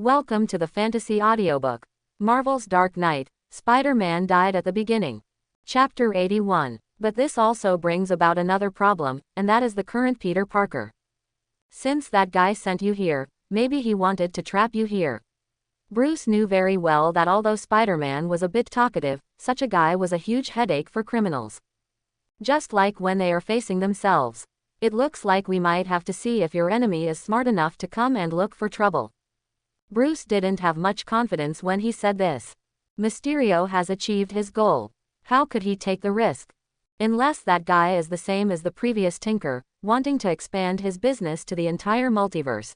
Welcome to the Fantasy Audiobook. Marvel's Dark Knight, Spider-Man died at the beginning. Chapter 81. But this also brings about another problem, and that is the current Peter Parker. Since that guy sent you here, maybe he wanted to trap you here. Bruce knew very well that although Spider-Man was a bit talkative, such a guy was a huge headache for criminals. Just like when they are facing themselves. It looks like we might have to see if your enemy is smart enough to come and look for trouble. Bruce didn't have much confidence when he said this. Mysterio has achieved his goal. How could he take the risk? Unless that guy is the same as the previous Tinker, wanting to expand his business to the entire multiverse.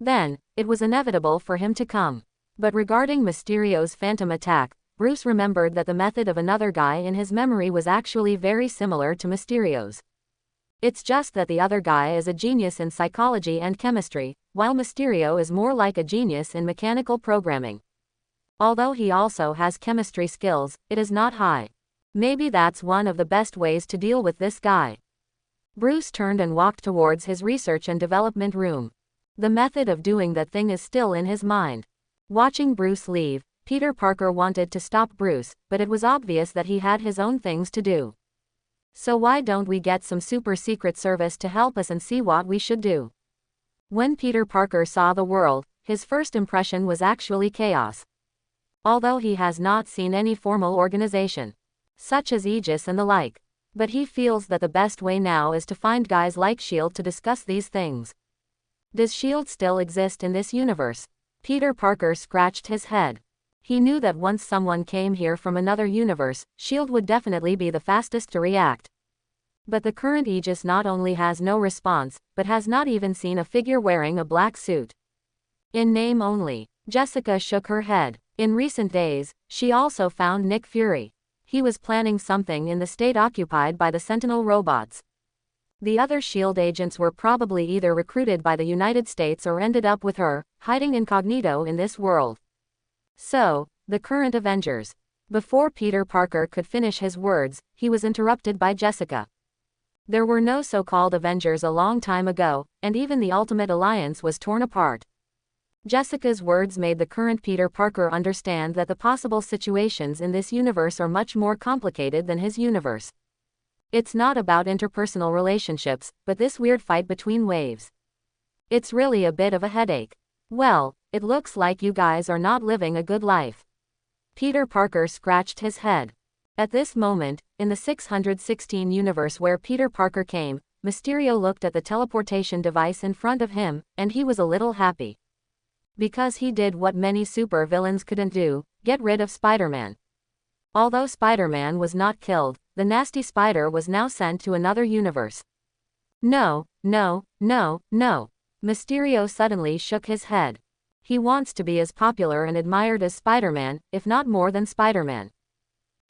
Then, it was inevitable for him to come. But regarding Mysterio's phantom attack, Bruce remembered that the method of another guy in his memory was actually very similar to Mysterio's. It's just that the other guy is a genius in psychology and chemistry, while Mysterio is more like a genius in mechanical programming. Although he also has chemistry skills, it is not high. Maybe that's one of the best ways to deal with this guy. Bruce turned and walked towards his research and development room. The method of doing that thing is still in his mind. Watching Bruce leave, Peter Parker wanted to stop Bruce, but it was obvious that he had his own things to do. So why don't we get some super secret service to help us and see what we should do? When Peter Parker saw the world, his first impression was actually chaos. Although he has not seen any formal organization, such as Aegis and the like. But he feels that the best way now is to find guys like S.H.I.E.L.D. to discuss these things. Does S.H.I.E.L.D. still exist in this universe? Peter Parker scratched his head. He knew that once someone came here from another universe, S.H.I.E.L.D. would definitely be the fastest to react. But the current Aegis not only has no response, but has not even seen a figure wearing a black suit. In name only. Jessica shook her head. In recent days, she also found Nick Fury. He was planning something in the state occupied by the Sentinel robots. The other S.H.I.E.L.D. agents were probably either recruited by the United States or ended up with her, hiding incognito in this world. So, the current Avengers. Before Peter Parker could finish his words, he was interrupted by Jessica. There were no so-called Avengers a long time ago, and even the Ultimate Alliance was torn apart. Jessica's words made the current Peter Parker understand that the possible situations in this universe are much more complicated than his universe. It's not about interpersonal relationships, but this weird fight between waves. It's really a bit of a headache. Well, it looks like you guys are not living a good life. Peter Parker scratched his head. At this moment, in the 616 universe where Peter Parker came, Mysterio looked at the teleportation device in front of him, and he was a little happy. Because he did what many super villains couldn't do, get rid of Spider-Man. Although Spider-Man was not killed, the nasty spider was now sent to another universe. No, no, no, no. Mysterio suddenly shook his head. He wants to be as popular and admired as Spider-Man, if not more than Spider-Man.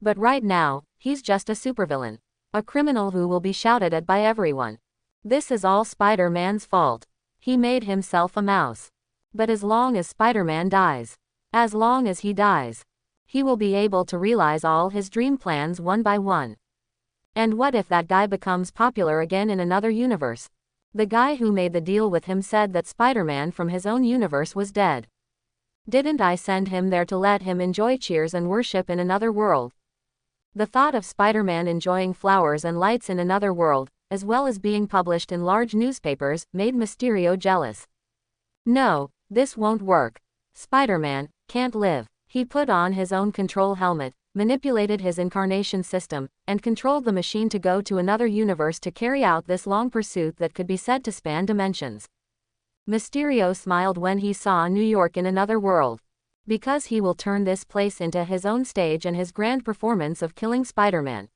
But right now, he's just a supervillain. A criminal who will be shouted at by everyone. This is all Spider-Man's fault. He made himself a mouse. But as long as Spider-Man dies, as long as he dies, he will be able to realize all his dream plans one by one. And what if that guy becomes popular again in another universe? The guy who made the deal with him said that Spider-Man from his own universe was dead. Didn't I send him there to let him enjoy cheers and worship in another world? The thought of Spider-Man enjoying flowers and lights in another world, as well as being published in large newspapers, made Mysterio jealous. No, this won't work. Spider-Man can't live. He put on his own control helmet, manipulated his incarnation system, and controlled the machine to go to another universe to carry out this long pursuit that could be said to span dimensions. Mysterio smiled when he saw New York in another world. Because he will turn this place into his own stage and his grand performance of killing Spider-Man.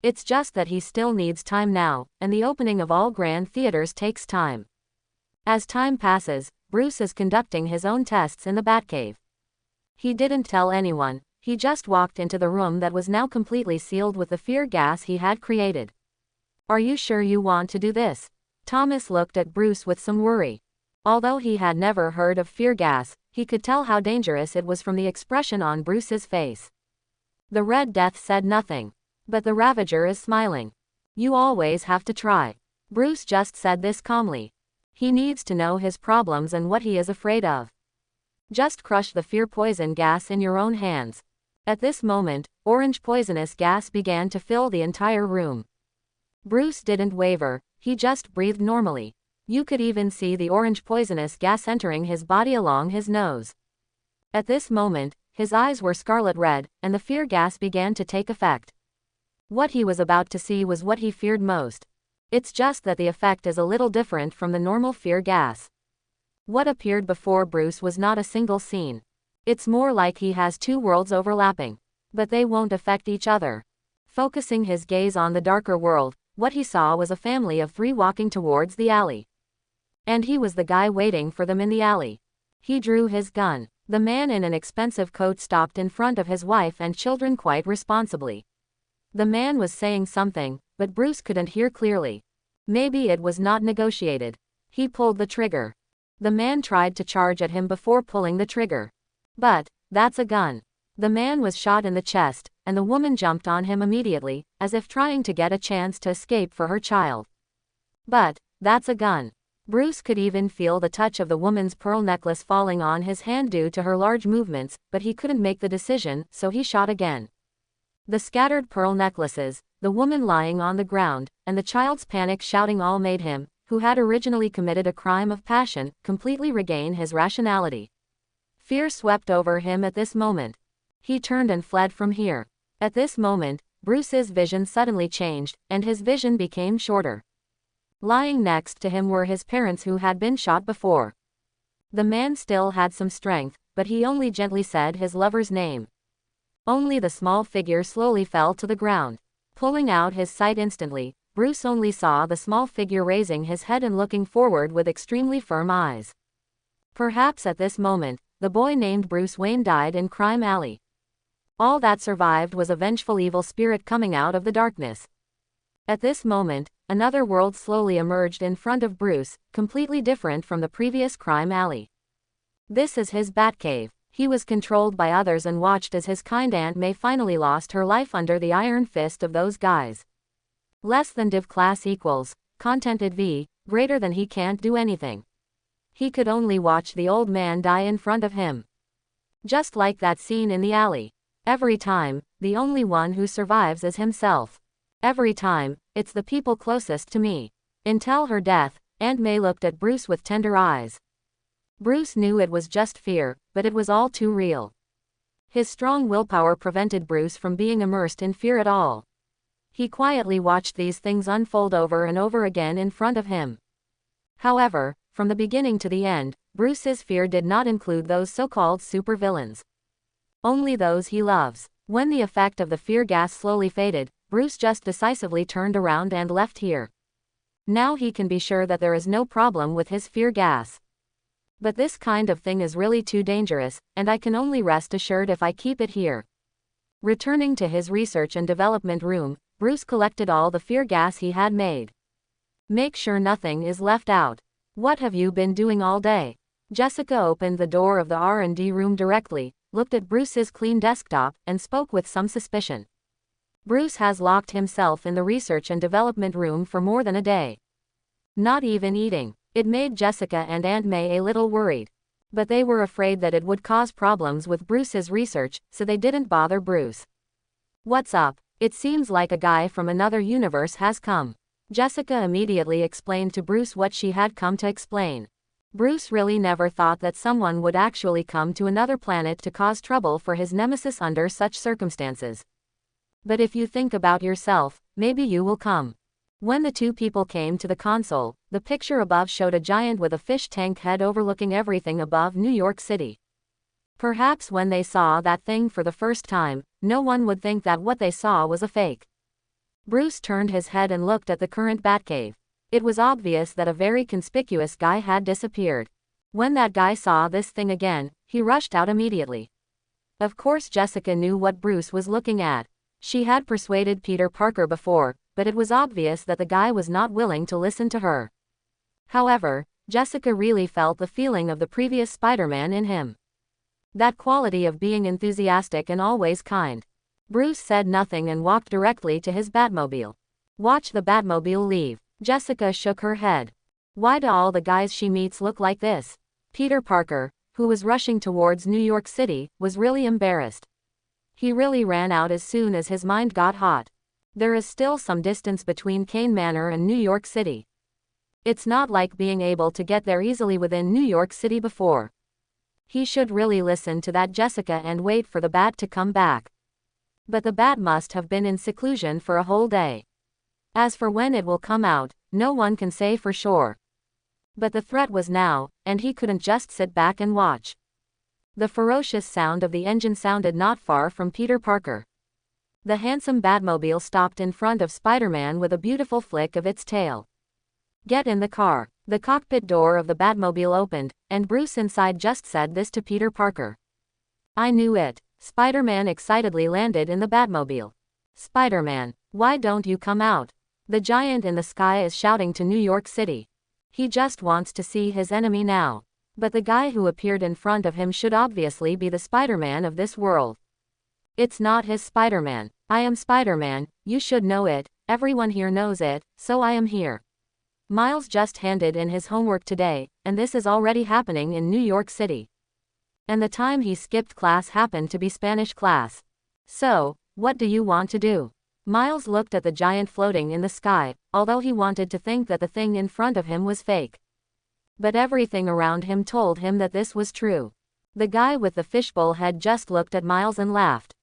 It's just that he still needs time now, and the opening of all grand theaters takes time. As time passes, Bruce is conducting his own tests in the Batcave. He didn't tell anyone, he just walked into the room that was now completely sealed with the fear gas he had created. Are you sure you want to do this? Thomas looked at Bruce with some worry. Although he had never heard of fear gas, he could tell how dangerous it was from the expression on Bruce's face. The Red Death said nothing. But the Ravager is smiling. You always have to try. Bruce just said this calmly. He needs to know his problems and what he is afraid of. Just crush the fear poison gas in your own hands. At this moment, orange poisonous gas began to fill the entire room. Bruce didn't waver, he just breathed normally. You could even see the orange poisonous gas entering his body along his nose. At this moment, his eyes were scarlet red, and the fear gas began to take effect. What he was about to see was what he feared most. It's just that the effect is a little different from the normal fear gas. What appeared before Bruce was not a single scene. It's more like he has two worlds overlapping. But they won't affect each other. Focusing his gaze on the darker world, what he saw was a family of 3 walking towards the alley. And he was the guy waiting for them in the alley. He drew his gun. The man in an expensive coat stopped in front of his wife and children quite responsibly. The man was saying something, but Bruce couldn't hear clearly. Maybe it was not negotiated. He pulled the trigger. The man tried to charge at him before pulling the trigger. But, that's a gun. The man was shot in the chest, and the woman jumped on him immediately, as if trying to get a chance to escape for her child. But, that's a gun. Bruce could even feel the touch of the woman's pearl necklace falling on his hand due to her large movements, but he couldn't make the decision, so he shot again. The scattered pearl necklaces, the woman lying on the ground, and the child's panic shouting all made him, who had originally committed a crime of passion, completely regain his rationality. Fear swept over him at this moment. He turned and fled from here. At this moment, Bruce's vision suddenly changed, and his vision became shorter. Lying next to him were his parents who had been shot before. The man still had some strength, but he only gently said his lover's name. Only the small figure slowly fell to the ground. Pulling out his sight instantly, Bruce only saw the small figure raising his head and looking forward with extremely firm eyes. Perhaps at this moment, the boy named Bruce Wayne died in Crime Alley. All that survived was a vengeful evil spirit coming out of the darkness. At this moment, another world slowly emerged in front of Bruce, completely different from the previous Crime Alley. This is his Batcave. He was controlled by others and watched as his kind Aunt May finally lost her life under the iron fist of those guys. Less than div class equals, contented V, greater than he can't do anything. He could only watch the old man die in front of him. Just like that scene in the alley. Every time, the only one who survives is himself. Every time, it's the people closest to me. Until her death, Aunt May looked at Bruce with tender eyes. Bruce knew it was just fear, but it was all too real. His strong willpower prevented Bruce from being immersed in fear at all. He quietly watched these things unfold over and over again in front of him. However, from the beginning to the end, Bruce's fear did not include those so-called supervillains. Only those he loves. When the effect of the fear gas slowly faded, Bruce just decisively turned around and left here. Now he can be sure that there is no problem with his fear gas. But this kind of thing is really too dangerous, and I can only rest assured if I keep it here. Returning to his research and development room, Bruce collected all the fear gas he had made. Make sure nothing is left out. What have you been doing all day? Jessica opened the door of the R&D room directly, looked at Bruce's clean desktop, and spoke with some suspicion. Bruce has locked himself in the research and development room for more than a day. Not even eating. It made Jessica and Aunt May a little worried. But they were afraid that it would cause problems with Bruce's research, so they didn't bother Bruce. What's up? It seems like a guy from another universe has come. Jessica immediately explained to Bruce what she had come to explain. Bruce really never thought that someone would actually come to another planet to cause trouble for his nemesis under such circumstances. But if you think about yourself, maybe you will come. When the two people came to the console, the picture above showed a giant with a fish tank head overlooking everything above New York City. Perhaps when they saw that thing for the first time, no one would think that what they saw was a fake. Bruce turned his head and looked at the current Batcave. It was obvious that a very conspicuous guy had disappeared. When that guy saw this thing again, he rushed out immediately. Of course Jessica knew what Bruce was looking at. She had persuaded Peter Parker before, but it was obvious that the guy was not willing to listen to her. However, Jessica really felt the feeling of the previous Spider-Man in him. That quality of being enthusiastic and always kind. Bruce said nothing and walked directly to his Batmobile. Watch the Batmobile leave. Jessica shook her head. Why do all the guys she meets look like this? Peter Parker, who was rushing towards New York City, was really embarrassed. He really ran out as soon as his mind got hot. There is still some distance between Kane Manor and New York City. It's not like being able to get there easily within New York City before. He should really listen to that Jessica and wait for the bat to come back. But the bat must have been in seclusion for a whole day. As for when it will come out, no one can say for sure. But the threat was now, and he couldn't just sit back and watch. The ferocious sound of the engine sounded not far from Peter Parker. The handsome Batmobile stopped in front of Spider-Man with a beautiful flick of its tail. "Get in the car." The cockpit door of the Batmobile opened, and Bruce inside just said this to Peter Parker. "I knew it." Spider-Man excitedly landed in the Batmobile. "Spider-Man, why don't you come out? The giant in the sky is shouting to New York City. He just wants to see his enemy now." But the guy who appeared in front of him should obviously be the Spider-Man of this world. It's not his Spider-Man. "I am Spider-Man, you should know it, everyone here knows it, so I am here." Miles just handed in his homework today, and this is already happening in New York City. And the time he skipped class happened to be Spanish class. "So, what do you want to do?" Miles looked at the giant floating in the sky, although he wanted to think that the thing in front of him was fake. But everything around him told him that this was true. The guy with the fishbowl head just looked at Miles and laughed.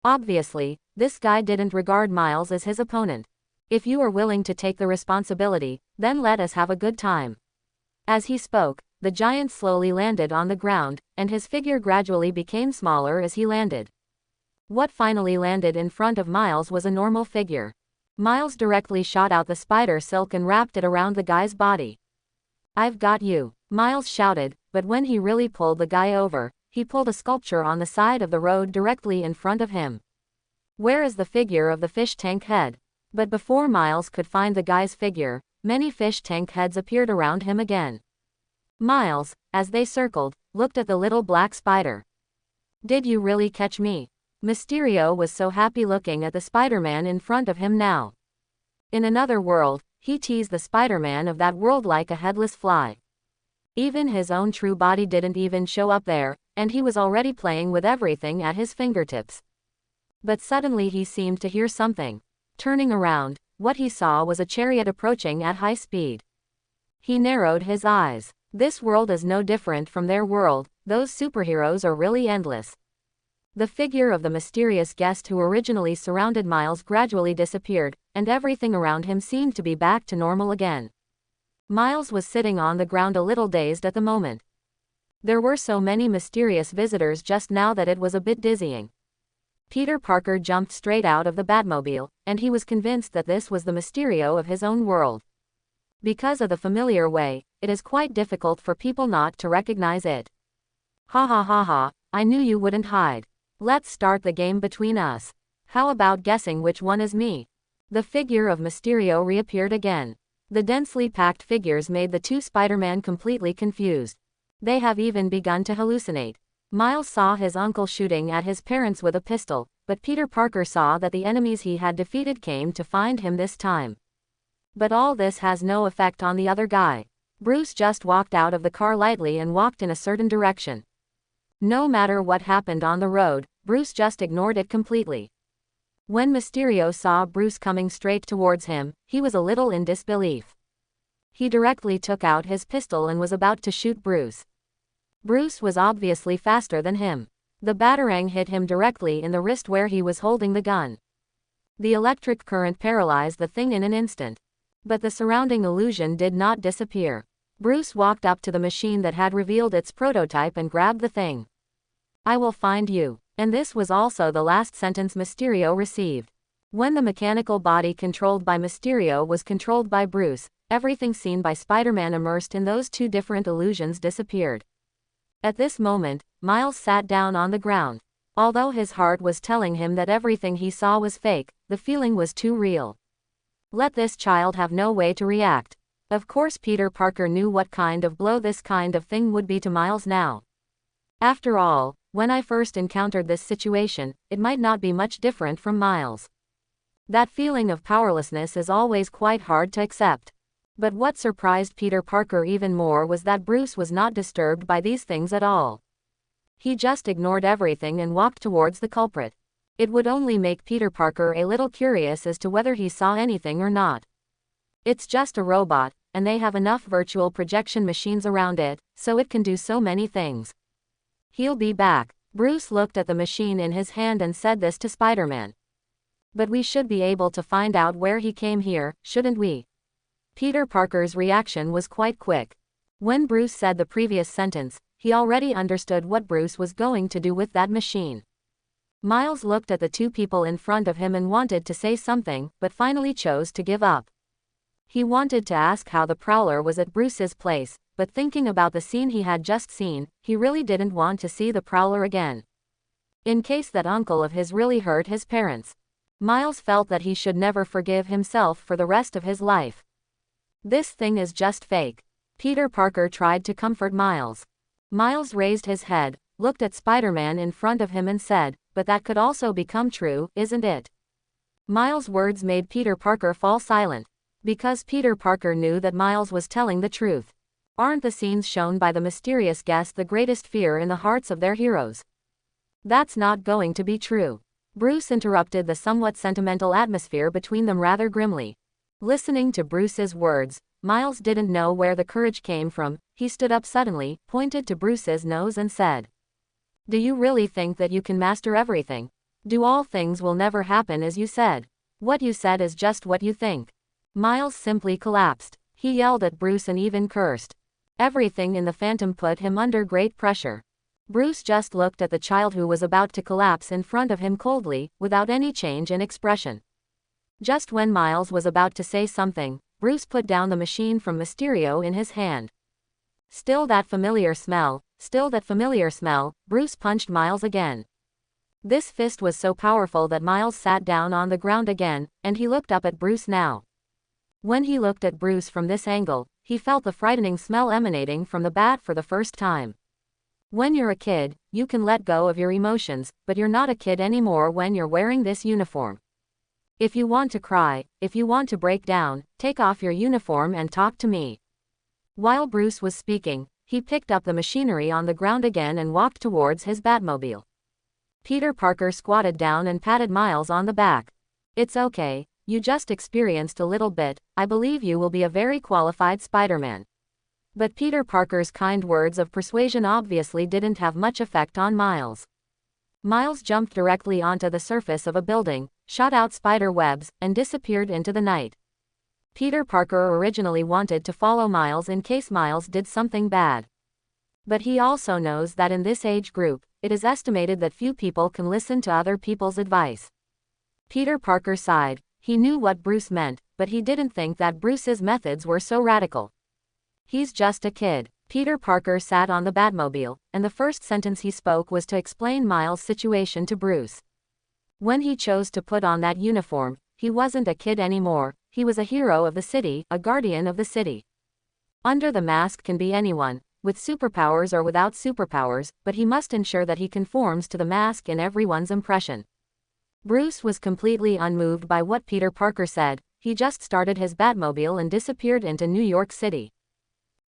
Obviously, this guy didn't regard Miles as his opponent. "If you are willing to take the responsibility, then let us have a good time." As he spoke, the giant slowly landed on the ground, and his figure gradually became smaller as he landed. What finally landed in front of Miles was a normal figure. Miles directly shot out the spider silk and wrapped it around the guy's body. "I've got you," Miles shouted, but when he really pulled the guy over, he pulled a sculpture on the side of the road directly in front of him. "Where is the figure of the fish tank head?" But before Miles could find the guy's figure, many fish tank heads appeared around him again. Miles, as they circled, looked at the little black spider. "Did you really catch me?" Mysterio was so happy looking at the Spider-Man in front of him now. In another world, he teased the Spider-Man of that world like a headless fly. Even his own true body didn't even show up there, and he was already playing with everything at his fingertips. But suddenly he seemed to hear something. Turning around, what he saw was a chariot approaching at high speed. He narrowed his eyes. This world is no different from their world, those superheroes are really endless. The figure of the mysterious guest who originally surrounded Miles gradually disappeared, and everything around him seemed to be back to normal again. Miles was sitting on the ground a little dazed at the moment. There were so many mysterious visitors just now that it was a bit dizzying. Peter Parker jumped straight out of the Batmobile, and he was convinced that this was the Mysterio of his own world. Because of the familiar way, it is quite difficult for people not to recognize it. "Ha ha ha ha, I knew you wouldn't hide. Let's start the game between us. How about guessing which one is me?" The figure of Mysterio reappeared again. The densely packed figures made the two Spider-Man completely confused. They have even begun to hallucinate. Miles saw his uncle shooting at his parents with a pistol, but Peter Parker saw that the enemies he had defeated came to find him this time. But all this has no effect on the other guy. Bruce just walked out of the car lightly and walked in a certain direction. No matter what happened on the road, Bruce just ignored it completely. When Mysterio saw Bruce coming straight towards him, he was a little in disbelief. He directly took out his pistol and was about to shoot Bruce. Bruce was obviously faster than him. The batarang hit him directly in the wrist where he was holding the gun. The electric current paralyzed the thing in an instant. But the surrounding illusion did not disappear. Bruce walked up to the machine that had revealed its prototype and grabbed the thing. "I will find you." And this was also the last sentence Mysterio received. When the mechanical body controlled by Mysterio was controlled by Bruce, everything seen by Spider-Man immersed in those two different illusions disappeared. At this moment, Miles sat down on the ground. Although his heart was telling him that everything he saw was fake, the feeling was too real. Let this child have no way to react. Of course Peter Parker knew what kind of blow this kind of thing would be to Miles now. After all, when I first encountered this situation, it might not be much different from Miles. That feeling of powerlessness is always quite hard to accept. But what surprised Peter Parker even more was that Bruce was not disturbed by these things at all. He just ignored everything and walked towards the culprit. It would only make Peter Parker a little curious as to whether he saw anything or not. It's just a robot, and they have enough virtual projection machines around it, so it can do so many things. He'll be back. Bruce looked at the machine in his hand and said this to Spider-Man. But we should be able to find out where he came here, shouldn't we? Peter Parker's reaction was quite quick. When Bruce said the previous sentence, he already understood what Bruce was going to do with that machine. Miles looked at the two people in front of him and wanted to say something, but finally chose to give up. He wanted to ask how the Prowler was at Bruce's place, but thinking about the scene he had just seen, he really didn't want to see the Prowler again. In case that uncle of his really hurt his parents. Miles felt that he should never forgive himself for the rest of his life. This thing is just fake. Peter Parker tried to comfort Miles. Miles raised his head, looked at Spider-Man in front of him and said, "But that could also become true, isn't it?" Miles' words made Peter Parker fall silent. Because Peter Parker knew that Miles was telling the truth. Aren't the scenes shown by the mysterious guest the greatest fear in the hearts of their heroes? That's not going to be true. Bruce interrupted the somewhat sentimental atmosphere between them rather grimly. Listening to Bruce's words, Miles didn't know where the courage came from. He stood up suddenly, pointed to Bruce's nose and said, "Do you really think that you can master everything? Do all things will never happen as you said? What you said is just what you think." Miles simply collapsed. He yelled at Bruce and even cursed. Everything in the Phantom put him under great pressure. Bruce just looked at the child who was about to collapse in front of him coldly, without any change in expression. Just when Miles was about to say something, Bruce put down the machine from Mysterio in his hand. Still that familiar smell, Bruce punched Miles again. This fist was so powerful that Miles sat down on the ground again, and he looked up at Bruce now. When he looked at Bruce from this angle, he felt the frightening smell emanating from the bat for the first time. When you're a kid, you can let go of your emotions, but you're not a kid anymore when you're wearing this uniform. If you want to cry, if you want to break down, take off your uniform and talk to me. While Bruce was speaking, he picked up the machinery on the ground again and walked towards his Batmobile. Peter Parker squatted down and patted Miles on the back. "It's okay, you just experienced a little bit. I believe you will be a very qualified Spider-Man." But Peter Parker's kind words of persuasion obviously didn't have much effect on Miles. Miles jumped directly onto the surface of a building, shot out spider webs, and disappeared into the night. Peter Parker originally wanted to follow Miles in case Miles did something bad. But he also knows that in this age group, it is estimated that few people can listen to other people's advice. Peter Parker sighed. He knew what Bruce meant, but he didn't think that Bruce's methods were so radical. He's just a kid. Peter Parker sat on the Batmobile, and the first sentence he spoke was to explain Miles' situation to Bruce. When he chose to put on that uniform, he wasn't a kid anymore. He was a hero of the city, a guardian of the city. Under the mask can be anyone, with superpowers or without superpowers, but he must ensure that he conforms to the mask in everyone's impression. Bruce was completely unmoved by what Peter Parker said. He just started his Batmobile and disappeared into New York City.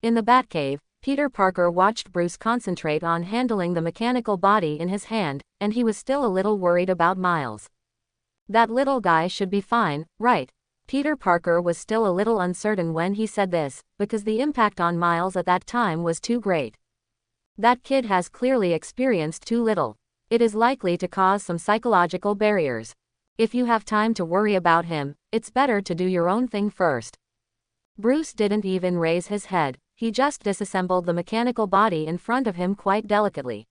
In the Batcave, Peter Parker watched Bruce concentrate on handling the mechanical body in his hand, and he was still a little worried about Miles. That little guy should be fine, right? Peter Parker was still a little uncertain when he said this, because the impact on Miles at that time was too great. That kid has clearly experienced too little. It is likely to cause some psychological barriers. If you have time to worry about him, it's better to do your own thing first. Bruce didn't even raise his head. He just disassembled the mechanical body in front of him quite delicately.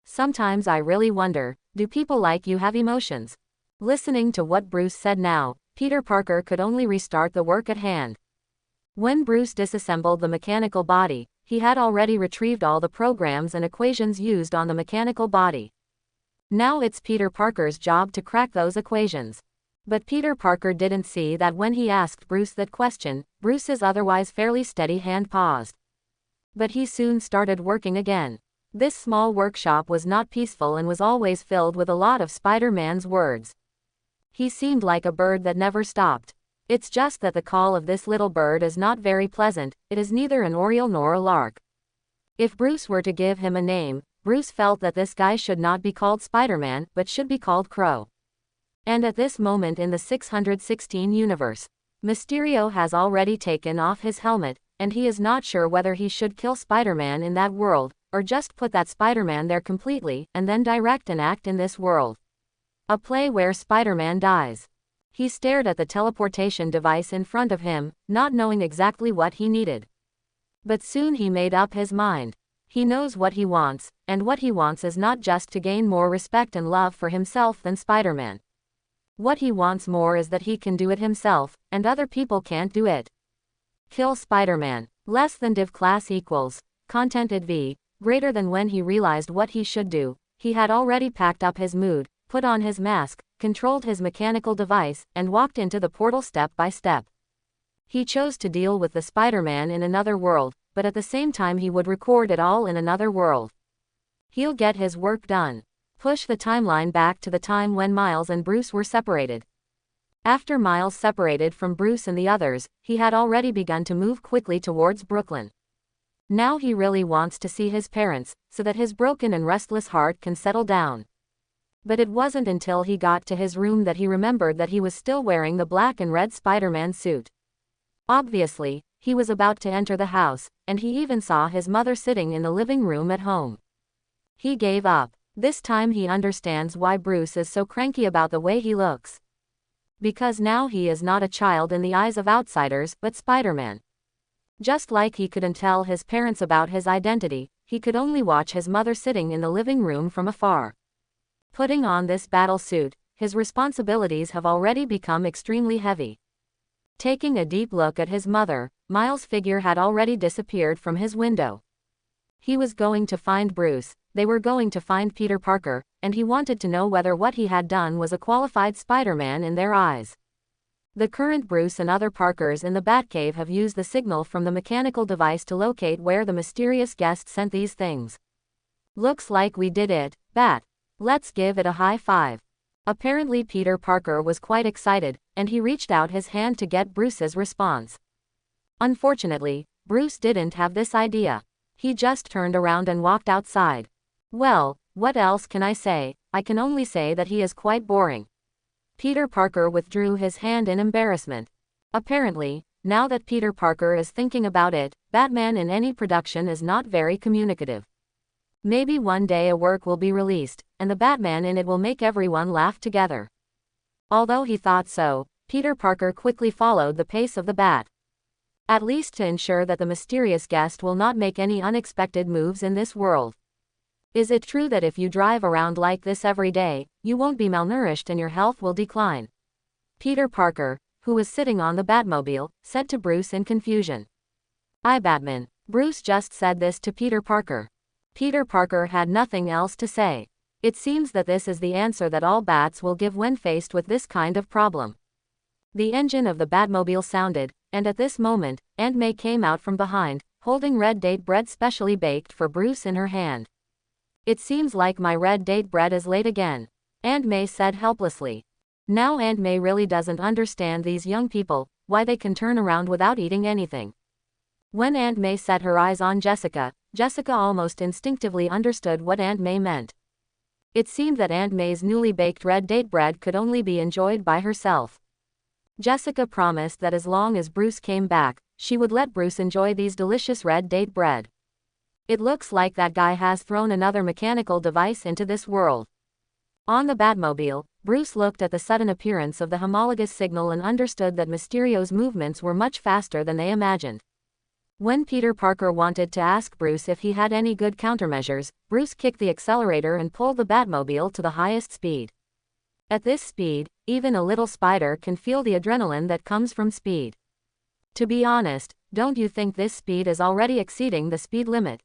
Sometimes I really wonder, do people like you have emotions? Listening to what Bruce said now, Peter Parker could only restart the work at hand. When Bruce disassembled the mechanical body, he had already retrieved all the programs and equations used on the mechanical body. Now it's Peter Parker's job to crack those equations. But Peter Parker didn't see that when he asked Bruce that question, Bruce's otherwise fairly steady hand paused. But he soon started working again. This small workshop was not peaceful and was always filled with a lot of Spider-Man's words. He seemed like a bird that never stopped. It's just that the call of this little bird is not very pleasant, it is neither an oriole nor a lark. If Bruce were to give him a name, Bruce felt that this guy should not be called Spider-Man, but should be called Crow. And at this moment in the 616 universe, Mysterio has already taken off his helmet, and he is not sure whether he should kill Spider-Man in that world, or just put that Spider-Man there completely, and then direct an act in this world. A play where Spider-Man dies. He stared at the teleportation device in front of him, not knowing exactly what he needed. But soon he made up his mind. He knows what he wants, and what he wants is not just to gain more respect and love for himself than Spider-Man. What he wants more is that he can do it himself, and other people can't do it. Kill Spider-Man. Less than div class equals. Contented v. Greater than. When he realized what he should do, he had already packed up his mood, put on his mask, controlled his mechanical device, and walked into the portal step by step. He chose to deal with the Spider-Man in another world, but at the same time he would record it all in another world. He'll get his work done. Push the timeline back to the time when Miles and Bruce were separated. After Miles separated from Bruce and the others, he had already begun to move quickly towards Brooklyn. Now he really wants to see his parents, so that his broken and restless heart can settle down. But it wasn't until he got to his room that he remembered that he was still wearing the black and red Spider-Man suit. Obviously, he was about to enter the house, and he even saw his mother sitting in the living room at home. He gave up. This time he understands why Bruce is so cranky about the way he looks. Because now he is not a child in the eyes of outsiders, but Spider-Man. Just like he couldn't tell his parents about his identity, he could only watch his mother sitting in the living room from afar. Putting on this battle suit, his responsibilities have already become extremely heavy. Taking a deep look at his mother, Miles' figure had already disappeared from his window. He was going to find Bruce, they were going to find Peter Parker, and he wanted to know whether what he had done was a qualified Spider-Man in their eyes. The current Bruce and other Parkers in the Batcave have used the signal from the mechanical device to locate where the mysterious guest sent these things. Looks like we did it, Bat. Let's give it a high five. Apparently Peter Parker was quite excited, and he reached out his hand to get Bruce's response. Unfortunately, Bruce didn't have this idea. He just turned around and walked outside. Well, what else can I say? I can only say that he is quite boring. Peter Parker withdrew his hand in embarrassment. Apparently, now that Peter Parker is thinking about it, Batman in any production is not very communicative. Maybe one day a work will be released, and the Batman in it will make everyone laugh together. Although he thought so, Peter Parker quickly followed the pace of the Bat. At least to ensure that the mysterious guest will not make any unexpected moves in this world. Is it true that if you drive around like this every day, you won't be malnourished and your health will decline? Peter Parker, who was sitting on the Batmobile, said to Bruce in confusion. Batman. Bruce just said this to Peter Parker. Peter Parker had nothing else to say. It seems that this is the answer that all bats will give when faced with this kind of problem. The engine of the Batmobile sounded, and at this moment, Aunt May came out from behind, holding red date bread specially baked for Bruce in her hand. It seems like my red date bread is late again, Aunt May said helplessly. Now Aunt May really doesn't understand these young people, why they can turn around without eating anything. When Aunt May set her eyes on Jessica, Jessica almost instinctively understood what Aunt May meant. It seemed that Aunt May's newly baked red date bread could only be enjoyed by herself. Jessica promised that as long as Bruce came back, she would let Bruce enjoy these delicious red date bread. It looks like that guy has thrown another mechanical device into this world. On the Batmobile, Bruce looked at the sudden appearance of the homologous signal and understood that Mysterio's movements were much faster than they imagined. When Peter Parker wanted to ask Bruce if he had any good countermeasures, Bruce kicked the accelerator and pulled the Batmobile to the highest speed. At this speed, even a little spider can feel the adrenaline that comes from speed. To be honest, don't you think this speed is already exceeding the speed limit?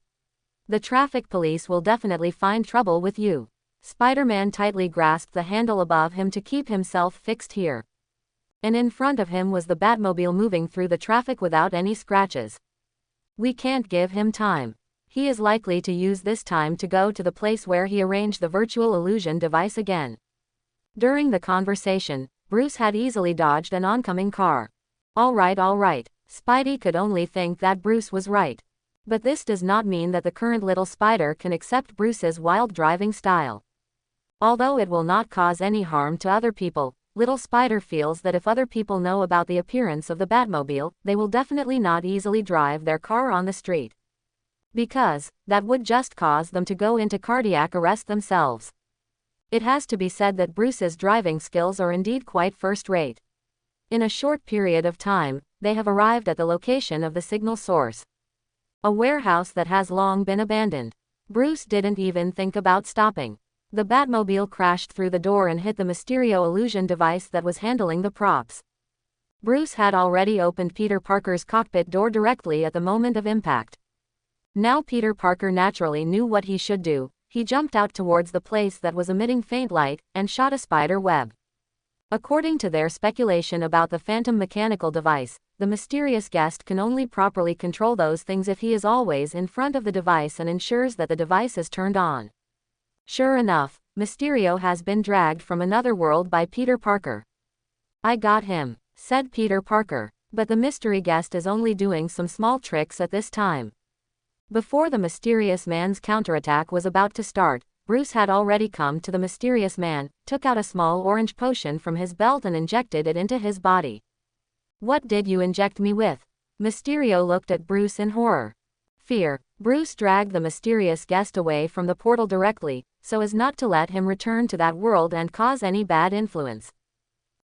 The traffic police will definitely find trouble with you. Spider-Man tightly grasped the handle above him to keep himself fixed here. And in front of him was the Batmobile moving through the traffic without any scratches. We can't give him time. He is likely to use this time to go to the place where he arranged the virtual illusion device again. During the conversation, Bruce had easily dodged an oncoming car. All right, Spidey could only think that Bruce was right. But this does not mean that the current little spider can accept Bruce's wild driving style. Although it will not cause any harm to other people, little spider feels that if other people know about the appearance of the Batmobile, they will definitely not easily drive their car on the street. Because that would just cause them to go into cardiac arrest themselves. It has to be said that Bruce's driving skills are indeed quite first-rate. In a short period of time, they have arrived at the location of the signal source. A warehouse that has long been abandoned. Bruce didn't even think about stopping. The Batmobile crashed through the door and hit the Mysterio illusion device that was handling the props. Bruce had already opened Peter Parker's cockpit door directly at the moment of impact. Now Peter Parker naturally knew what he should do. He jumped out towards the place that was emitting faint light, and shot a spider web. According to their speculation about the phantom mechanical device, the mysterious guest can only properly control those things if he is always in front of the device and ensures that the device is turned on. Sure enough, Mysterio has been dragged from another world by Peter Parker. "I got him," said Peter Parker. But the mystery guest is only doing some small tricks at this time. Before the mysterious man's counterattack was about to start, Bruce had already come to the mysterious man, took out a small orange potion from his belt and injected it into his body. "What did you inject me with?" Mysterio looked at Bruce in horror. Fear. Bruce dragged the mysterious guest away from the portal directly, so as not to let him return to that world and cause any bad influence.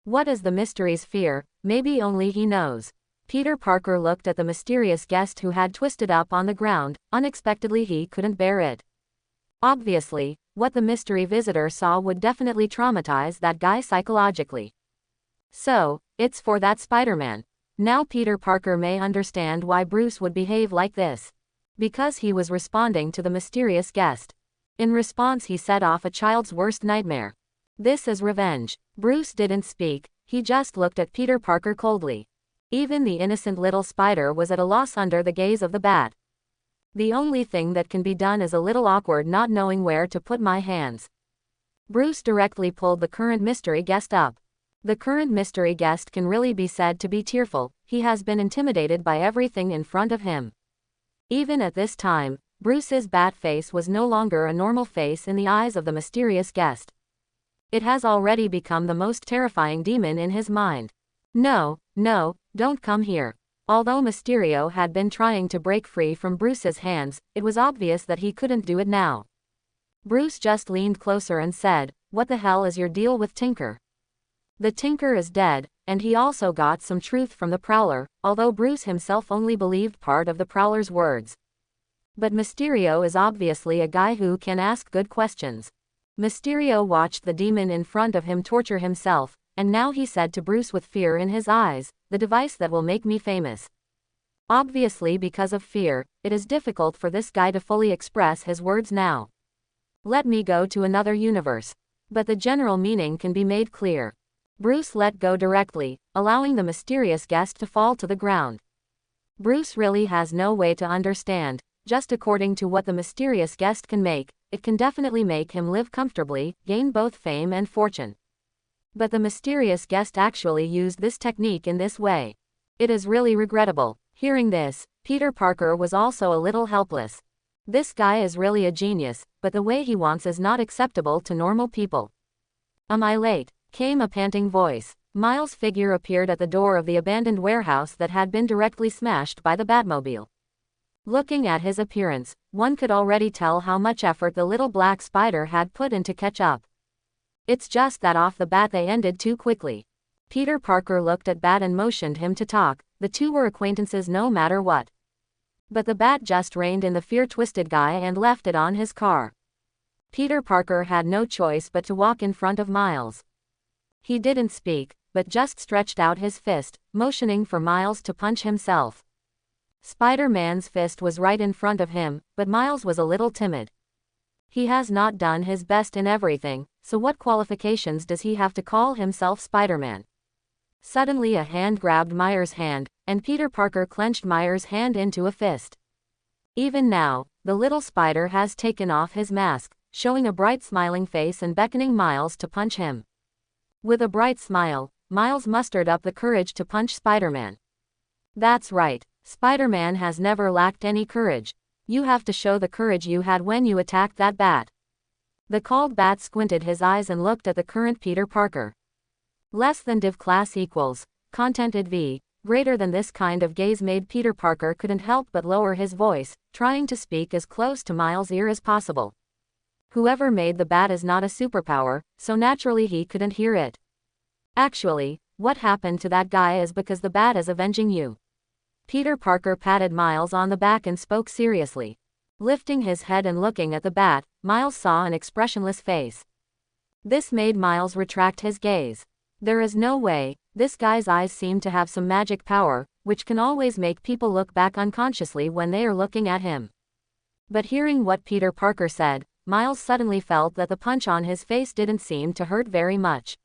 What is the mystery's fear? Maybe only he knows. Peter Parker looked at the mysterious guest who had twisted up on the ground. Unexpectedly he couldn't bear it. Obviously, what the mystery visitor saw would definitely traumatize that guy psychologically. So, it's for that Spider-Man. Now Peter Parker may understand why Bruce would behave like this. Because he was responding to the mysterious guest. In response he set off a child's worst nightmare. This is revenge. Bruce didn't speak, he just looked at Peter Parker coldly. Even the innocent little spider was at a loss under the gaze of the bat. The only thing that can be done is a little awkward not knowing where to put my hands. Bruce directly pulled the current mystery guest up. The current mystery guest can really be said to be tearful. He has been intimidated by everything in front of him. Even at this time, Bruce's bat face was no longer a normal face in the eyes of the mysterious guest. It has already become the most terrifying demon in his mind. "No, don't come here." Although Mysterio had been trying to break free from Bruce's hands, it was obvious that he couldn't do it now. Bruce just leaned closer and said, "What the hell is your deal with Tinker?" The Tinker is dead, and he also got some truth from the Prowler, although Bruce himself only believed part of the Prowler's words. But Mysterio is obviously a guy who can ask good questions. Mysterio watched the demon in front of him torture himself, and now he said to Bruce with fear in his eyes, "The device that will make me famous." Obviously because of fear, it is difficult for this guy to fully express his words now. "Let me go to another universe." But the general meaning can be made clear. Bruce let go directly, allowing the mysterious guest to fall to the ground. Bruce really has no way to understand, just according to what the mysterious guest can make, it can definitely make him live comfortably, gain both fame and fortune. But the mysterious guest actually used this technique in this way. It is really regrettable. Hearing this, Peter Parker was also a little helpless. This guy is really a genius, but the way he wants is not acceptable to normal people. "Am I late?" came a panting voice. Miles' figure appeared at the door of the abandoned warehouse that had been directly smashed by the Batmobile. Looking at his appearance, one could already tell how much effort the little black spider had put in to catch up. It's just that off the bat they ended too quickly. Peter Parker looked at Bat and motioned him to talk. The two were acquaintances no matter what. But the Bat just reined in the fear-twisted guy and left it on his car. Peter Parker had no choice but to walk in front of Miles. He didn't speak, but just stretched out his fist, motioning for Miles to punch himself. Spider-Man's fist was right in front of him, but Miles was a little timid. He has not done his best in everything, so what qualifications does he have to call himself Spider-Man? Suddenly a hand grabbed Myers' hand, and Peter Parker clenched Myers' hand into a fist. Even now, the little spider has taken off his mask, showing a bright smiling face and beckoning Miles to punch him. With a bright smile, Miles mustered up the courage to punch Spider-Man. That's right. Spider-Man has never lacked any courage. You have to show the courage you had when you attacked that bat. The called bat squinted his eyes and looked at the current Peter Parker. Less than div class equals, contented v, greater than this kind of gaze made Peter Parker couldn't help but lower his voice, trying to speak as close to Miles' ear as possible. Whoever made the bat is not a superpower, so naturally he couldn't hear it. Actually, what happened to that guy is because the bat is avenging you. Peter Parker patted Miles on the back and spoke seriously. Lifting his head and looking at the bat, Miles saw an expressionless face. This made Miles retract his gaze. There is no way. This guy's eyes seem to have some magic power, which can always make people look back unconsciously when they are looking at him. But hearing what Peter Parker said, Miles suddenly felt that the punch on his face didn't seem to hurt very much.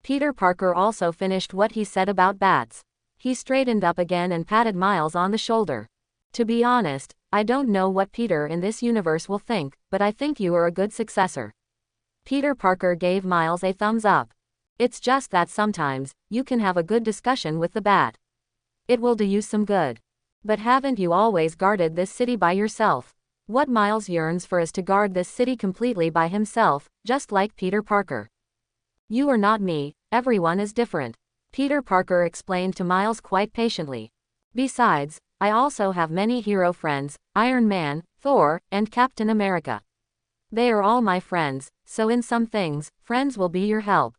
Peter Parker also finished what he said about bats. He straightened up again and patted Miles on the shoulder. To be honest, I don't know what Peter in this universe will think, but I think you are a good successor. Peter Parker gave Miles a thumbs up. It's just that sometimes, you can have a good discussion with the bat. It will do you some good. But haven't you always guarded this city by yourself? What Miles yearns for is to guard this city completely by himself, just like Peter Parker. You are not me, everyone is different. Peter Parker explained to Miles quite patiently. Besides, I also have many hero friends, Iron Man, Thor, and Captain America. They are all my friends, so in some things, friends will be your help.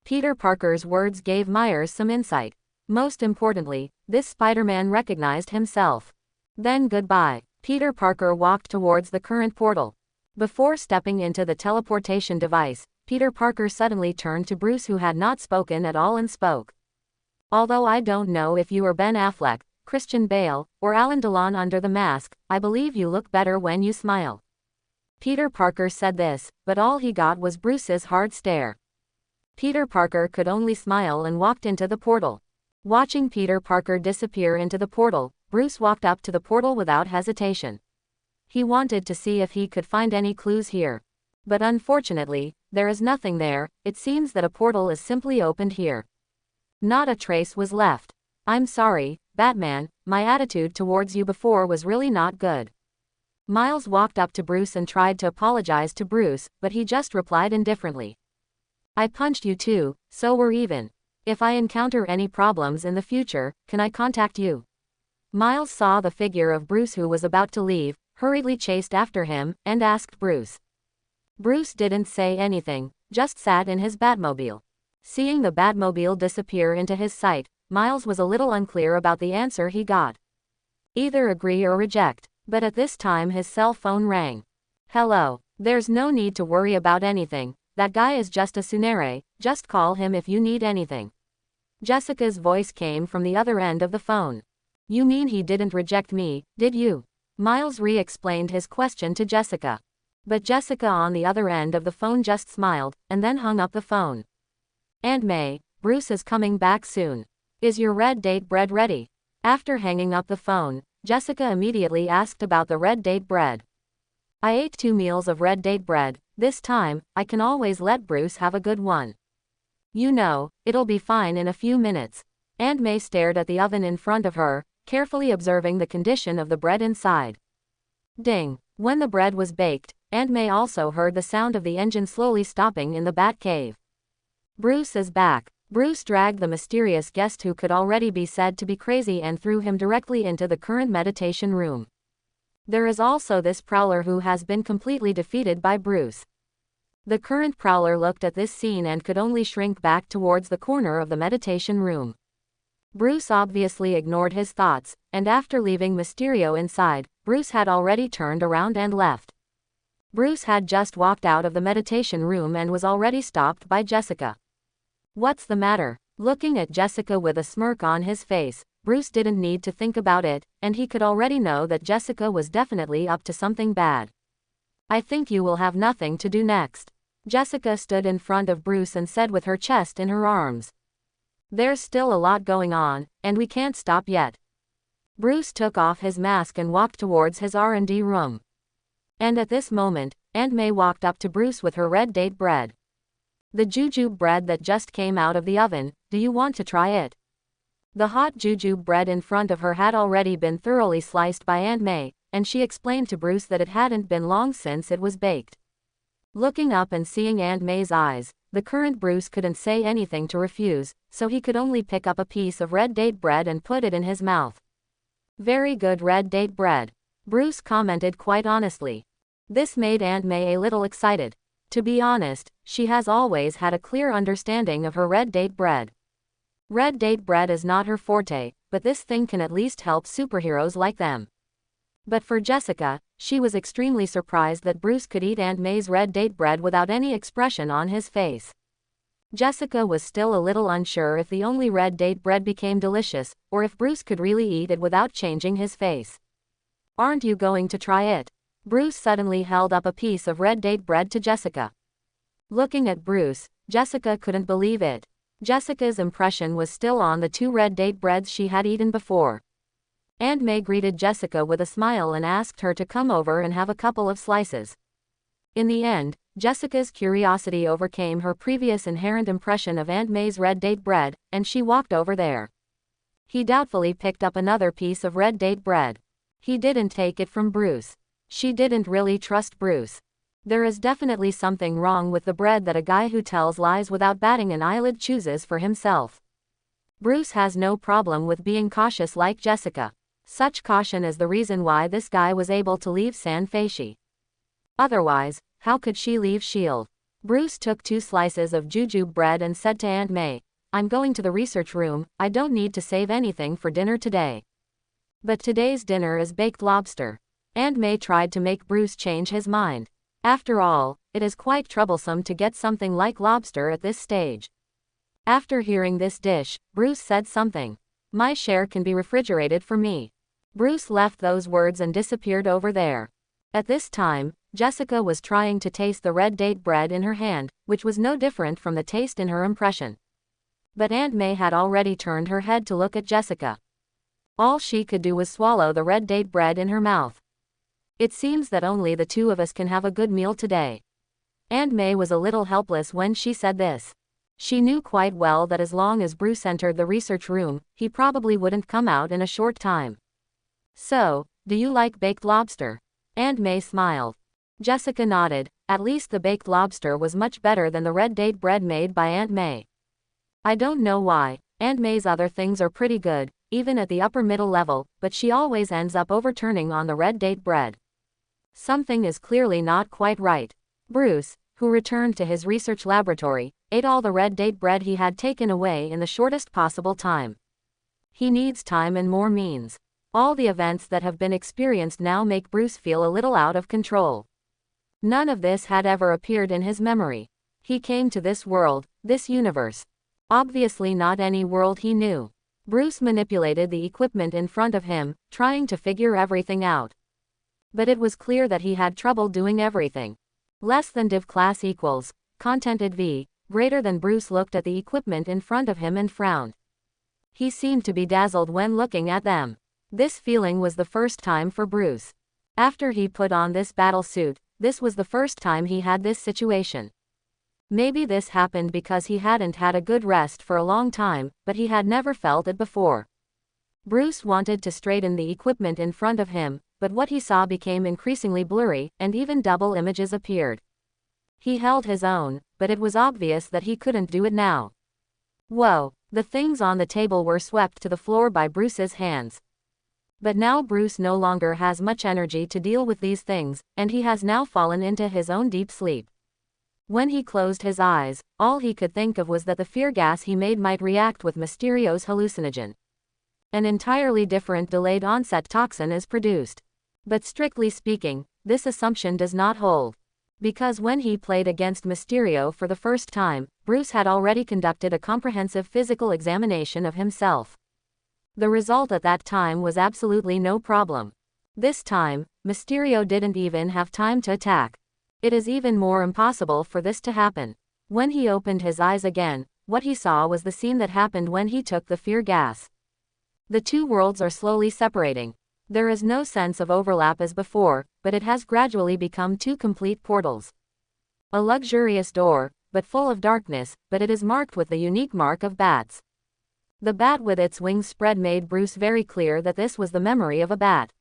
Peter Parker's words gave Myers some insight. Most importantly, this Spider-Man recognized himself. Then goodbye. Peter Parker walked towards the current portal. Before stepping into the teleportation device, Peter Parker suddenly turned to Bruce, who had not spoken at all, and spoke. Although I don't know if you are Ben Affleck, Christian Bale, or Alan Delon under the mask, I believe you look better when you smile. Peter Parker said this, but all he got was Bruce's hard stare. Peter Parker could only smile and walked into the portal. Watching Peter Parker disappear into the portal, Bruce walked up to the portal without hesitation. He wanted to see if he could find any clues here. But unfortunately, there is nothing there. It seems that a portal is simply opened here. Not a trace was left. I'm sorry, Batman, my attitude towards you before was really not good. Miles walked up to Bruce and tried to apologize to Bruce, but he just replied indifferently. I punched you too, so we're even. If I encounter any problems in the future, can I contact you? Miles saw the figure of Bruce, who was about to leave, hurriedly chased after him, and asked Bruce. Bruce didn't say anything, just sat in his Batmobile. Seeing the Batmobile disappear into his sight, Miles was a little unclear about the answer he got. Either agree or reject, but at this time his cell phone rang. Hello, there's no need to worry about anything. That guy is just a Tsunere, just call him if you need anything. Jessica's voice came from the other end of the phone. You mean he didn't reject me, did you? Miles re-explained his question to Jessica. But Jessica on the other end of the phone just smiled, and then hung up the phone. Aunt May, Bruce is coming back soon. Is your red date bread ready? After hanging up the phone, Jessica immediately asked about the red date bread. I ate 2 meals of red date bread. This time, I can always let Bruce have a good one. You know, it'll be fine in a few minutes. Aunt May stared at the oven in front of her, carefully observing the condition of the bread inside. Ding! When the bread was baked, Aunt May also heard the sound of the engine slowly stopping in the Bat Cave. Bruce is back. Bruce dragged the mysterious guest, who could already be said to be crazy, and threw him directly into the current meditation room. There is also this Prowler who has been completely defeated by Bruce. The current Prowler looked at this scene and could only shrink back towards the corner of the meditation room. Bruce obviously ignored his thoughts, and after leaving Mysterio inside, Bruce had already turned around and left. Bruce had just walked out of the meditation room and was already stopped by Jessica. What's the matter? Looking at Jessica with a smirk on his face, Bruce didn't need to think about it, and he could already know that Jessica was definitely up to something bad. I think you will have nothing to do next. Jessica stood in front of Bruce and said with her chest in her arms. There's still a lot going on, and we can't stop yet. Bruce took off his mask and walked towards his R&D room. And at this moment, Aunt May walked up to Bruce with her red date bread. The jujube bread that just came out of the oven, do you want to try it? The hot jujube bread in front of her had already been thoroughly sliced by Aunt May, and she explained to Bruce that it hadn't been long since it was baked. Looking up and seeing Aunt May's eyes, the current Bruce couldn't say anything to refuse, so he could only pick up a piece of red date bread and put it in his mouth. "Very good red date bread," Bruce commented quite honestly. This made Aunt May a little excited. To be honest, she has always had a clear understanding of her red date bread. Red date bread is not her forte, but this thing can at least help superheroes like them. But for Jessica, she was extremely surprised that Bruce could eat Aunt May's red date bread without any expression on his face. Jessica was still a little unsure if the only red date bread became delicious, or if Bruce could really eat it without changing his face. "Aren't you going to try it?" Bruce suddenly held up a piece of red date bread to Jessica. Looking at Bruce, Jessica couldn't believe it. Jessica's impression was still on the 2 red date breads she had eaten before. Aunt May greeted Jessica with a smile and asked her to come over and have a couple of slices. In the end, Jessica's curiosity overcame her previous inherent impression of Aunt May's red date bread, and she walked over there. He doubtfully picked up another piece of red date bread. He didn't take it from Bruce. She didn't really trust Bruce. There is definitely something wrong with the bread that a guy who tells lies without batting an eyelid chooses for himself. Bruce has no problem with being cautious like Jessica. Such caution is the reason why this guy was able to leave San Feishi. Otherwise, how could she leave S.H.I.E.L.D.? Bruce took 2 slices of jujube bread and said to Aunt May, "I'm going to the research room, I don't need to save anything for dinner today." "But today's dinner is baked lobster." Aunt May tried to make Bruce change his mind. After all, it is quite troublesome to get something like lobster at this stage. After hearing this dish, Bruce said something. "My share can be refrigerated for me." Bruce left those words and disappeared over there. At this time, Jessica was trying to taste the red date bread in her hand, which was no different from the taste in her impression. But Aunt May had already turned her head to look at Jessica. All she could do was swallow the red date bread in her mouth. "It seems that only the 2 of us can have a good meal today." Aunt May was a little helpless when she said this. She knew quite well that as long as Bruce entered the research room, he probably wouldn't come out in a short time. "So, do you like baked lobster?" Aunt May smiled. Jessica nodded. At least the baked lobster was much better than the red date bread made by Aunt May. "I don't know why, Aunt May's other things are pretty good, even at the upper middle level, but she always ends up overturning on the red date bread. Something is clearly not quite right." Bruce, who returned to his research laboratory, ate all the red date bread he had taken away in the shortest possible time. He needs time and more means. All the events that have been experienced now make Bruce feel a little out of control. None of this had ever appeared in his memory. He came to this world, this universe. Obviously not any world he knew. Bruce manipulated the equipment in front of him, trying to figure everything out. But it was clear that he had trouble doing everything. Less than div class equals, contented v, greater than. Bruce looked at the equipment in front of him and frowned. He seemed to be dazzled when looking at them. This feeling was the first time for Bruce. After he put on this battle suit, this was the first time he had this situation. Maybe this happened because he hadn't had a good rest for a long time, but he had never felt it before. Bruce wanted to straighten the equipment in front of him, but what he saw became increasingly blurry, and even double images appeared. He held his own, but it was obvious that he couldn't do it now. Whoa, the things on the table were swept to the floor by Bruce's hands. But now Bruce no longer has much energy to deal with these things, and he has now fallen into his own deep sleep. When he closed his eyes, all he could think of was that the fear gas he made might react with Mysterio's hallucinogen. An entirely different delayed onset toxin is produced. But strictly speaking, this assumption does not hold. Because when he played against Mysterio for the first time, Bruce had already conducted a comprehensive physical examination of himself. The result at that time was absolutely no problem. This time, Mysterio didn't even have time to attack. It is even more impossible for this to happen. When he opened his eyes again, what he saw was the scene that happened when he took the fear gas. The 2 worlds are slowly separating. There is no sense of overlap as before, but it has gradually become 2 complete portals. A luxurious door, but full of darkness, but it is marked with the unique mark of bats. The bat with its wings spread made Bruce very clear that this was the memory of a bat.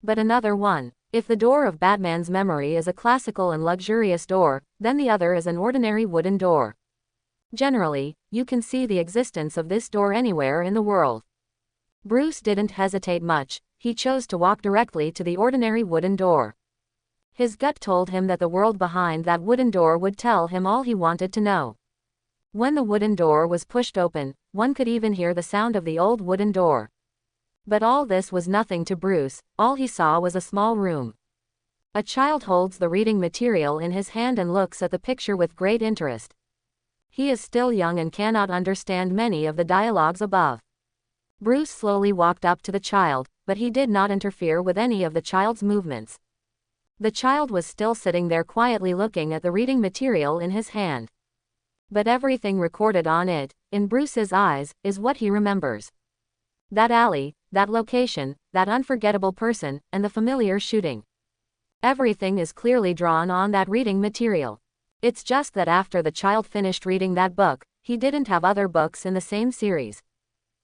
But another one. If the door of Batman's memory is a classical and luxurious door, then the other is an ordinary wooden door. Generally, you can see the existence of this door anywhere in the world. Bruce didn't hesitate much, he chose to walk directly to the ordinary wooden door. His gut told him that the world behind that wooden door would tell him all he wanted to know. When the wooden door was pushed open, one could even hear the sound of the old wooden door. But all this was nothing to Bruce, all he saw was a small room. A child holds the reading material in his hand and looks at the picture with great interest. He is still young and cannot understand many of the dialogues above. Bruce slowly walked up to the child, but he did not interfere with any of the child's movements. The child was still sitting there quietly looking at the reading material in his hand. But everything recorded on it, in Bruce's eyes, is what he remembers. That alley, that location, that unforgettable person, and the familiar shooting. Everything is clearly drawn on that reading material. It's just that after the child finished reading that book, he didn't have other books in the same series.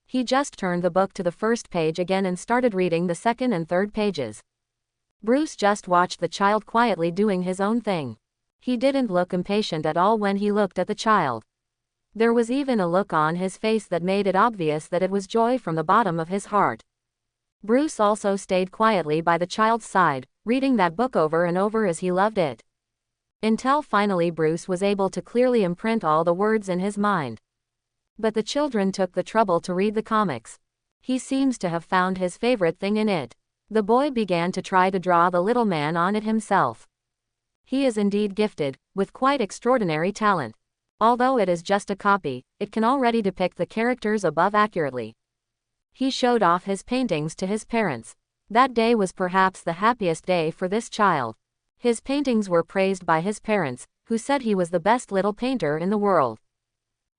He just turned the book to the first page again and started reading the second and third pages. Bruce just watched the child quietly doing his own thing. He didn't look impatient at all when he looked at the child. There was even a look on his face that made it obvious that it was joy from the bottom of his heart. Bruce also stayed quietly by the child's side, reading that book over and over as he loved it. Until finally Bruce was able to clearly imprint all the words in his mind. But the children took the trouble to read the comics. He seems to have found his favorite thing in it. The boy began to try to draw the little man on it himself. He is indeed gifted, with quite extraordinary talent. Although it is just a copy, it can already depict the characters above accurately. He showed off his paintings to his parents. That day was perhaps the happiest day for this child. His paintings were praised by his parents, who said he was the best little painter in the world.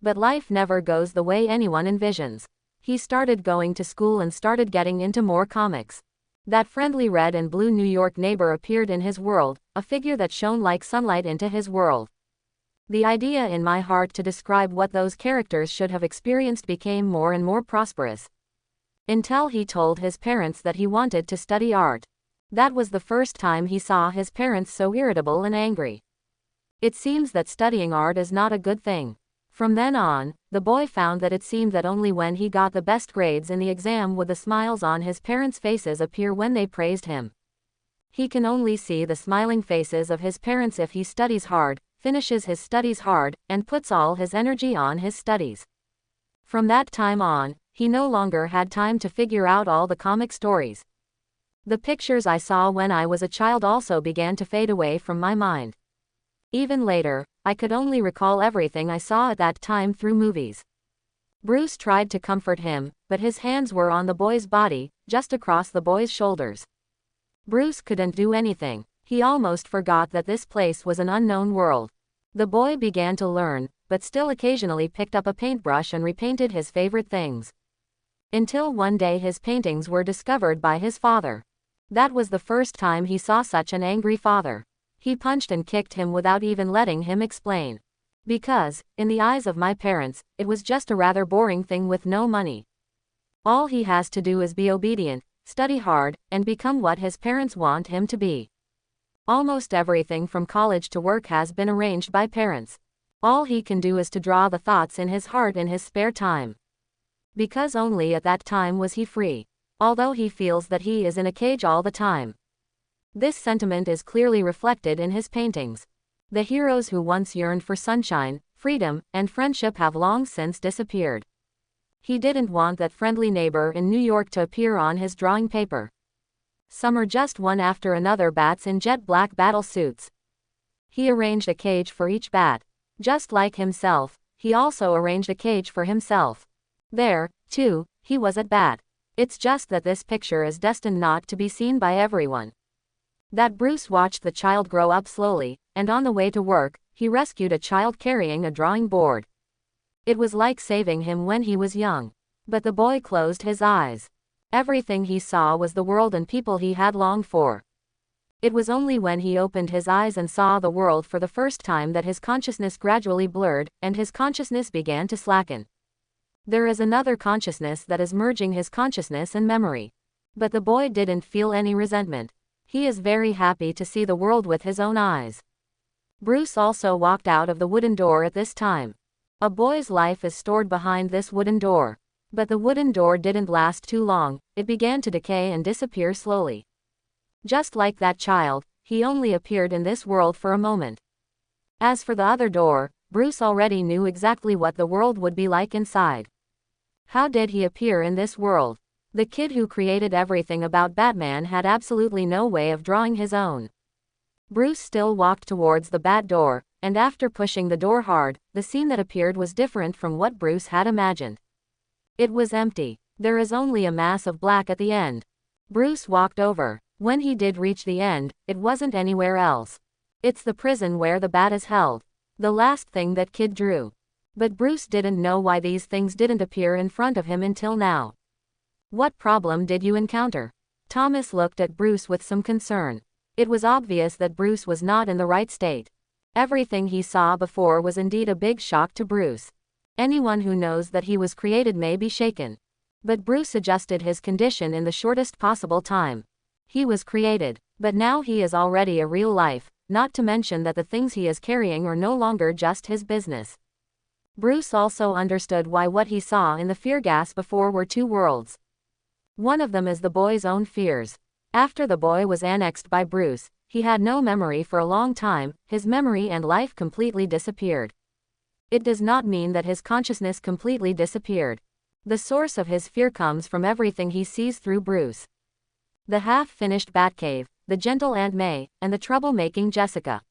But life never goes the way anyone envisions. He started going to school and started getting into more comics. That friendly red and blue New York neighbor appeared in his world, a figure that shone like sunlight into his world. The idea in my heart to describe what those characters should have experienced became more and more prosperous. Until he told his parents that he wanted to study art. That was the first time he saw his parents so irritable and angry. It seems that studying art is not a good thing. From then on, the boy found that it seemed that only when he got the best grades in the exam would the smiles on his parents' faces appear when they praised him. He can only see the smiling faces of his parents if he studies hard, finishes his studies hard, and puts all his energy on his studies. From that time on, he no longer had time to figure out all the comic stories. The pictures I saw when I was a child also began to fade away from my mind. Even later, I could only recall everything I saw at that time through movies. Bruce tried to comfort him, but his hands were on the boy's body, just across the boy's shoulders. Bruce couldn't do anything. He almost forgot that this place was an unknown world. The boy began to learn, but still occasionally picked up a paintbrush and repainted his favorite things. Until one day his paintings were discovered by his father. That was the first time he saw such an angry father. He punched and kicked him without even letting him explain. Because, in the eyes of my parents, it was just a rather boring thing with no money. All he has to do is be obedient, study hard, and become what his parents want him to be. Almost everything from college to work has been arranged by parents. All he can do is to draw the thoughts in his heart in his spare time. Because only at that time was he free. Although he feels that he is in a cage all the time. This sentiment is clearly reflected in his paintings. The heroes who once yearned for sunshine, freedom, and friendship have long since disappeared. He didn't want that friendly neighbor in New York to appear on his drawing paper. Some are just one after another bats in jet black battle suits. He arranged a cage for each bat. Just like himself, he also arranged a cage for himself. There, too, he was at bat. It's just that this picture is destined not to be seen by everyone. That Bruce watched the child grow up slowly, and on the way to work, he rescued a child carrying a drawing board. It was like saving him when he was young. But the boy closed his eyes. Everything he saw was the world and people he had longed for. It was only when he opened his eyes and saw the world for the first time that his consciousness gradually blurred, and his consciousness began to slacken. There is another consciousness that is merging his consciousness and memory. But the boy didn't feel any resentment. He is very happy to see the world with his own eyes. Bruce also walked out of the wooden door at this time. A boy's life is stored behind this wooden door. But the wooden door didn't last too long, it began to decay and disappear slowly. Just like that child, he only appeared in this world for a moment. As for the other door, Bruce already knew exactly what the world would be like inside. How did he appear in this world? The kid who created everything about Batman had absolutely no way of drawing his own. Bruce still walked towards the bat door, and after pushing the door hard, the scene that appeared was different from what Bruce had imagined. It was empty. There is only a mass of black at the end. Bruce walked over. When he did reach the end, it wasn't anywhere else. It's the prison where the bat is held. The last thing that kid drew. But Bruce didn't know why these things didn't appear in front of him until now. What problem did you encounter? Thomas looked at Bruce with some concern. It was obvious that Bruce was not in the right state. Everything he saw before was indeed a big shock to Bruce. Anyone who knows that he was created may be shaken. But Bruce adjusted his condition in the shortest possible time. He was created, but now he is already a real life, not to mention that the things he is carrying are no longer just his business. Bruce also understood why what he saw in the fear gas before were two worlds. One of them is the boy's own fears. After the boy was annexed by Bruce, he had no memory for a long time, his memory and life completely disappeared. It does not mean that his consciousness completely disappeared. The source of his fear comes from everything he sees through Bruce. The half-finished Batcave, the gentle Aunt May, and the troublemaking Jessica.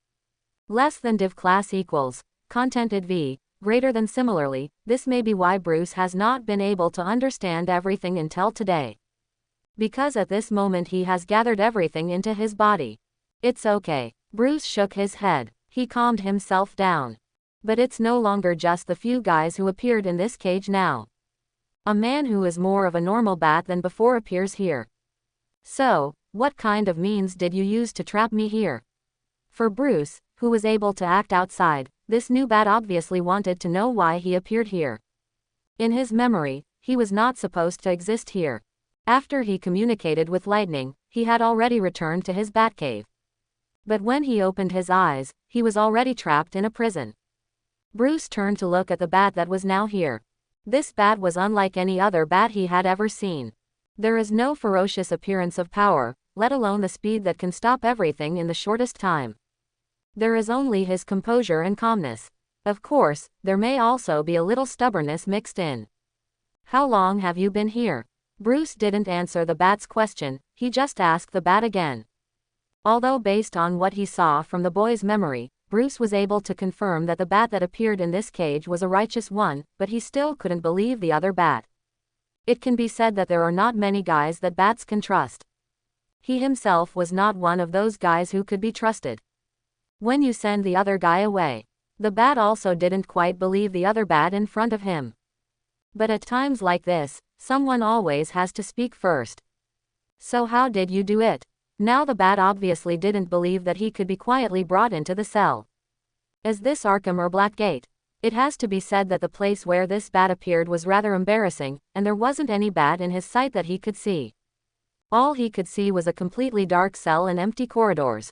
Less than div class equals, contented v, greater than similarly, this may be why Bruce has not been able to understand everything until today. Because at this moment he has gathered everything into his body. It's okay. Bruce shook his head. He calmed himself down. But it's no longer just the few guys who appeared in this cage now. A man who is more of a normal bat than before appears here. So, what kind of means did you use to trap me here? For Bruce, who was able to act outside, this new bat obviously wanted to know why he appeared here. In his memory, he was not supposed to exist here. After he communicated with Lightning, he had already returned to his Batcave. But when he opened his eyes, he was already trapped in a prison. Bruce turned to look at the bat that was now here. This bat was unlike any other bat he had ever seen. There is no ferocious appearance of power, let alone the speed that can stop everything in the shortest time. There is only his composure and calmness. Of course, there may also be a little stubbornness mixed in. How long have you been here? Bruce didn't answer the bat's question, he just asked the bat again. Although based on what he saw from the boy's memory, Bruce was able to confirm that the bat that appeared in this cage was a righteous one, but he still couldn't believe the other bat. It can be said that there are not many guys that bats can trust. He himself was not one of those guys who could be trusted. When you send the other guy away, the bat also didn't quite believe the other bat in front of him. But at times like this, someone always has to speak first. So how did you do it? Now the bat obviously didn't believe that he could be quietly brought into the cell. Is this Arkham or Blackgate? It has to be said that the place where this bat appeared was rather embarrassing, and there wasn't any bat in his sight that he could see. All he could see was a completely dark cell and empty corridors.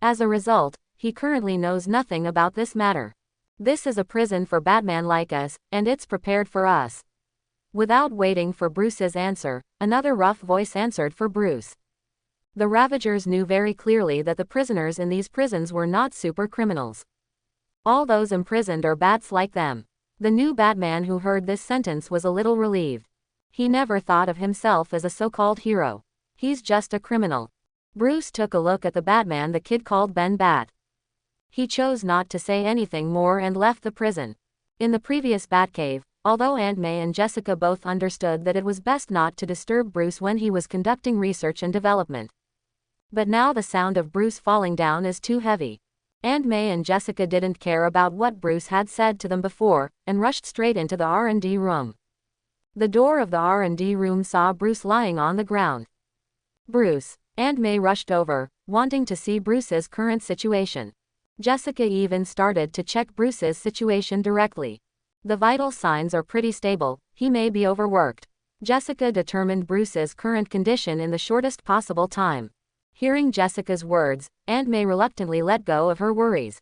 As a result, he currently knows nothing about this matter. This is a prison for Batman like us, and it's prepared for us. Without waiting for Bruce's answer, another rough voice answered for Bruce. The Ravagers knew very clearly that the prisoners in these prisons were not super criminals. All those imprisoned are bats like them. The new Batman who heard this sentence was a little relieved. He never thought of himself as a so-called hero. He's just a criminal. Bruce took a look at the Batman the kid called Ben Bat. He chose not to say anything more and left the prison. In the previous Batcave, although Aunt May and Jessica both understood that it was best not to disturb Bruce when he was conducting research and development. But now the sound of Bruce falling down is too heavy. Aunt May and Jessica didn't care about what Bruce had said to them before, and rushed straight into the R&D room. The door of the R&D room saw Bruce lying on the ground. Bruce. Aunt May rushed over, wanting to see Bruce's current situation. Jessica even started to check Bruce's situation directly. The vital signs are pretty stable, he may be overworked. Jessica determined Bruce's current condition in the shortest possible time. Hearing Jessica's words, Aunt May reluctantly let go of her worries.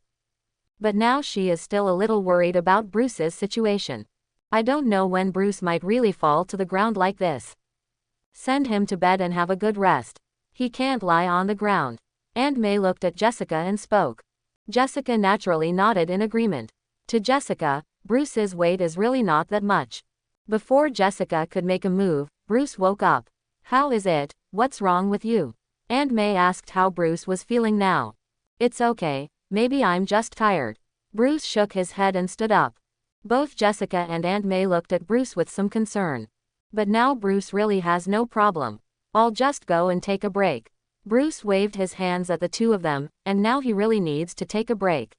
But now she is still a little worried about Bruce's situation. I don't know when Bruce might really fall to the ground like this. Send him to bed and have a good rest. He can't lie on the ground. Aunt May looked at Jessica and spoke. Jessica naturally nodded in agreement. To Jessica, Bruce's weight is really not that much. Before Jessica could make a move, Bruce woke up. How is it? What's wrong with you? Aunt May asked how Bruce was feeling now. It's okay, maybe I'm just tired. Bruce shook his head and stood up. Both Jessica and Aunt May looked at Bruce with some concern. But now Bruce really has no problem. I'll just go and take a break. Bruce waved his hands at the two of them, and now he really needs to take a break.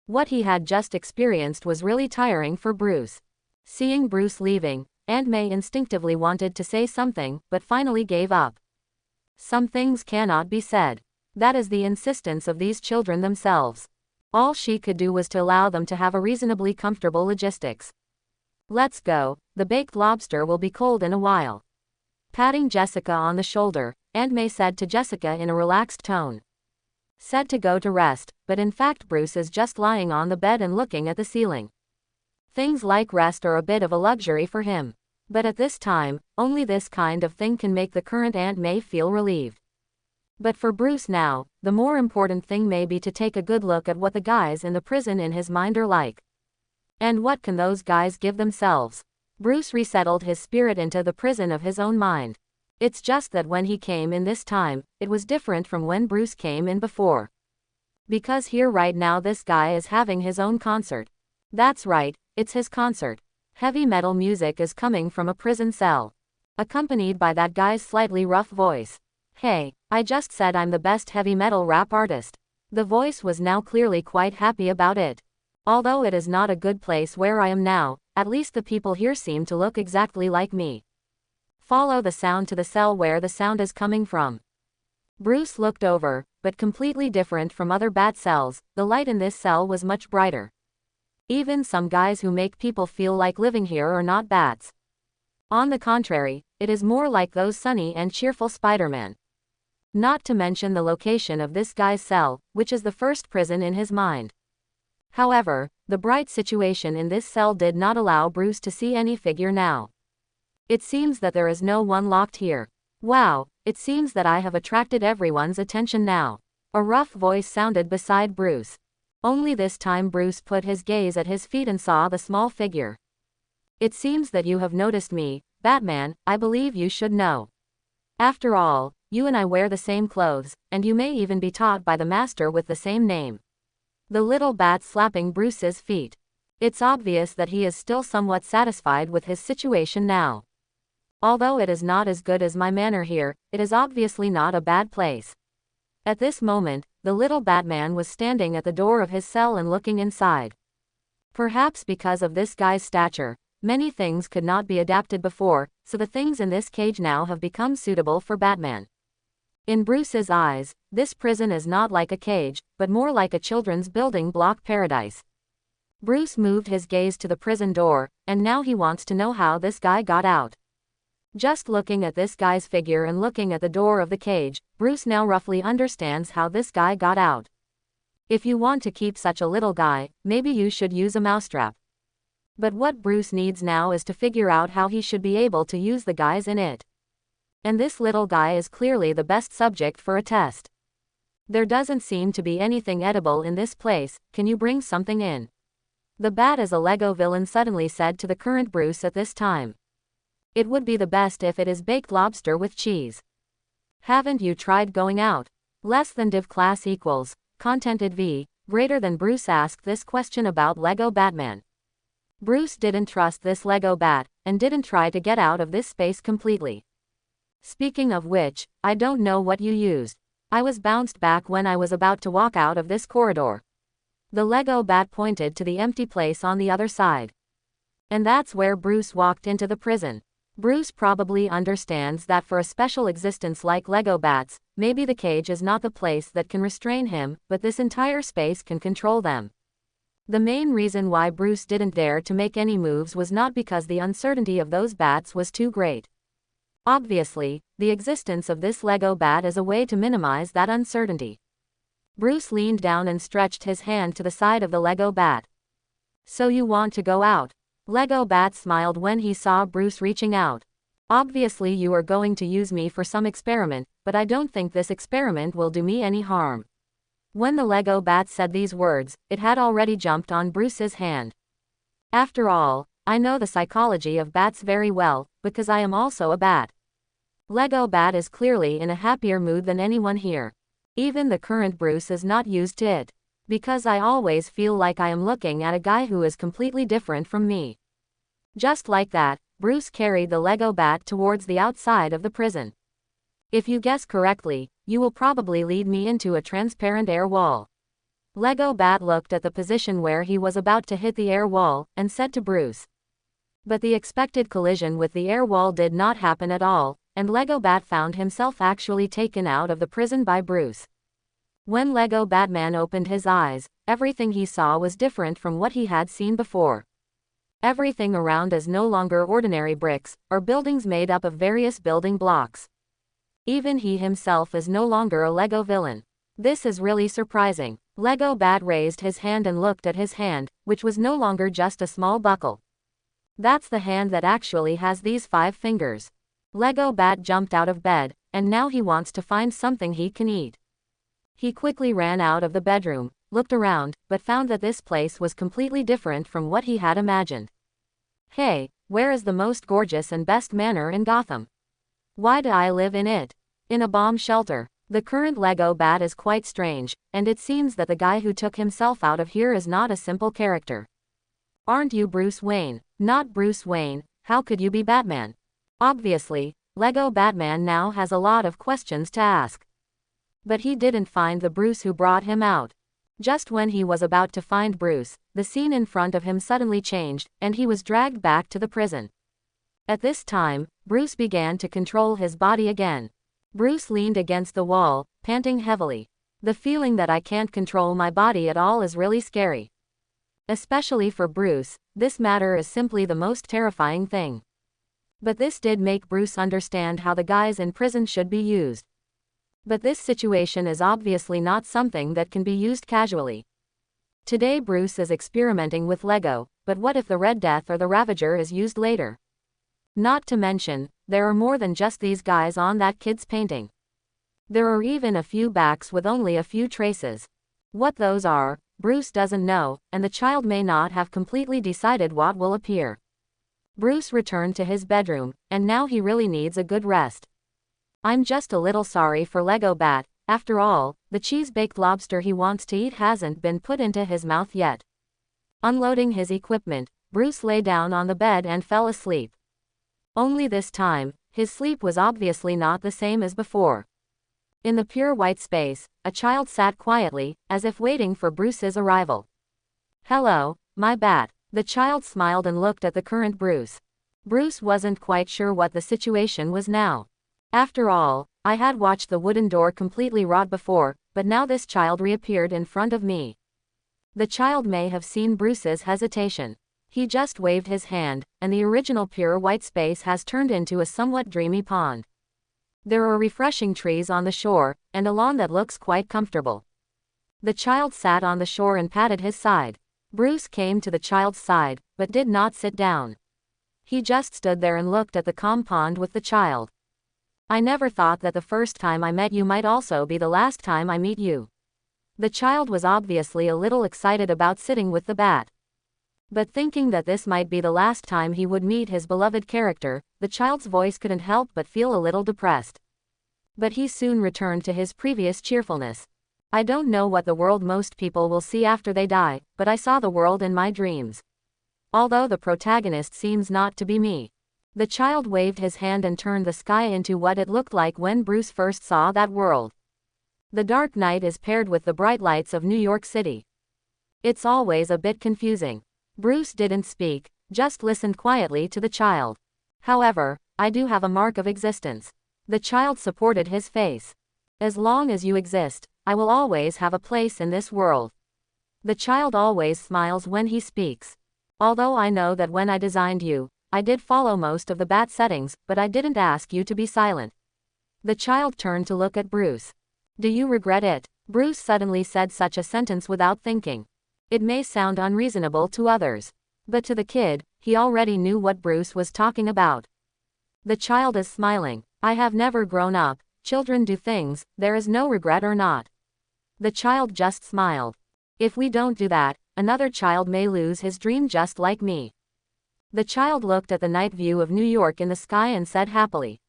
What he had just experienced was really tiring for Bruce. Seeing Bruce leaving, Aunt May instinctively wanted to say something, but finally gave up. Some things cannot be said. That is the insistence of these children themselves. All she could do was to allow them to have a reasonably comfortable logistics. Let's go, the baked lobster will be cold in a while. Patting Jessica on the shoulder, Aunt May said to Jessica in a relaxed tone. Said to go to rest, but in fact Bruce is just lying on the bed and looking at the ceiling. Things like rest are a bit of a luxury for him. But at this time, only this kind of thing can make the current Aunt May feel relieved. But for Bruce now, the more important thing may be to take a good look at what the guys in the prison in his mind are like. And what can those guys give themselves? Bruce resettled his spirit into the prison of his own mind. It's just that when he came in this time, it was different from when Bruce came in before. Because here right now this guy is having his own concert. That's right, it's his concert. Heavy metal music is coming from a prison cell. Accompanied by that guy's slightly rough voice. Hey, I just said I'm the best heavy metal rap artist. The voice was now clearly quite happy about it. Although it is not a good place where I am now, at least the people here seem to look exactly like me. Follow the sound to the cell where the sound is coming from. Bruce looked over, but completely different from other bat cells, the light in this cell was much brighter. Even some guys who make people feel like living here are not bats. On the contrary, it is more like those sunny and cheerful Spider-Man. Not to mention the location of this guy's cell, which is the first prison in his mind. However, the bright situation in this cell did not allow Bruce to see any figure now. It seems that there is no one locked here. Wow, it seems that I have attracted everyone's attention now. A rough voice sounded beside Bruce. Only this time Bruce put his gaze at his feet and saw the small figure. It seems that you have noticed me, Batman, I believe you should know. After all, you and I wear the same clothes, and you may even be taught by the master with the same name. The little bat slapping Bruce's feet. It's obvious that he is still somewhat satisfied with his situation now. Although it is not as good as my manor here, it is obviously not a bad place. At this moment, the little Batman was standing at the door of his cell and looking inside. Perhaps because of this guy's stature, many things could not be adapted before, so the things in this cage now have become suitable for Batman. In Bruce's eyes, this prison is not like a cage, but more like a children's building block paradise. Bruce moved his gaze to the prison door, and now he wants to know how this guy got out. Just looking at this guy's figure and looking at the door of the cage, Bruce now roughly understands how this guy got out. If you want to keep such a little guy, maybe you should use a mousetrap. But what Bruce needs now is to figure out how he should be able to use the guys in it. And this little guy is clearly the best subject for a test. There doesn't seem to be anything edible in this place, can you bring something in? The bat as a Lego villain suddenly said to the current Bruce at this time. It would be the best if it is baked lobster with cheese. Haven't you tried going out? Less than div class equals, contented v, greater than Bruce asked this question about Lego Batman. Bruce didn't trust this Lego bat, and didn't try to get out of this space completely. Speaking of which, I don't know what you used. I was bounced back when I was about to walk out of this corridor. The Lego bat pointed to the empty place on the other side. And that's where Bruce walked into the prison. Bruce probably understands that for a special existence like Lego bats, maybe the cage is not the place that can restrain him, but this entire space can control them. The main reason why Bruce didn't dare to make any moves was not because the uncertainty of those bats was too great. Obviously, the existence of this Lego bat is a way to minimize that uncertainty. Bruce leaned down and stretched his hand to the side of the Lego bat. "So you want to go out?" Lego bat smiled when he saw Bruce reaching out. "Obviously you are going to use me for some experiment, but I don't think this experiment will do me any harm." When the Lego bat said these words, it had already jumped on Bruce's hand. "After all, I know the psychology of bats very well, because I am also a bat." Lego bat is clearly in a happier mood than anyone here. Even the current Bruce is not used to it. "Because I always feel like I am looking at a guy who is completely different from me." Just like that, Bruce carried the Lego bat towards the outside of the prison. "If you guess correctly, you will probably lead me into a transparent air wall." Lego bat looked at the position where he was about to hit the air wall, and said to Bruce. But the expected collision with the air wall did not happen at all, and Lego bat found himself actually taken out of the prison by Bruce. When Lego Batman opened his eyes, everything he saw was different from what he had seen before. Everything around is no longer ordinary bricks, or buildings made up of various building blocks. Even he himself is no longer a Lego villain. This is really surprising. Lego bat raised his hand and looked at his hand, which was no longer just a small buckle. That's the hand that actually has these 5 fingers. Lego bat jumped out of bed, and now he wants to find something he can eat. He quickly ran out of the bedroom, looked around, but found that this place was completely different from what he had imagined. "Hey, where is the most gorgeous and best manor in Gotham? Why do I live in it? In a bomb shelter?" The current Lego bat is quite strange, and it seems that the guy who took himself out of here is not a simple character. "Aren't you Bruce Wayne?" "Not Bruce Wayne, how could you be Batman?" Obviously, Lego Batman now has a lot of questions to ask. But he didn't find the Bruce who brought him out. Just when he was about to find Bruce, the scene in front of him suddenly changed, and he was dragged back to the prison. At this time, Bruce began to control his body again. Bruce leaned against the wall, panting heavily. The feeling that I can't control my body at all is really scary. Especially for Bruce, this matter is simply the most terrifying thing. But this did make Bruce understand how the guys in prison should be used. But this situation is obviously not something that can be used casually. Today Bruce is experimenting with Lego, but what if the Red Death or the Ravager is used later? Not to mention, there are more than just these guys on that kid's painting. There are even a few backs with only a few traces. What those are, Bruce doesn't know, and the child may not have completely decided what will appear. Bruce returned to his bedroom, and now he really needs a good rest. I'm just a little sorry for Lego Bat. After all, the cheese-baked lobster he wants to eat hasn't been put into his mouth yet. Unloading his equipment, Bruce lay down on the bed and fell asleep. Only this time, his sleep was obviously not the same as before. In the pure white space, a child sat quietly, as if waiting for Bruce's arrival. "Hello, my bat." The child smiled and looked at the current Bruce. Bruce wasn't quite sure what the situation was now. After all, I had watched the wooden door completely rot before, but now this child reappeared in front of me. The child may have seen Bruce's hesitation. He just waved his hand, and the original pure white space has turned into a somewhat dreamy pond. There are refreshing trees on the shore, and a lawn that looks quite comfortable. The child sat on the shore and patted his side. Bruce came to the child's side, but did not sit down. He just stood there and looked at the calm pond with the child. "I never thought that the first time I met you might also be the last time I meet you." The child was obviously a little excited about sitting with the bat. But thinking that this might be the last time he would meet his beloved character, the child's voice couldn't help but feel a little depressed. But he soon returned to his previous cheerfulness. "I don't know what the world most people will see after they die, but I saw the world in my dreams. Although the protagonist seems not to be me." The child waved his hand and turned the sky into what it looked like when Bruce first saw that world. The dark night is paired with the bright lights of New York City. It's always a bit confusing. Bruce didn't speak, just listened quietly to the child. "However, I do have a mark of existence." The child supported his face. "As long as you exist, I will always have a place in this world." The child always smiles when he speaks. Although I know that when I designed you, I did follow most of the bat settings, but I didn't ask you to be silent. The child turned to look at Bruce. Do you regret it? Bruce suddenly said such a sentence without thinking. It may sound unreasonable to others, but to the kid, he already knew what Bruce was talking about. The child is smiling. I have never grown up. Children do things, there is no regret or not. The child just smiled. If we don't do that, another child may lose his dream just like me. The child looked at the night view of New York in the sky and said happily.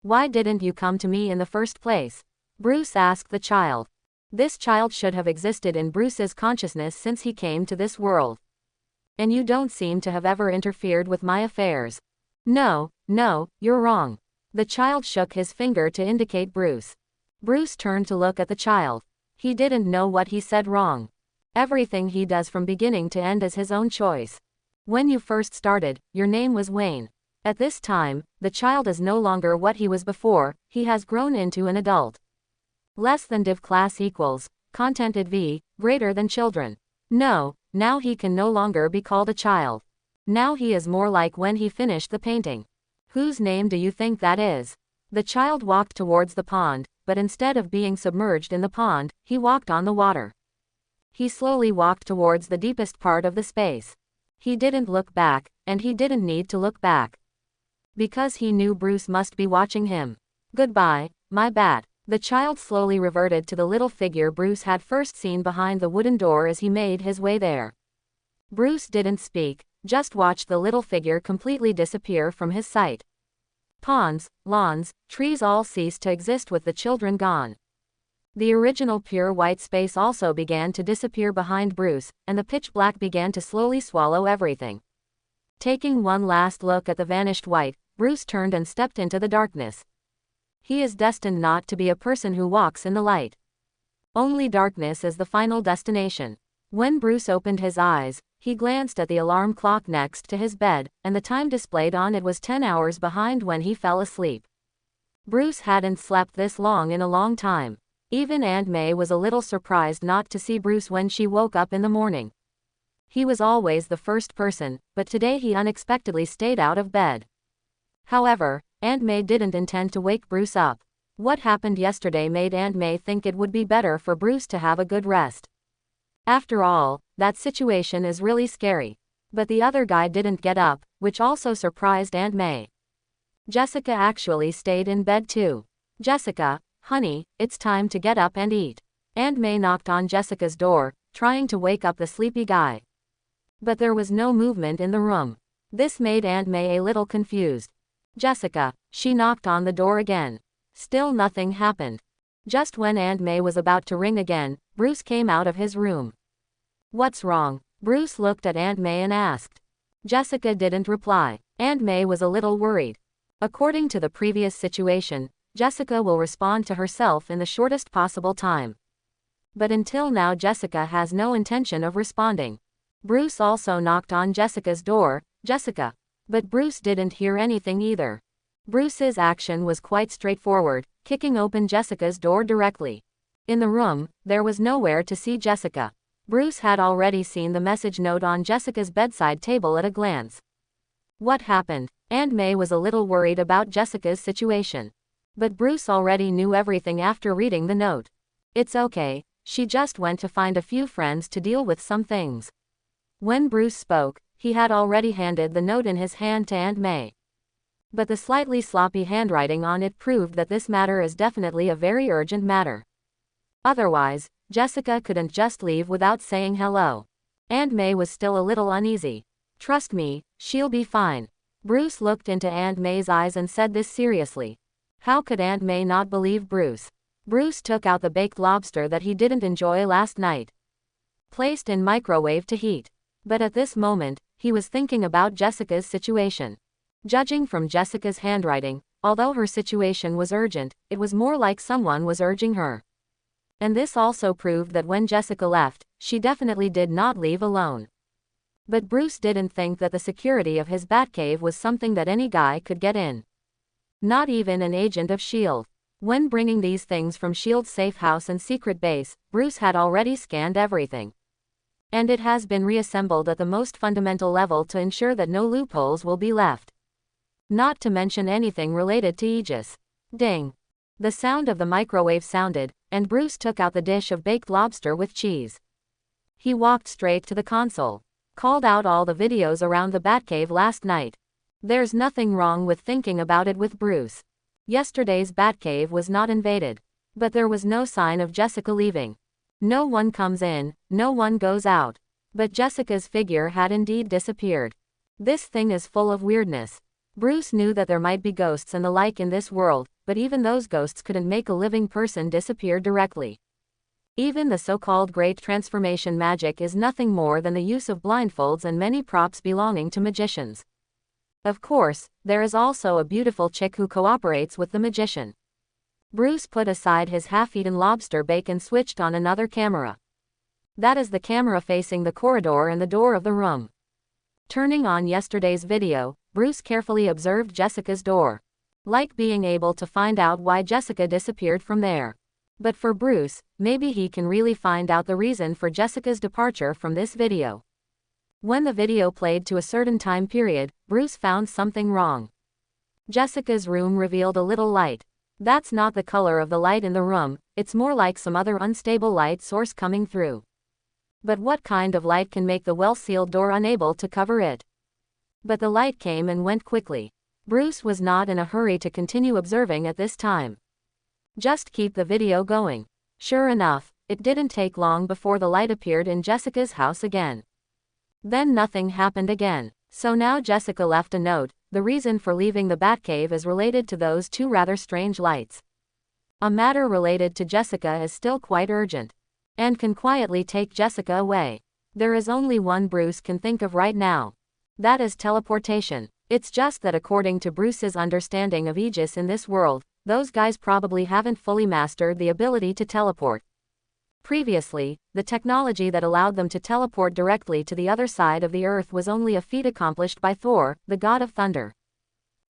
Why didn't you come to me in the first place? Bruce asked the child. This child should have existed in Bruce's consciousness since he came to this world. And you don't seem to have ever interfered with my affairs. No, you're wrong. The child shook his finger to indicate Bruce. Bruce turned to look at the child. He didn't know what he said wrong. Everything he does from beginning to end is his own choice. When you first started, your name was Wayne. At this time, the child is no longer what he was before, he has grown into an adult. Less than div class equals, contented v, greater than children. No, now he can no longer be called a child. Now he is more like when he finished the painting. Whose name do you think that is? The child walked towards the pond, but instead of being submerged in the pond, he walked on the water. He slowly walked towards the deepest part of the space. He didn't look back, and he didn't need to look back. Because he knew Bruce must be watching him. Goodbye, my bat. The child slowly reverted to the little figure Bruce had first seen behind the wooden door as he made his way there. Bruce didn't speak, just watched the little figure completely disappear from his sight. Ponds, lawns, trees all ceased to exist with the children gone. The original pure white space also began to disappear behind Bruce, and the pitch black began to slowly swallow everything. Taking one last look at the vanished white, Bruce turned and stepped into the darkness. He is destined not to be a person who walks in the light. Only darkness is the final destination. When Bruce opened his eyes, he glanced at the alarm clock next to his bed, and the time displayed on it was 10 hours behind when he fell asleep. Bruce hadn't slept this long in a long time. Even Aunt May was a little surprised not to see Bruce when she woke up in the morning. He was always the first person, but today he unexpectedly stayed out of bed. However, Aunt May didn't intend to wake Bruce up. What happened yesterday made Aunt May think it would be better for Bruce to have a good rest. After all, that situation is really scary. But the other guy didn't get up, which also surprised Aunt May. Jessica actually stayed in bed too. Jessica, honey, it's time to get up and eat. Aunt May knocked on Jessica's door, trying to wake up the sleepy guy. But there was no movement in the room. This made Aunt May a little confused. Jessica, she knocked on the door again. Still nothing happened. Just when Aunt May was about to ring again, Bruce came out of his room. What's wrong? Bruce looked at Aunt May and asked. Jessica didn't reply. Aunt May was a little worried. According to the previous situation, Jessica will respond to herself in the shortest possible time. But until now Jessica has no intention of responding. Bruce also knocked on Jessica's door, Jessica. But Bruce didn't hear anything either. Bruce's action was quite straightforward, kicking open Jessica's door directly. In the room, there was nowhere to see Jessica. Bruce had already seen the message note on Jessica's bedside table at a glance. What happened? Aunt May was a little worried about Jessica's situation. But Bruce already knew everything after reading the note. It's okay, she just went to find a few friends to deal with some things. When Bruce spoke, he had already handed the note in his hand to Aunt May. But the slightly sloppy handwriting on it proved that this matter is definitely a very urgent matter. Otherwise, Jessica couldn't just leave without saying hello. Aunt May was still a little uneasy. Trust me, she'll be fine. Bruce looked into Aunt May's eyes and said this seriously. How could Aunt May not believe Bruce? Bruce took out the baked lobster that he didn't enjoy last night. Placed in microwave to heat. But at this moment, he was thinking about Jessica's situation. Judging from Jessica's handwriting, although her situation was urgent, it was more like someone was urging her. And this also proved that when Jessica left, she definitely did not leave alone. But Bruce didn't think that the security of his Batcave was something that any guy could get in. Not even an agent of S.H.I.E.L.D. When bringing these things from S.H.I.E.L.D.'s safe house and secret base, Bruce had already scanned everything. And it has been reassembled at the most fundamental level to ensure that no loopholes will be left. Not to mention anything related to Aegis. Ding. The sound of the microwave sounded, and Bruce took out the dish of baked lobster with cheese. He walked straight to the console. Called out all the videos around the Batcave last night. There's nothing wrong with thinking about it with Bruce. Yesterday's Batcave was not invaded. But there was no sign of Jessica leaving. No one comes in, no one goes out. But Jessica's figure had indeed disappeared. This thing is full of weirdness. Bruce knew that there might be ghosts and the like in this world, but even those ghosts couldn't make a living person disappear directly. Even the so-called great transformation magic is nothing more than the use of blindfolds and many props belonging to magicians. Of course, there is also a beautiful chick who cooperates with the magician. Bruce put aside his half-eaten lobster bake and switched on another camera. That is the camera facing the corridor and the door of the room. Turning on yesterday's video, Bruce carefully observed Jessica's door. Like being able to find out why Jessica disappeared from there. But for Bruce, maybe he can really find out the reason for Jessica's departure from this video. When the video played to a certain time period, Bruce found something wrong. Jessica's room revealed a little light. That's not the color of the light in the room, it's more like some other unstable light source coming through. But what kind of light can make the well-sealed door unable to cover it? But the light came and went quickly. Bruce was not in a hurry to continue observing at this time. Just keep the video going. Sure enough, it didn't take long before the light appeared in Jessica's house again. Then nothing happened again. So now Jessica left a note. The reason for leaving the Batcave is related to those two rather strange lights. A matter related to Jessica is still quite urgent. And can quietly take Jessica away. There is only one Bruce can think of right now. That is teleportation. It's just that according to Bruce's understanding of Aegis in this world, those guys probably haven't fully mastered the ability to teleport. Previously, the technology that allowed them to teleport directly to the other side of the earth was only a feat accomplished by Thor, the god of thunder.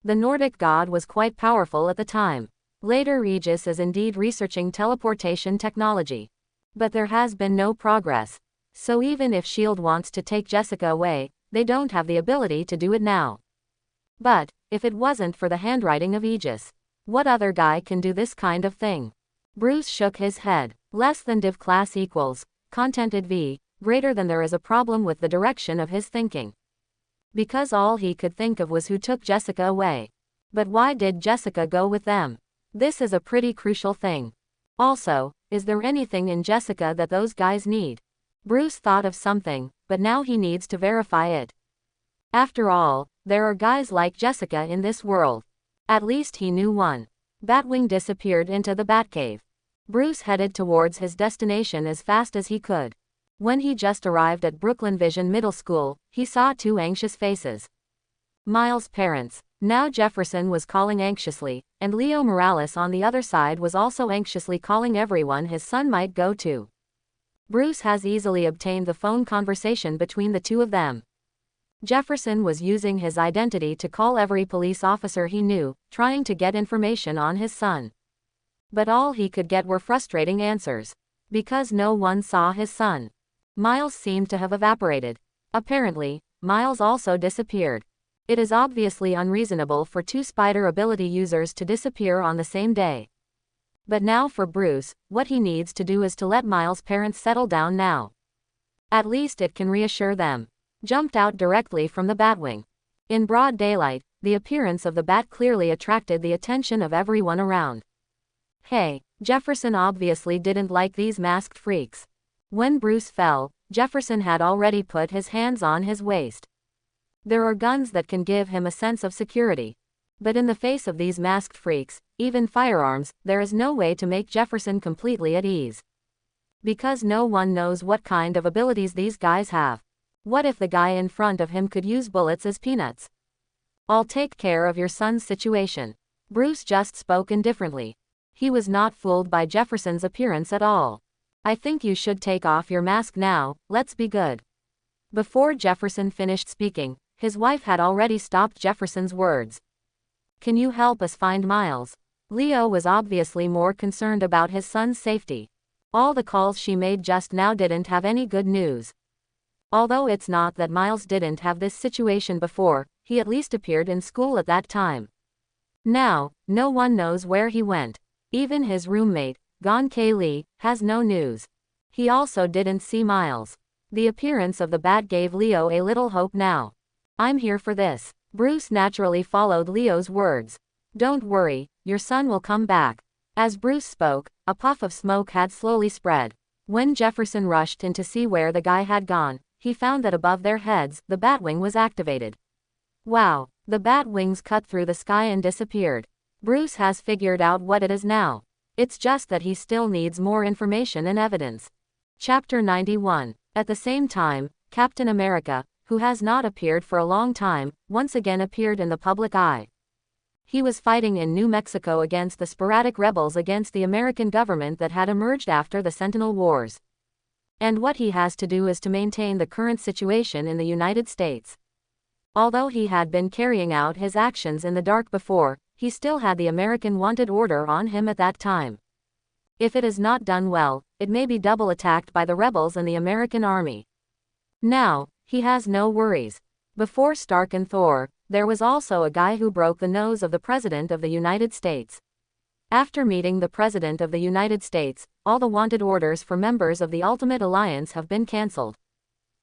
The Nordic god was quite powerful at the time. Later Aegis is indeed researching teleportation technology. But there has been no progress. So even if S.H.I.E.L.D. wants to take Jessica away, they don't have the ability to do it now. But, if it wasn't for the handwriting of Aegis, what other guy can do this kind of thing? Bruce shook his head. Less than div class equals, contented v, greater than there is a problem with the direction of his thinking. Because all he could think of was who took Jessica away. But why did Jessica go with them? This is a pretty crucial thing. Also, is there anything in Jessica that those guys need? Bruce thought of something, but now he needs to verify it. After all, there are guys like Jessica in this world. At least he knew one. Batwing disappeared into the Batcave. Bruce headed towards his destination as fast as he could. When he just arrived at Brooklyn Vision Middle School, he saw two anxious faces. Miles' parents. Now Jefferson was calling anxiously, and Leo Morales on the other side was also anxiously calling everyone his son might go to. Bruce has easily obtained the phone conversation between the two of them. Jefferson was using his identity to call every police officer he knew, trying to get information on his son. But all he could get were frustrating answers. Because no one saw his son. Miles seemed to have evaporated. Apparently, Miles also disappeared. It is obviously unreasonable for two spider ability users to disappear on the same day. But now for Bruce, what he needs to do is to let Miles' parents settle down now. At least it can reassure them. Jumped out directly from the Batwing. In broad daylight, the appearance of the Bat clearly attracted the attention of everyone around. Hey, Jefferson obviously didn't like these masked freaks. When Bruce fell, Jefferson had already put his hands on his waist. There are guns that can give him a sense of security. But in the face of these masked freaks, even firearms, there is no way to make Jefferson completely at ease. Because no one knows what kind of abilities these guys have. What if the guy in front of him could use bullets as peanuts? I'll take care of your son's situation. Bruce just spoke indifferently. He was not fooled by Jefferson's appearance at all. I think you should take off your mask now, let's be good. Before Jefferson finished speaking, his wife had already stopped Jefferson's words. Can you help us find Miles? Leo was obviously more concerned about his son's safety. All the calls she made just now didn't have any good news. Although it's not that Miles didn't have this situation before, he at least appeared in school at that time. Now, no one knows where he went. Even his roommate, Gon K. has no news. He also didn't see Miles. The appearance of the bat gave Leo a little hope now. I'm here for this. Bruce naturally followed Leo's words. Don't worry, your son will come back. As Bruce spoke, a puff of smoke had slowly spread. When Jefferson rushed in to see where the guy had gone, he found that above their heads, the Batwing was activated. Wow, the bat wings cut through the sky and disappeared. Bruce has figured out what it is now. It's just that he still needs more information and evidence. Chapter 91. At the same time, Captain America, who has not appeared for a long time, once again appeared in the public eye. He was fighting in New Mexico against the sporadic rebels against the American government that had emerged after the Sentinel Wars. And what he has to do is to maintain the current situation in the United States. Although he had been carrying out his actions in the dark before, he still had the American wanted order on him at that time. If it is not done well, it may be double attacked by the rebels and the American army. Now, he has no worries. Before Stark and Thor, there was also a guy who broke the nose of the President of the United States. After meeting the President of the United States, all the wanted orders for members of the Ultimate Alliance have been cancelled.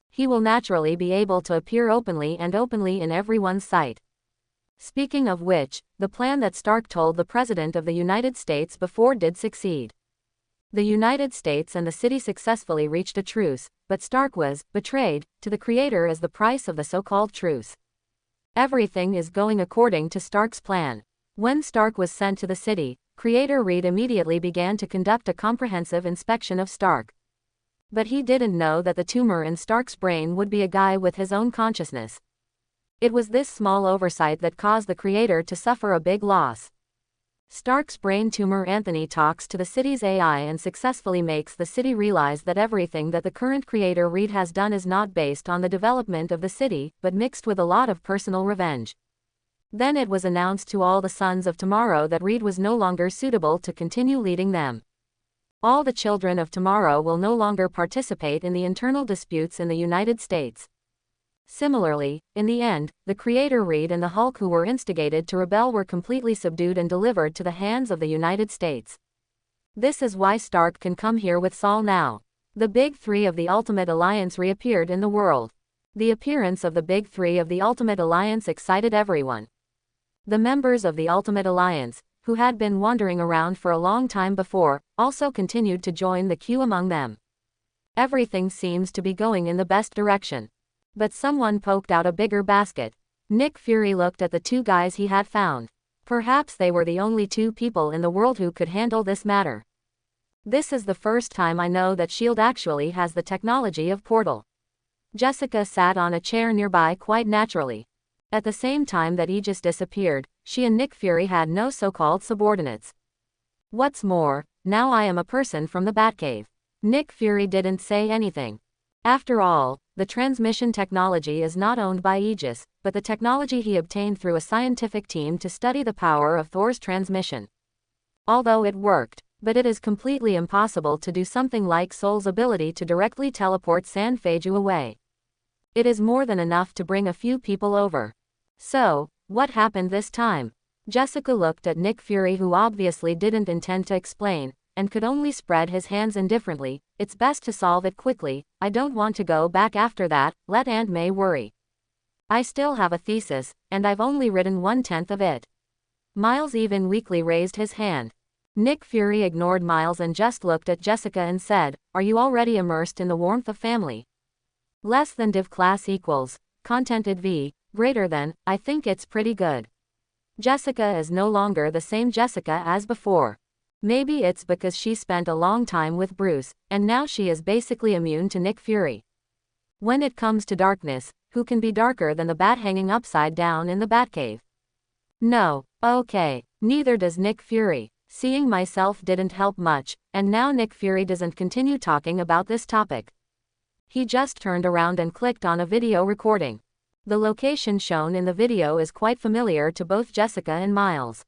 He will naturally be able to appear openly in everyone's sight. Speaking of which, the plan that Stark told the President of the United States before did succeed. The United States and the city successfully reached a truce, but Stark was betrayed to the Creator as the price of the so-called truce. Everything is going according to Stark's plan. When Stark was sent to the city, Creator Reed immediately began to conduct a comprehensive inspection of Stark. But he didn't know that the tumor in Stark's brain would be a guy with his own consciousness. It was this small oversight that caused the Creator to suffer a big loss. Stark's brain tumor. Anthony talks to the city's AI and successfully makes the city realize that everything that the current Creator Reed has done is not based on the development of the city, but mixed with a lot of personal revenge. Then it was announced to all the Sons of Tomorrow that Reed was no longer suitable to continue leading them. All the children of tomorrow will no longer participate in the internal disputes in the United States. Similarly, in the end, the Creator Reed and the Hulk who were instigated to rebel were completely subdued and delivered to the hands of the United States. This is why Stark can come here with Saul now. The Big Three of the Ultimate Alliance reappeared in the world. The appearance of the Big Three of the Ultimate Alliance excited everyone. The members of the Ultimate Alliance, who had been wandering around for a long time before, also continued to join the queue among them. Everything seems to be going in the best direction. But someone poked out a bigger basket. Nick Fury looked at the two guys he had found. Perhaps they were the only two people in the world who could handle this matter. This is the first time I know that S.H.I.E.L.D. actually has the technology of Portal. Jessica sat on a chair nearby quite naturally. At the same time that Aegis disappeared, she and Nick Fury had no so-called subordinates. What's more, now I am a person from the Batcave. Nick Fury didn't say anything. After all, the transmission technology is not owned by Aegis, but the technology he obtained through a scientific team to study the power of Thor's transmission. Although it worked, but it is completely impossible to do something like Soul's ability to directly teleport San Feiju away. It is more than enough to bring a few people over. So, what happened this time? Jessica looked at Nick Fury, who obviously didn't intend to explain, and could only spread his hands indifferently. It's best to solve it quickly. I don't want to go back after that. Let Aunt May worry. I still have a thesis, and I've only written 1/10 of it. Miles even weakly raised his hand. Nick Fury ignored Miles and just looked at Jessica and said, "Are you already immersed in the warmth of family?" Less than div class equals, contented v, greater than, I think it's pretty good. Jessica is no longer the same Jessica as before. Maybe it's because she spent a long time with Bruce, and now she is basically immune to Nick Fury. When it comes to darkness, who can be darker than the bat hanging upside down in the Batcave? No, okay, neither does Nick Fury. Seeing myself didn't help much, and now Nick Fury doesn't continue talking about this topic. He just turned around and clicked on a video recording. The location shown in the video is quite familiar to both Jessica and Miles.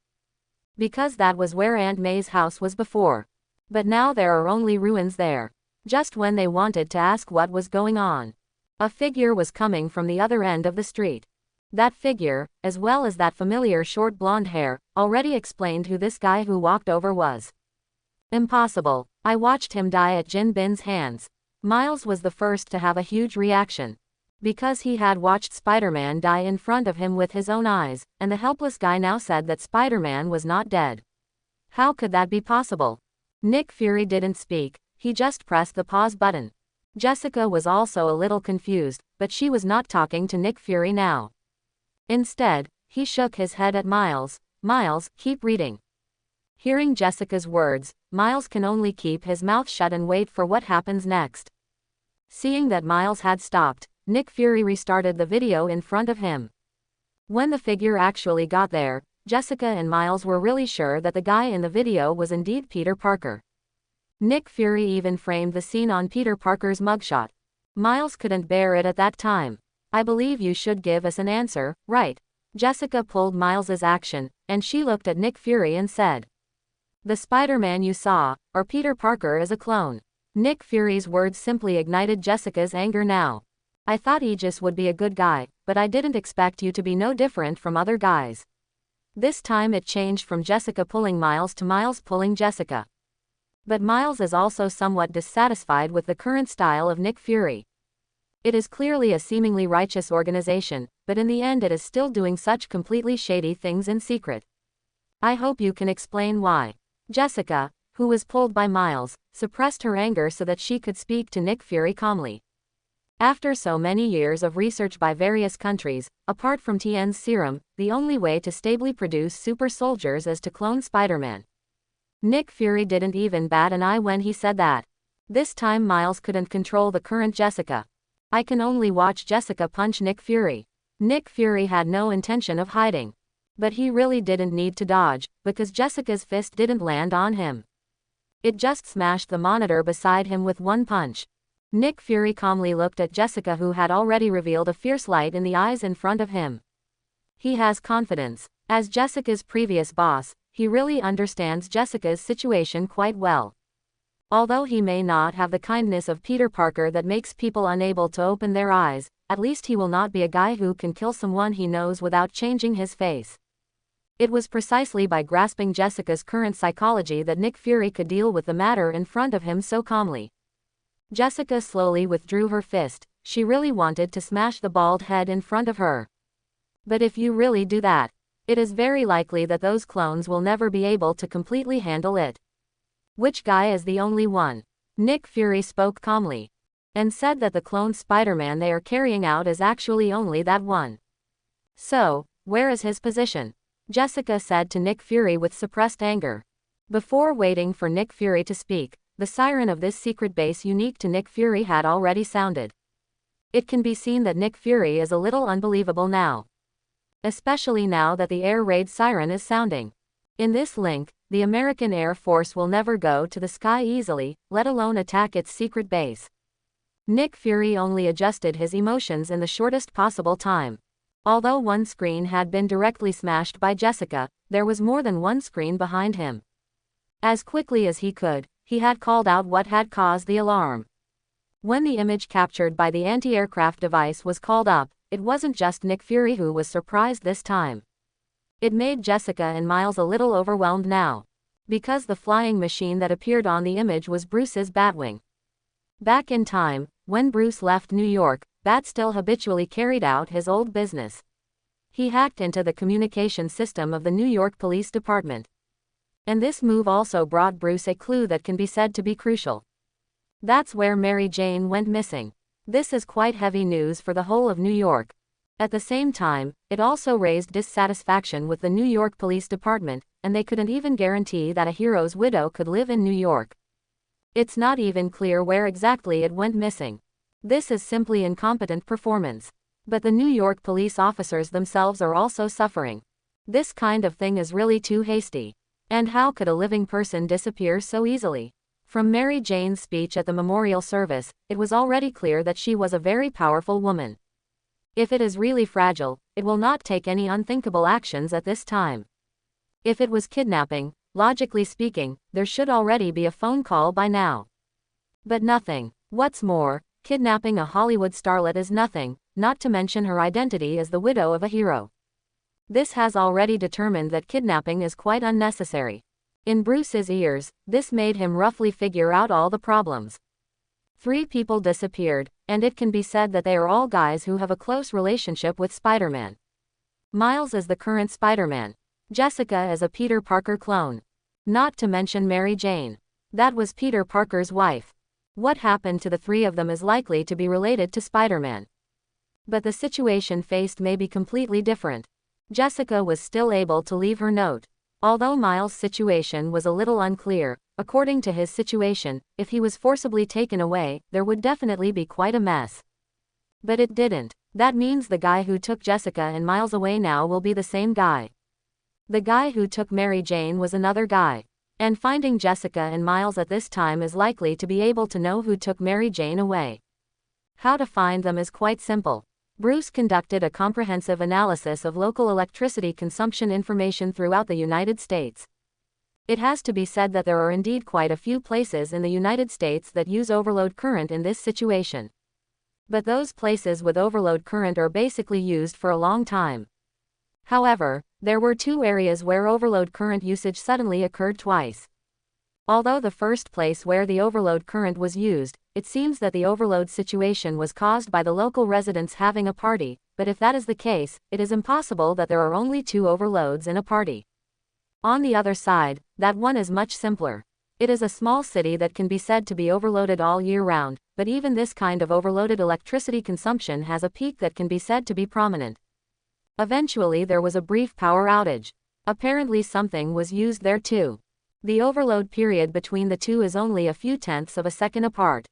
Because that was where Aunt May's house was before. But now there are only ruins there. Just when they wanted to ask what was going on. A figure was coming from the other end of the street. That figure, as well as that familiar short blonde hair, already explained who this guy who walked over was. Impossible. I watched him die at Jin Bin's hands. Miles was the first to have a huge reaction. Because he had watched Spider-Man die in front of him with his own eyes, and the helpless guy now said that Spider-Man was not dead. How could that be possible? Nick Fury didn't speak, he just pressed the pause button. Jessica was also a little confused, but she was not talking to Nick Fury now. Instead, he shook his head at Miles. Miles, keep reading. Hearing Jessica's words, Miles can only keep his mouth shut and wait for what happens next. Seeing that Miles had stopped, Nick Fury restarted the video in front of him. When the figure actually got there, Jessica and Miles were really sure that the guy in the video was indeed Peter Parker. Nick Fury even framed the scene on Peter Parker's mugshot. Miles couldn't bear it at that time. I believe you should give us an answer, right? Jessica pulled Miles's action, and she looked at Nick Fury and said, "The Spider-Man you saw, or Peter Parker is a clone." Nick Fury's words simply ignited Jessica's anger now. I thought Aegis would be a good guy, but I didn't expect you to be no different from other guys. This time it changed from Jessica pulling Miles to Miles pulling Jessica. But Miles is also somewhat dissatisfied with the current style of Nick Fury. It is clearly a seemingly righteous organization, but in the end it is still doing such completely shady things in secret. I hope you can explain why. Jessica, who was pulled by Miles, suppressed her anger so that she could speak to Nick Fury calmly. After so many years of research by various countries, apart from Tien's serum, the only way to stably produce super soldiers is to clone Spider-Man. Nick Fury didn't even bat an eye when he said that. This time Miles couldn't control the current Jessica. I can only watch Jessica punch Nick Fury. Nick Fury had no intention of hiding. But he really didn't need to dodge, because Jessica's fist didn't land on him. It just smashed the monitor beside him with one punch. Nick Fury calmly looked at Jessica, who had already revealed a fierce light in the eyes in front of him. He has confidence. As Jessica's previous boss, he really understands Jessica's situation quite well. Although he may not have the kindness of Peter Parker that makes people unable to open their eyes, at least he will not be a guy who can kill someone he knows without changing his face. It was precisely by grasping Jessica's current psychology that Nick Fury could deal with the matter in front of him so calmly. Jessica slowly withdrew her fist. She really wanted to smash the bald head in front of her. But if you really do that, it is very likely that those clones will never be able to completely handle it. Which guy is the only one? Nick Fury spoke calmly. And said that the clone Spider-Man they are carrying out is actually only that one. So, where is his position? Jessica said to Nick Fury with suppressed anger. Before waiting for Nick Fury to speak, the siren of this secret base unique to Nick Fury had already sounded. It can be seen that Nick Fury is a little unbelievable now. Especially now that the air raid siren is sounding. In this link, the American Air Force will never go to the sky easily, let alone attack its secret base. Nick Fury only adjusted his emotions in the shortest possible time. Although one screen had been directly smashed by Jessica, there was more than one screen behind him. As quickly as he could, he had called out what had caused the alarm. When the image captured by the anti-aircraft device was called up, it wasn't just Nick Fury who was surprised this time. It made Jessica and Miles a little overwhelmed now. Because the flying machine that appeared on the image was Bruce's Batwing. Back in time, when Bruce left New York, Bat still habitually carried out his old business. He hacked into the communication system of the New York Police Department. And this move also brought Bruce a clue that can be said to be crucial. That's where Mary Jane went missing. This is quite heavy news for the whole of New York. At the same time, it also raised dissatisfaction with the New York Police Department, and they couldn't even guarantee that a hero's widow could live in New York. It's not even clear where exactly it went missing. This is simply incompetent performance. But the New York police officers themselves are also suffering. This kind of thing is really too hasty. And how could a living person disappear so easily? From Mary Jane's speech at the memorial service, it was already clear that she was a very powerful woman. If it is really fragile, it will not take any unthinkable actions at this time. If it was kidnapping, logically speaking, there should already be a phone call by now. But nothing. What's more, Kidnapping a Hollywood starlet is nothing, not to mention her identity as the widow of a hero. This has already determined that kidnapping is quite unnecessary. In Bruce's ears, this made him roughly figure out all the problems. 3 people disappeared, and it can be said that they are all guys who have a close relationship with Spider-Man. Miles is the current Spider-Man. Jessica is a Peter Parker clone. Not to mention Mary Jane. That was Peter Parker's wife. What happened to the 3 of them is likely to be related to Spider-Man. But the situation faced may be completely different. Jessica was still able to leave her note. Although Miles' situation was a little unclear, according to his situation, if he was forcibly taken away, there would definitely be quite a mess. But it didn't. That means the guy who took Jessica and Miles away now will be the same guy. The guy who took Mary Jane was another guy. And finding Jessica and Miles at this time is likely to be able to know who took Mary Jane away. How to find them is quite simple. Bruce conducted a comprehensive analysis of local electricity consumption information throughout the United States. It has to be said that there are indeed quite a few places in the United States that use overload current in this situation. But those places with overload current are basically used for a long time. However, there were 2 areas where overload current usage suddenly occurred twice. Although the first place where the overload current was used, it seems that the overload situation was caused by the local residents having a party, but if that is the case, it is impossible that there are only 2 overloads in a party. On the other side, that one is much simpler. It is a small city that can be said to be overloaded all year round, but even this kind of overloaded electricity consumption has a peak that can be said to be prominent. Eventually there was a brief power outage. Apparently something was used there too. The overload period between the 2 is only a few tenths of a second apart.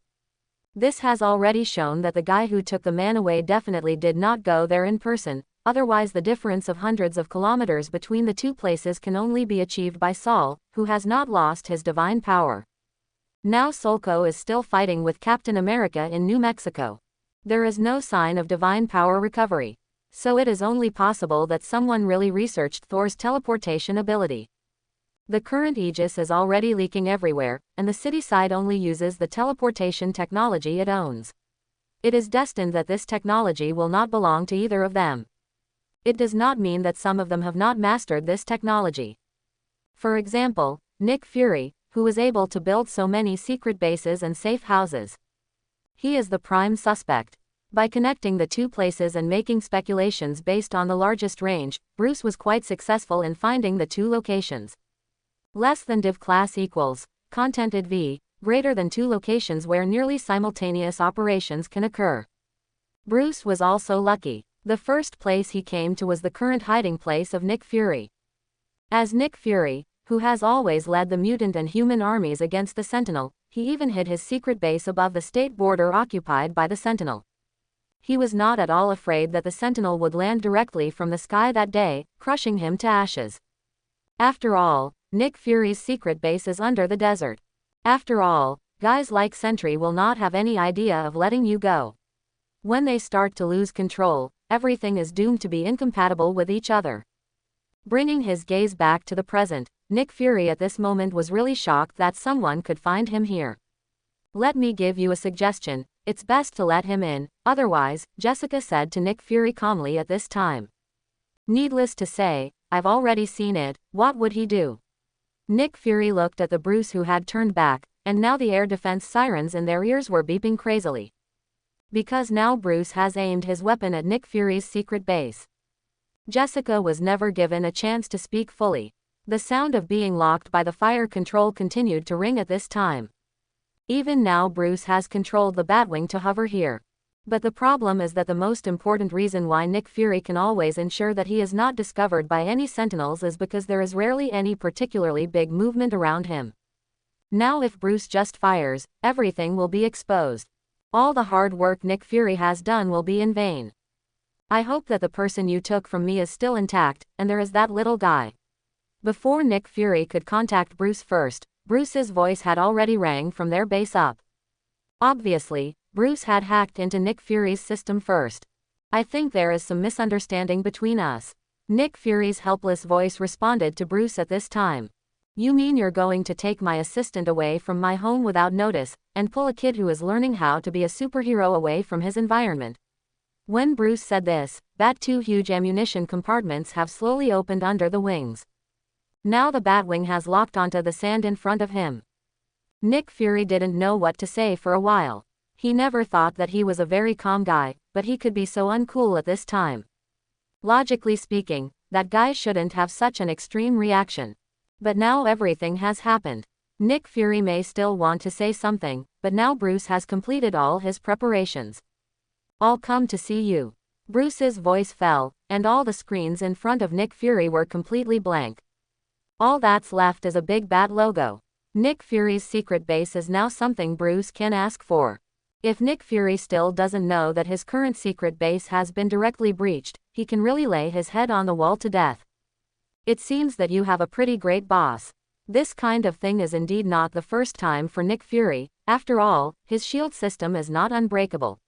This has already shown that the guy who took the man away definitely did not go there in person, otherwise the difference of hundreds of kilometers between the 2 places can only be achieved by Saul, who has not lost his divine power. Now Solko is still fighting with Captain America in New Mexico. There is no sign of divine power recovery. So it is only possible that someone really researched Thor's teleportation ability. The current Aegis is already leaking everywhere, and the city side only uses the teleportation technology it owns. It is destined that this technology will not belong to either of them. It does not mean that some of them have not mastered this technology. For example, Nick Fury, who was able to build so many secret bases and safe houses. He is the prime suspect. By connecting the 2 places and making speculations based on the largest range, Bruce was quite successful in finding the 2 locations. Less than div class equals, contented v, greater than 2 locations where nearly simultaneous operations can occur. Bruce was also lucky. The first place he came to was the current hiding place of Nick Fury. As Nick Fury, who has always led the mutant and human armies against the Sentinel, he even hid his secret base above the state border occupied by the Sentinel. He was not at all afraid that the Sentinel would land directly from the sky that day, crushing him to ashes. After all, Nick Fury's secret base is under the desert. After all, guys like Sentry will not have any idea of letting you go. When they start to lose control, everything is doomed to be incompatible with each other. Bringing his gaze back to the present, Nick Fury at this moment was really shocked that someone could find him here. Let me give you a suggestion. It's best to let him in, otherwise, Jessica said to Nick Fury calmly at this time. Needless to say, I've already seen it. What would he do? Nick Fury looked at the Bruce who had turned back, and now the air defense sirens in their ears were beeping crazily. Because now Bruce has aimed his weapon at Nick Fury's secret base. Jessica was never given a chance to speak fully. The sound of being locked by the fire control continued to ring at this time. Even now Bruce has controlled the Batwing to hover here. But the problem is that the most important reason why Nick Fury can always ensure that he is not discovered by any Sentinels is because there is rarely any particularly big movement around him. Now if Bruce just fires, everything will be exposed. All the hard work Nick Fury has done will be in vain. I hope that the person you took from me is still intact, and there is that little guy. Before Nick Fury could contact Bruce first, Bruce's voice had already rang from their base up. Obviously, Bruce had hacked into Nick Fury's system first. I think there is some misunderstanding between us. Nick Fury's helpless voice responded to Bruce at this time. You mean you're going to take my assistant away from my home without notice, and pull a kid who is learning how to be a superhero away from his environment? When Bruce said this, two huge ammunition compartments have slowly opened under the wings. Now the Batwing has locked onto the sand in front of him. Nick Fury didn't know what to say for a while. He never thought that he was a very calm guy, but he could be so uncool at this time. Logically speaking, that guy shouldn't have such an extreme reaction. But now everything has happened. Nick Fury may still want to say something, but now Bruce has completed all his preparations. I'll come to see you. Bruce's voice fell, and all the screens in front of Nick Fury were completely blank. All that's left is a big bat logo. Nick Fury's secret base is now something Bruce can ask for. If Nick Fury still doesn't know that his current secret base has been directly breached, he can really lay his head on the wall to death. It seems that you have a pretty great boss. This kind of thing is indeed not the first time for Nick Fury. After all, his shield system is not unbreakable.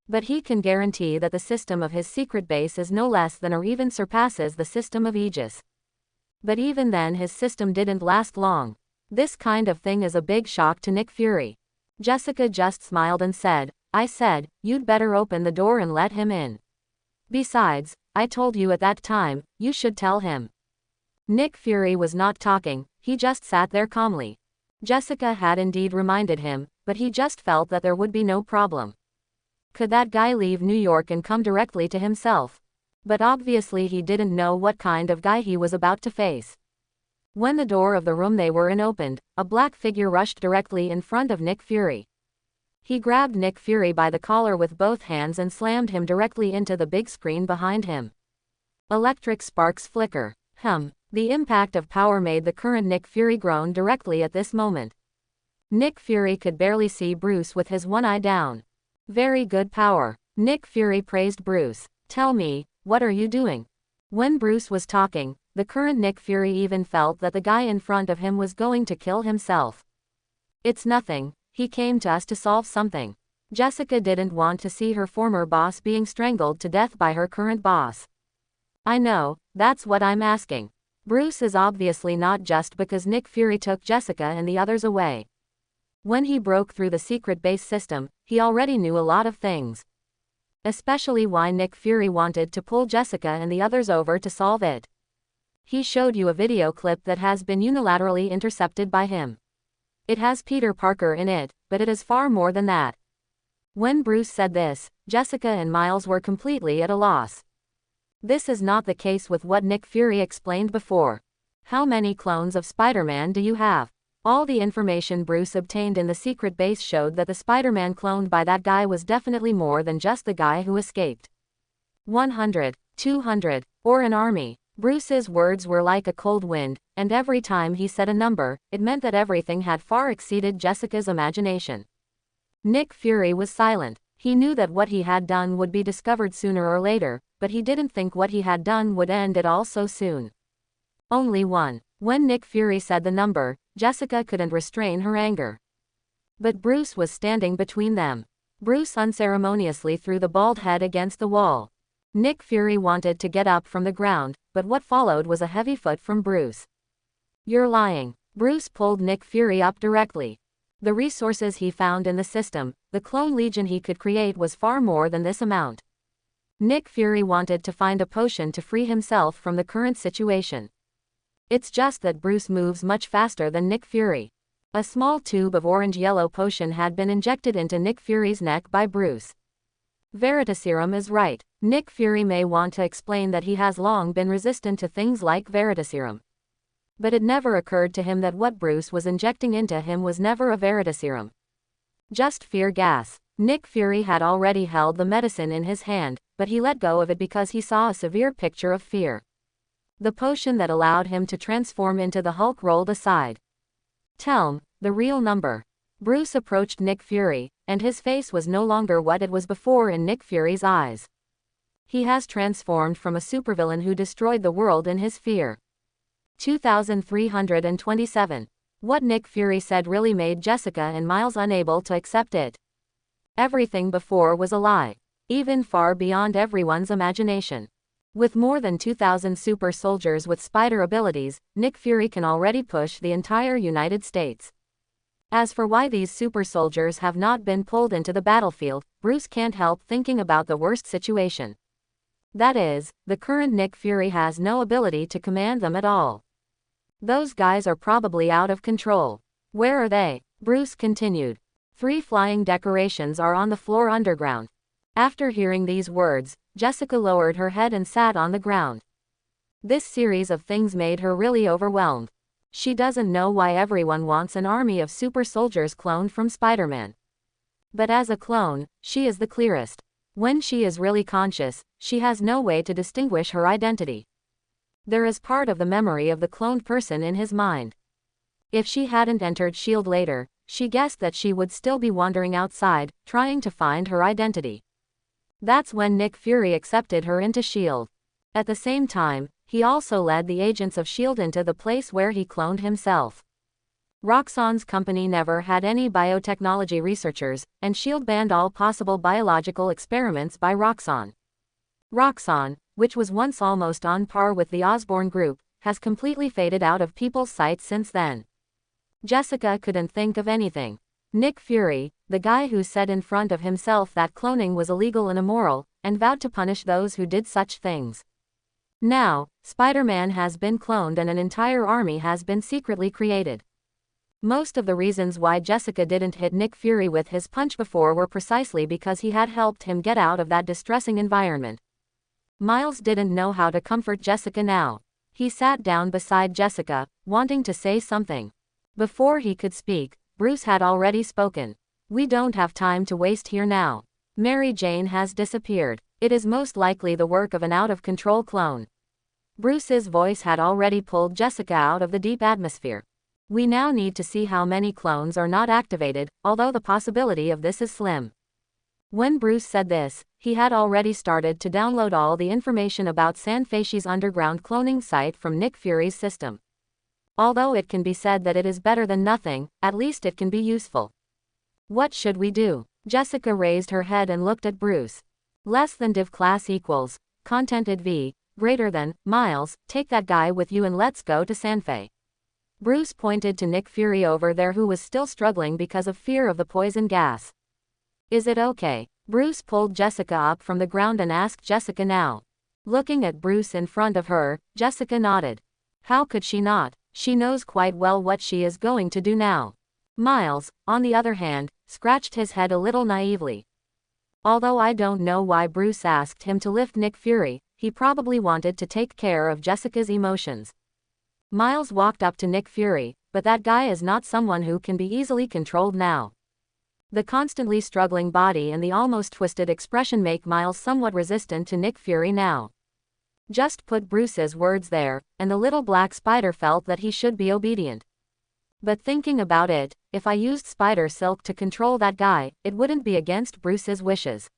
But he can guarantee that the system of his secret base is no less than or even surpasses the system of Aegis. But even then his system didn't last long. This kind of thing is a big shock to Nick Fury. Jessica just smiled and said, I said, you'd better open the door and let him in. Besides, I told you at that time, you should tell him. Nick Fury was not talking, he just sat there calmly. Jessica had indeed reminded him, but he just felt that there would be no problem. Could that guy leave New York and come directly to himself? But obviously he didn't know what kind of guy he was about to face. When the door of the room they were in opened, a black figure rushed directly in front of Nick Fury. He grabbed Nick Fury by the collar with both hands and slammed him directly into the big screen behind him. Electric sparks flicker. The impact of power made the current Nick Fury groan directly at this moment. Nick Fury could barely see Bruce with his one eye down. Very good power. Nick Fury praised Bruce. Tell me, what are you doing? When Bruce was talking, the current Nick Fury even felt that the guy in front of him was going to kill himself. It's nothing, he came to us to solve something. Jessica didn't want to see her former boss being strangled to death by her current boss. I know, that's what I'm asking. Bruce is obviously not just because Nick Fury took Jessica and the others away. When he broke through the secret base system, he already knew a lot of things. Especially why Nick Fury wanted to pull Jessica and the others over to solve it. He showed you a video clip that has been unilaterally intercepted by him. It has Peter Parker in it, but it is far more than that. When Bruce said this, Jessica and Miles were completely at a loss. This is not the case with what Nick Fury explained before. How many clones of Spider-Man do you have? All the information Bruce obtained in the secret base showed that the Spider-Man cloned by that guy was definitely more than just the guy who escaped. 100, 200, or an army. Bruce's words were like a cold wind, and every time he said a number, it meant that everything had far exceeded Jessica's imagination. Nick Fury was silent. He knew that what he had done would be discovered sooner or later, but he didn't think what he had done would end it all so soon. Only one. When Nick Fury said the number, Jessica couldn't restrain her anger. But Bruce was standing between them. Bruce unceremoniously threw the bald head against the wall. Nick Fury wanted to get up from the ground, but what followed was a heavy foot from Bruce. You're lying. Bruce pulled Nick Fury up directly. The resources he found in the system, the clone legion he could create was far more than this amount. Nick Fury wanted to find a potion to free himself from the current situation. It's just that Bruce moves much faster than Nick Fury. A small tube of orange-yellow potion had been injected into Nick Fury's neck by Bruce. Veritaserum is right. Nick Fury may want to explain that he has long been resistant to things like Veritaserum. But it never occurred to him that what Bruce was injecting into him was never a Veritaserum. Just fear gas. Nick Fury had already held the medicine in his hand, but he let go of it because he saw a severe picture of fear. The potion that allowed him to transform into the Hulk rolled aside. Tell the real number. Bruce approached Nick Fury, and his face was no longer what it was before in Nick Fury's eyes. He has transformed from a supervillain who destroyed the world in his fear. 2327. What Nick Fury said really made Jessica and Miles unable to accept it. Everything before was a lie. Even far beyond everyone's imagination. With more than 2,000 super soldiers with spider abilities, Nick Fury can already push the entire United States. As for why these super soldiers have not been pulled into the battlefield, Bruce can't help thinking about the worst situation. That is, the current Nick Fury has no ability to command them at all. Those guys are probably out of control. Where are they? Bruce continued. 3 flying decorations are on the floor underground. After hearing these words, Jessica lowered her head and sat on the ground. This series of things made her really overwhelmed. She doesn't know why everyone wants an army of super soldiers cloned from Spider-Man. But as a clone, she is the clearest. When she is really conscious, she has no way to distinguish her identity. There is part of the memory of the cloned person in his mind. If she hadn't entered S.H.I.E.L.D. later, she guessed that she would still be wandering outside, trying to find her identity. That's when Nick Fury accepted her into S.H.I.E.L.D. At the same time, he also led the agents of S.H.I.E.L.D. into the place where he cloned himself. Roxxon's company never had any biotechnology researchers, and S.H.I.E.L.D. banned all possible biological experiments by Roxxon. Roxxon, which was once almost on par with the Osborn Group, has completely faded out of people's sight since then. Jessica couldn't think of anything. Nick Fury, the guy who said in front of himself that cloning was illegal and immoral, and vowed to punish those who did such things. Now, Spider-Man has been cloned and an entire army has been secretly created. Most of the reasons why Jessica didn't hit Nick Fury with his punch before were precisely because he had helped him get out of that distressing environment. Miles didn't know how to comfort Jessica now. He sat down beside Jessica, wanting to say something. Before he could speak, Bruce had already spoken. We don't have time to waste here now. Mary Jane has disappeared. It is most likely the work of an out-of-control clone. Bruce's voice had already pulled Jessica out of the deep atmosphere. We now need to see how many clones are not activated, although the possibility of this is slim. When Bruce said this, he had already started to download all the information about San Feishi's underground cloning site from Nick Fury's system. Although it can be said that it is better than nothing, at least it can be useful. What should we do? Jessica raised her head and looked at Bruce. Less than div class equals, contented v, greater than, Miles, take that guy with you and let's go to Sanfei. Bruce pointed to Nick Fury over there who was still struggling because of fear of the poison gas. Is it okay? Bruce pulled Jessica up from the ground and asked Jessica now. Looking at Bruce in front of her, Jessica nodded. How could she not? She knows quite well what she is going to do now. Miles, on the other hand, scratched his head a little naively. Although I don't know why Bruce asked him to lift Nick Fury, he probably wanted to take care of Jessica's emotions. Miles walked up to Nick Fury, but that guy is not someone who can be easily controlled now. The constantly struggling body and the almost twisted expression make Miles somewhat resistant to Nick Fury now. Just put Bruce's words there, and the little black spider felt that he should be obedient. But thinking about it, if I used spider silk to control that guy, it wouldn't be against Bruce's wishes.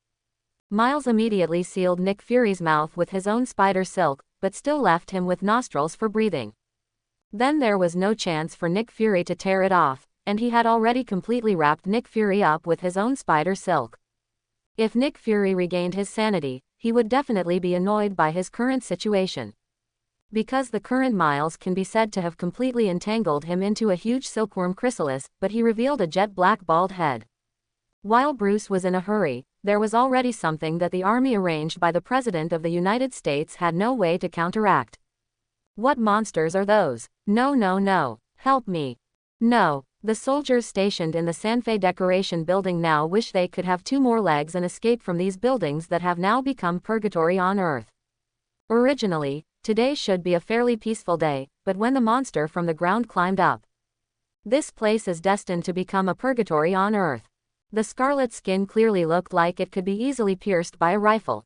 Miles immediately sealed Nick Fury's mouth with his own spider silk, but still left him with nostrils for breathing. Then there was no chance for Nick Fury to tear it off, and he had already completely wrapped Nick Fury up with his own spider silk. If Nick Fury regained his sanity, he would definitely be annoyed by his current situation. Because the current Miles can be said to have completely entangled him into a huge silkworm chrysalis, but he revealed a jet black bald head. While Bruce was in a hurry, there was already something that the army arranged by the President of the United States had no way to counteract. What monsters are those? No, no, no. Help me. No. The soldiers stationed in the Sanfei decoration building now wish they could have 2 more legs and escape from these buildings that have now become purgatory on Earth. Originally, today should be a fairly peaceful day, but when the monster from the ground climbed up, this place is destined to become a purgatory on Earth. The scarlet skin clearly looked like it could be easily pierced by a rifle.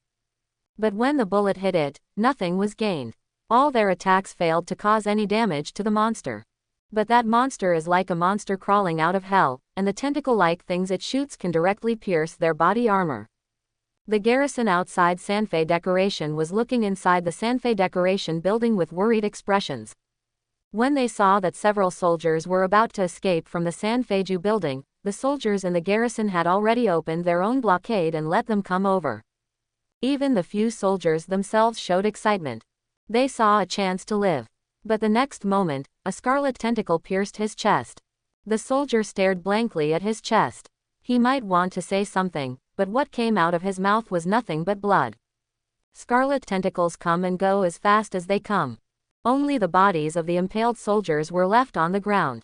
But when the bullet hit it, nothing was gained. All their attacks failed to cause any damage to the monster. But that monster is like a monster crawling out of hell, and the tentacle-like things it shoots can directly pierce their body armor. The garrison outside Sanfei decoration was looking inside the Sanfei decoration building with worried expressions. When they saw that several soldiers were about to escape from the Sanfeiju building, the soldiers in the garrison had already opened their own blockade and let them come over. Even the few soldiers themselves showed excitement. They saw a chance to live. But the next moment, a scarlet tentacle pierced his chest. The soldier stared blankly at his chest. He might want to say something, but what came out of his mouth was nothing but blood. Scarlet tentacles come and go as fast as they come. Only the bodies of the impaled soldiers were left on the ground.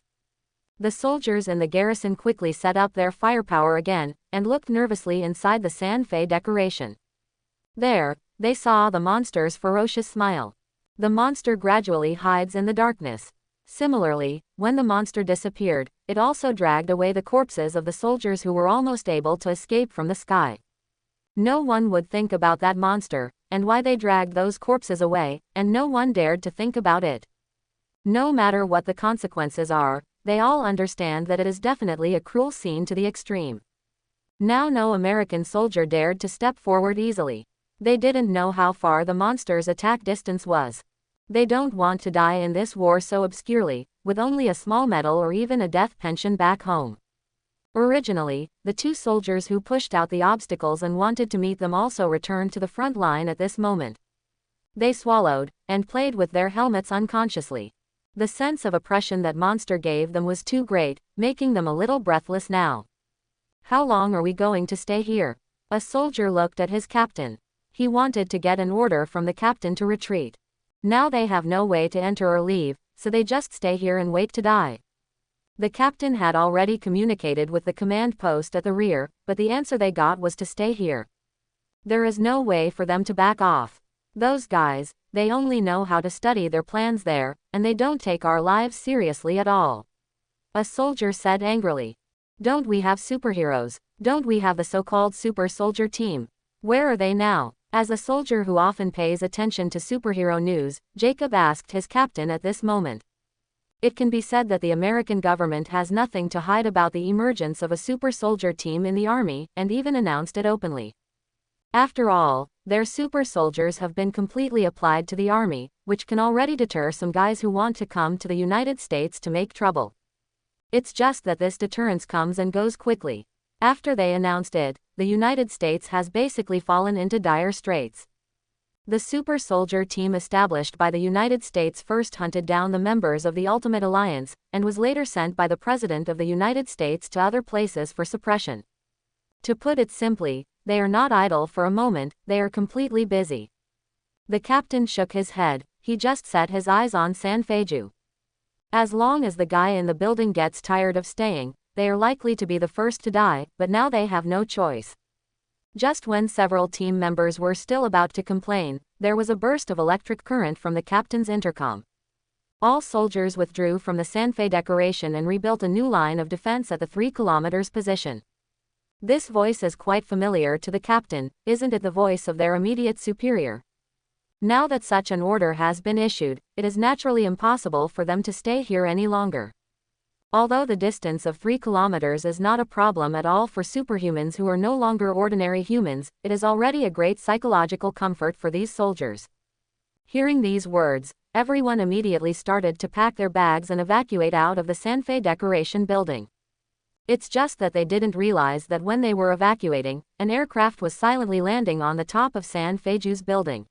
The soldiers in the garrison quickly set up their firepower again, and looked nervously inside the San Fe decoration. There, they saw the monster's ferocious smile. The monster gradually hides in the darkness. Similarly, when the monster disappeared, it also dragged away the corpses of the soldiers who were almost able to escape from the sky. No one would think about that monster, and why they dragged those corpses away, and no one dared to think about it. No matter what the consequences are, they all understand that it is definitely a cruel scene to the extreme. Now no American soldier dared to step forward easily. They didn't know how far the monster's attack distance was. They don't want to die in this war so obscurely, with only a small medal or even a death pension back home. Originally, the two soldiers who pushed out the obstacles and wanted to meet them also returned to the front line at this moment. They swallowed, and played with their helmets unconsciously. The sense of oppression that monster gave them was too great, making them a little breathless now. How long are we going to stay here? A soldier looked at his captain. He wanted to get an order from the captain to retreat. Now they have no way to enter or leave, so they just stay here and wait to die. The captain had already communicated with the command post at the rear, but the answer they got was to stay here. There is no way for them to back off. Those guys, they only know how to study their plans there, and they don't take our lives seriously at all. A soldier said angrily. Don't we have superheroes? Don't we have the so-called super soldier team? Where are they now? As a soldier who often pays attention to superhero news, Jacob asked his captain at this moment. It can be said that the American government has nothing to hide about the emergence of a super soldier team in the army, and even announced it openly. After all, their super soldiers have been completely applied to the army, which can already deter some guys who want to come to the United States to make trouble. It's just that this deterrence comes and goes quickly. After they announced it, the United States has basically fallen into dire straits. The super soldier team established by the United States first hunted down the members of the Ultimate Alliance, and was later sent by the President of the United States to other places for suppression. To put it simply, they are not idle for a moment, they are completely busy. The captain shook his head. He just set his eyes on San Feju. As long as the guy in the building gets tired of staying, they are likely to be the first to die, but now they have no choice. Just when several team members were still about to complain, there was a burst of electric current from the captain's intercom. All soldiers withdrew from the San Fe decoration and rebuilt a new line of defense at the 3 kilometers position. This voice is quite familiar to the captain, isn't it the voice of their immediate superior? Now that such an order has been issued, it is naturally impossible for them to stay here any longer. Although the distance of 3 kilometers is not a problem at all for superhumans who are no longer ordinary humans, it is already a great psychological comfort for these soldiers. Hearing these words, everyone immediately started to pack their bags and evacuate out of the San Fe decoration building. It's just that they didn't realize that when they were evacuating, an aircraft was silently landing on the top of San Feju's building.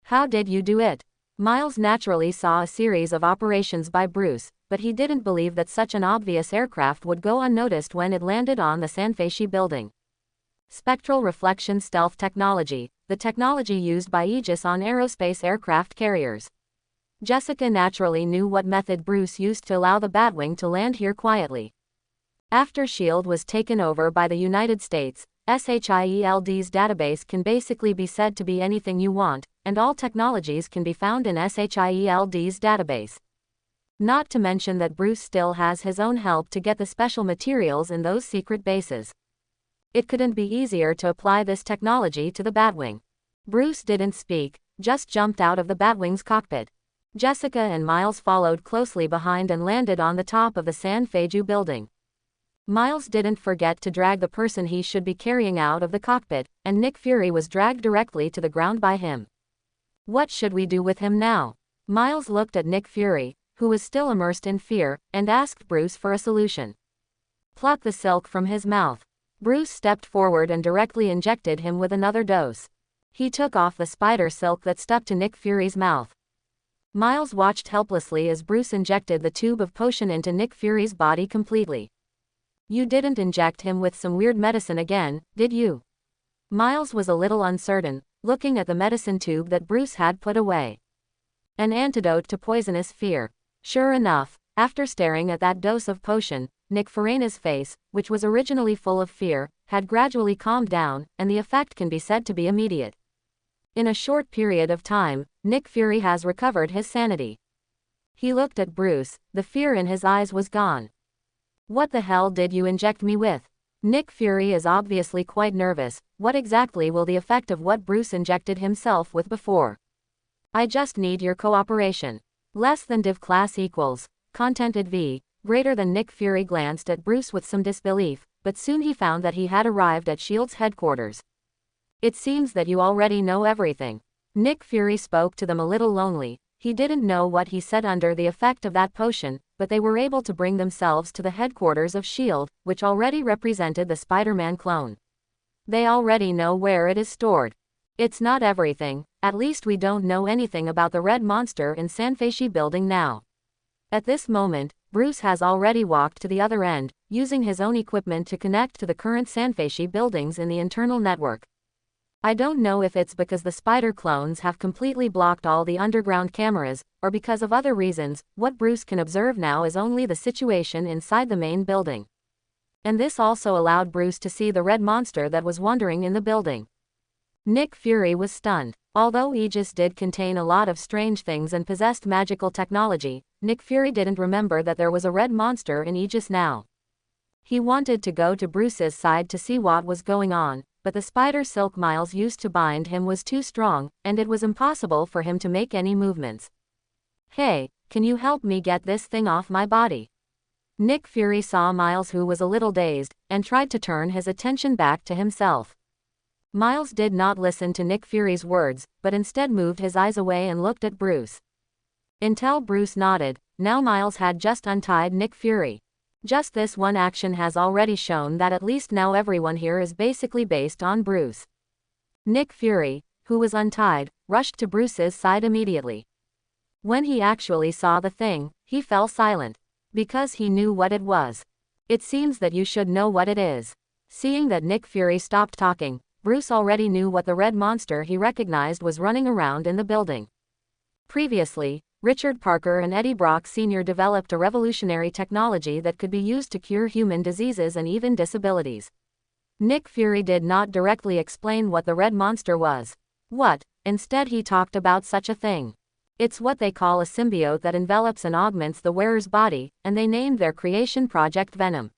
How did you do it? Miles naturally saw a series of operations by Bruce, but he didn't believe that such an obvious aircraft would go unnoticed when it landed on the San Feju building. Spectral reflection stealth technology, the technology used by Aegis on aerospace aircraft carriers. Jessica naturally knew what method Bruce used to allow the Batwing to land here quietly. After S.H.I.E.L.D. was taken over by the United States, S.H.I.E.L.D.'s database can basically be said to be anything you want, and all technologies can be found in S.H.I.E.L.D.'s database. Not to mention that Bruce still has his own help to get the special materials in those secret bases. It couldn't be easier to apply this technology to the Batwing. Bruce didn't speak, just jumped out of the Batwing's cockpit. Jessica and Miles followed closely behind and landed on the top of the San Feju building. Miles didn't forget to drag the person he should be carrying out of the cockpit, and Nick Fury was dragged directly to the ground by him. What should we do with him now? Miles looked at Nick Fury, who was still immersed in fear, and asked Bruce for a solution. Pluck the silk from his mouth. Bruce stepped forward and directly injected him with another dose. He took off the spider silk that stuck to Nick Fury's mouth. Miles watched helplessly as Bruce injected the tube of potion into Nick Fury's body completely. You didn't inject him with some weird medicine again, did you? Miles was a little uncertain, looking at the medicine tube that Bruce had put away. An antidote to poisonous fear. Sure enough, after staring at that dose of potion, Nick Fury's face, which was originally full of fear, had gradually calmed down, and the effect can be said to be immediate. In a short period of time, Nick Fury has recovered his sanity. He looked at Bruce, the fear in his eyes was gone. What the hell did you inject me with? Nick Fury is obviously quite nervous. What exactly will the effect of what Bruce injected himself with before? I just need your cooperation. Less than div class equals. Contented V. Greater than. Nick Fury glanced at Bruce with some disbelief, but soon he found that he had arrived at S.H.I.E.L.D.'s headquarters. It seems that you already know everything. Nick Fury spoke to them a little lonely. He didn't know what he said under the effect of that potion, but they were able to bring themselves to the headquarters of S.H.I.E.L.D., which already represented the Spider-Man clone. They already know where it is stored. It's not everything, at least we don't know anything about the red monster in Sanfeishi building now. At this moment, Bruce has already walked to the other end, using his own equipment to connect to the current Sanfeishi buildings in the internal network. I don't know if it's because the spider clones have completely blocked all the underground cameras, or because of other reasons. What Bruce can observe now is only the situation inside the main building. And this also allowed Bruce to see the red monster that was wandering in the building. Nick Fury was stunned. Although Aegis did contain a lot of strange things and possessed magical technology, Nick Fury didn't remember that there was a red monster in Aegis now. He wanted to go to Bruce's side to see what was going on, but the spider silk Miles used to bind him was too strong, and it was impossible for him to make any movements. Hey, can you help me get this thing off my body? Nick Fury saw Miles, who was a little dazed, and tried to turn his attention back to himself. Miles did not listen to Nick Fury's words, but instead moved his eyes away and looked at Bruce. Until Bruce nodded, now Miles had just untied Nick Fury. Just this one action has already shown that at least now everyone here is basically based on Bruce. Nick Fury, who was untied, rushed to Bruce's side immediately. When he actually saw the thing, he fell silent. Because he knew what it was. It seems that you should know what it is. Seeing that Nick Fury stopped talking, Bruce already knew what the red monster he recognized was running around in the building. Previously, Richard Parker and Eddie Brock Sr. developed a revolutionary technology that could be used to cure human diseases and even disabilities. Nick Fury did not directly explain what the red monster was. Instead he talked about such a thing. It's what they call a symbiote that envelops and augments the wearer's body, and they named their creation Project Venom.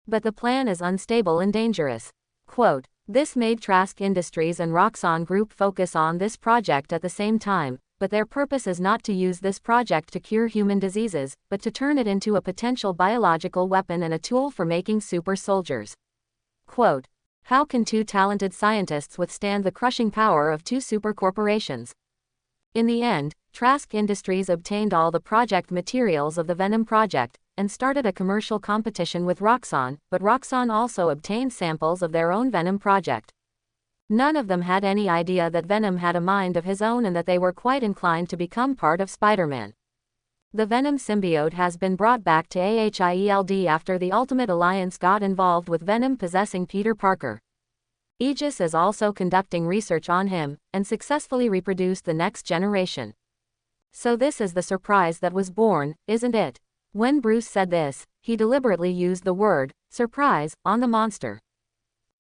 But the plan is unstable and dangerous. Quote, this made Trask Industries and Roxxon Group focus on this project at the same time, but their purpose is not to use this project to cure human diseases, but to turn it into a potential biological weapon and a tool for making super soldiers. Quote, how can two talented scientists withstand the crushing power of two super corporations? In the end, Trask Industries obtained all the project materials of the Venom project, and started a commercial competition with Roxxon, but Roxxon also obtained samples of their own Venom project. None of them had any idea that Venom had a mind of his own and that they were quite inclined to become part of Spider-Man. The Venom symbiote has been brought back to AHIELD after the Ultimate Alliance got involved with Venom possessing Peter Parker. Aegis is also conducting research on him, and successfully reproduced the next generation. So this is the surprise that was born, isn't it? When Bruce said this, he deliberately used the word, surprise, on the monster.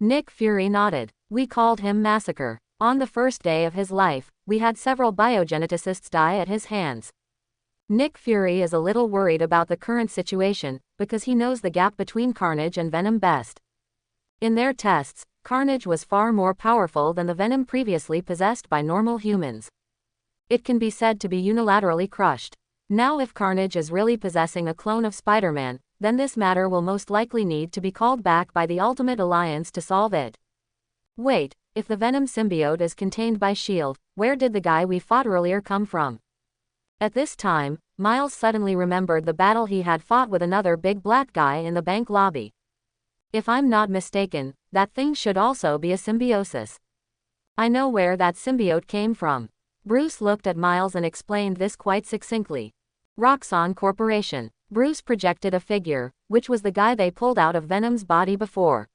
Nick Fury nodded. We called him Massacre. On the first day of his life, we had several biogeneticists die at his hands. Nick Fury is a little worried about the current situation, because he knows the gap between Carnage and Venom best. In their tests, Carnage was far more powerful than the Venom previously possessed by normal humans. It can be said to be unilaterally crushed. Now if Carnage is really possessing a clone of Spider-Man, then this matter will most likely need to be called back by the Ultimate Alliance to solve it. Wait, if the Venom symbiote is contained by S.H.I.E.L.D., where did the guy we fought earlier come from? At this time, Miles suddenly remembered the battle he had fought with another big black guy in the bank lobby. If I'm not mistaken, that thing should also be a symbiosis. I know where that symbiote came from. Bruce looked at Miles and explained this quite succinctly. Roxxon Corporation. Bruce projected a figure, which was the guy they pulled out of Venom's body before.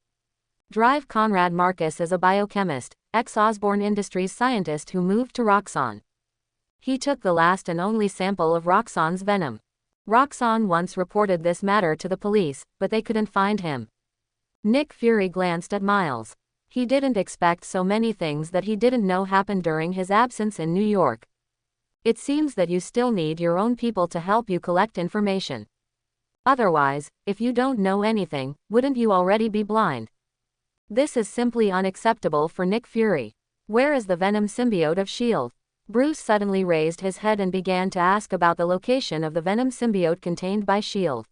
Drive Conrad Marcus is a biochemist, ex-Osborne Industries scientist who moved to Roxxon. He took the last and only sample of Roxxon's venom. Roxxon once reported this matter to the police, but they couldn't find him. Nick Fury glanced at Miles. He didn't expect so many things that he didn't know happened during his absence in New York. It seems that you still need your own people to help you collect information. Otherwise, if you don't know anything, wouldn't you already be blind? This is simply unacceptable for Nick Fury. Where is the Venom symbiote of S.H.I.E.L.D.? Bruce suddenly raised his head and began to ask about the location of the Venom symbiote contained by S.H.I.E.L.D.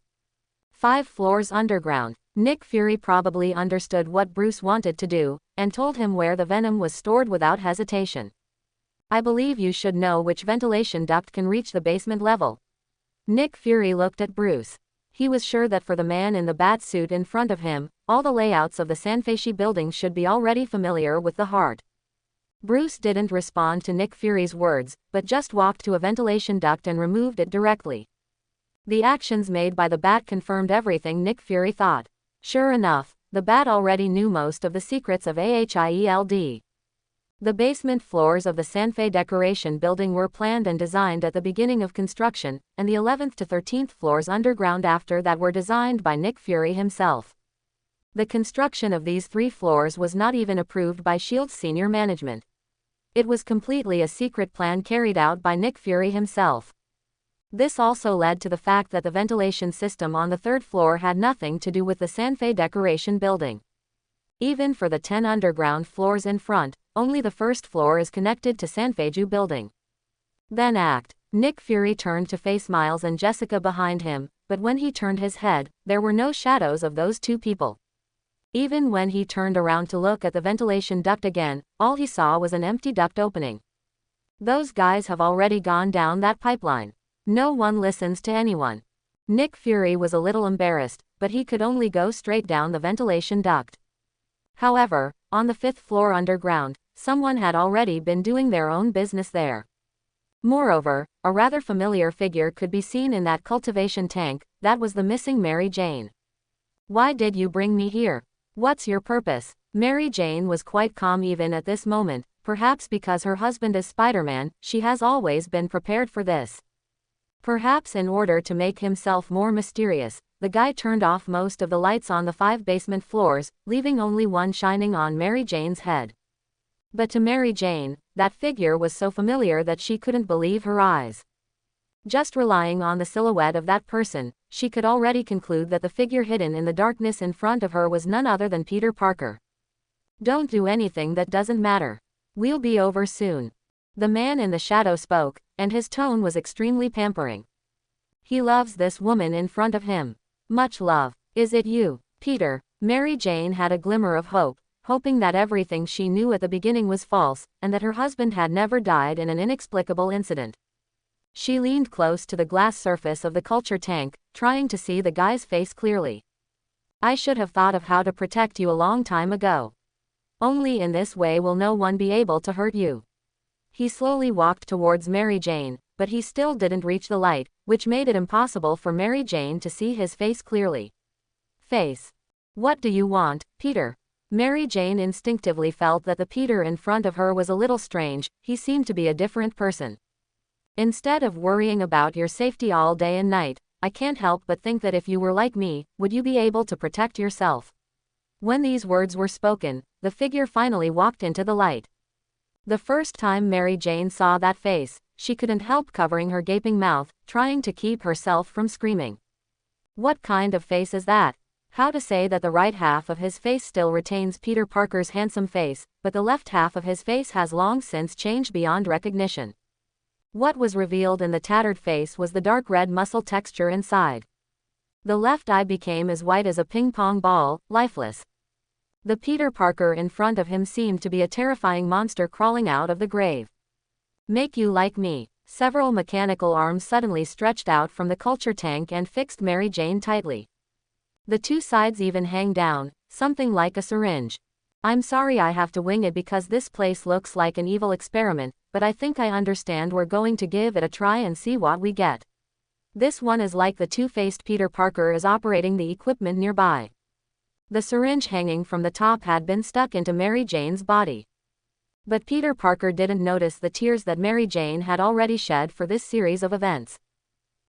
5 floors underground. Nick Fury probably understood what Bruce wanted to do, and told him where the venom was stored without hesitation. I believe you should know which ventilation duct can reach the basement level. Nick Fury looked at Bruce. He was sure that for the man in the bat suit in front of him, all the layouts of the Sanfeishi building should be already familiar with the heart. Bruce didn't respond to Nick Fury's words, but just walked to a ventilation duct and removed it directly. The actions made by the bat confirmed everything Nick Fury thought. Sure enough, the bat already knew most of the secrets of AHIELD. The basement floors of the Sanfei Decoration building were planned and designed at the beginning of construction, and the 11th to 13th floors underground after that were designed by Nick Fury himself. The construction of these 3 floors was not even approved by S.H.I.E.L.D's senior management. It was completely a secret plan carried out by Nick Fury himself. This also led to the fact that the ventilation system on the 3rd floor had nothing to do with the Sanfei Decoration building. Even for the 10 underground floors in front, only the 1st floor is connected to Sanfeiju building. Then Nick Fury turned to face Miles and Jessica behind him, but when he turned his head, there were no shadows of those 2 people. Even when he turned around to look at the ventilation duct again, all he saw was an empty duct opening. Those guys have already gone down that pipeline. No one listens to anyone. Nick Fury was a little embarrassed, but he could only go straight down the ventilation duct. However, on the 5th floor underground, someone had already been doing their own business there. Moreover, a rather familiar figure could be seen in that cultivation tank. That was the missing Mary Jane. Why did you bring me here? What's your purpose? Mary Jane was quite calm even at this moment, perhaps because her husband is Spider-Man. She has always been prepared for this. Perhaps in order to make himself more mysterious, the guy turned off most of the lights on the 5 basement floors, leaving only one shining on Mary Jane's head. But to Mary Jane, that figure was so familiar that she couldn't believe her eyes. Just relying on the silhouette of that person, she could already conclude that the figure hidden in the darkness in front of her was none other than Peter Parker. Don't do anything that doesn't matter. We'll be over soon. The man in the shadow spoke, and his tone was extremely pampering. He loves this woman in front of him. Much love. Is it you, Peter? Mary Jane had a glimmer of hope, hoping that everything she knew at the beginning was false, and that her husband had never died in an inexplicable incident. She leaned close to the glass surface of the culture tank, trying to see the guy's face clearly. I should have thought of how to protect you a long time ago. Only in this way will no one be able to hurt you. He slowly walked towards Mary Jane, but he still didn't reach the light, which made it impossible for Mary Jane to see his face clearly. Face. What do you want, Peter? Mary Jane instinctively felt that the Peter in front of her was a little strange. He seemed to be a different person. Instead of worrying about your safety all day and night, I can't help but think that if you were like me, would you be able to protect yourself? When these words were spoken, the figure finally walked into the light. The first time Mary Jane saw that face, she couldn't help covering her gaping mouth, trying to keep herself from screaming. What kind of face is that? How to say that the right half of his face still retains Peter Parker's handsome face, but the left half of his face has long since changed beyond recognition. What was revealed in the tattered face was the dark red muscle texture inside. The left eye became as white as a ping-pong ball, lifeless. The Peter Parker in front of him seemed to be a terrifying monster crawling out of the grave. Make you like me. Several mechanical arms suddenly stretched out from the culture tank and fixed Mary Jane tightly. The 2 sides even hang down, something like a syringe. I'm sorry I have to wing it because this place looks like an evil experiment, but I think I understand we're going to give it a try and see what we get. This one is like the two-faced Peter Parker is operating the equipment nearby. The syringe hanging from the top had been stuck into Mary Jane's body. But Peter Parker didn't notice the tears that Mary Jane had already shed for this series of events.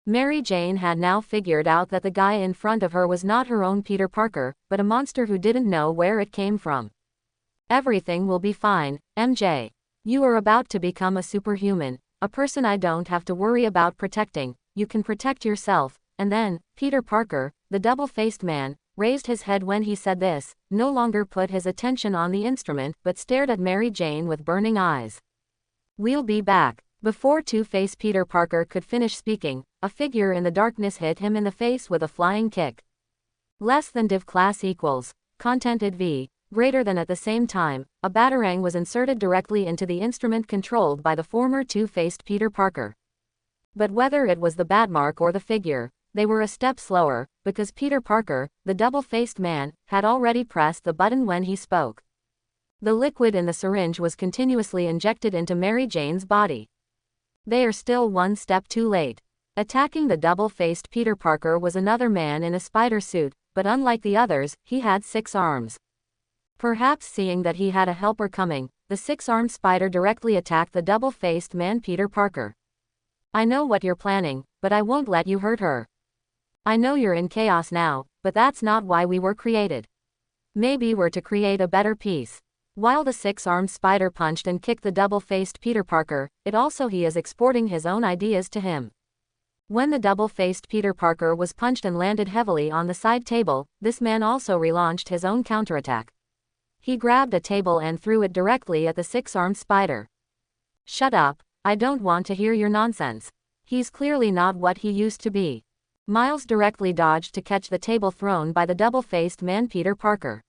Mary Jane had now figured out that the guy in front of her was not her own Peter Parker, but a monster who didn't know where it came from. Everything will be fine, MJ. You are about to become a superhuman, a person I don't have to worry about protecting. You can protect yourself. And then, Peter Parker, the double-faced man, raised his head when he said this, no longer put his attention on the instrument but stared at Mary Jane with burning eyes. We'll be back. Before Two-Face Peter Parker could finish speaking, a figure in the darkness hit him in the face with a flying kick. Less than div class equals, contented V, greater than at the same time, a batarang was inserted directly into the instrument controlled by the former Two-Faced Peter Parker. But whether it was the Batmark or the figure, they were a step slower, because Peter Parker, the double-faced man, had already pressed the button when he spoke. The liquid in the syringe was continuously injected into Mary Jane's body. They are still one step too late. Attacking the double-faced Peter Parker was another man in a spider suit, but unlike the others, he had 6 arms. Perhaps seeing that he had a helper coming, the 6-armed spider directly attacked the double-faced man Peter Parker. I know what you're planning, but I won't let you hurt her. I know you're in chaos now, but that's not why we were created. Maybe we're to create a better peace. While the 6-armed spider punched and kicked the double-faced Peter Parker, it also he is exporting his own ideas to him. When the double-faced Peter Parker was punched and landed heavily on the side table, this man also relaunched his own counterattack. He grabbed a table and threw it directly at the 6-armed spider. Shut up, I don't want to hear your nonsense. He's clearly not what he used to be. Miles directly dodged to catch the table thrown by the double-faced man Peter Parker.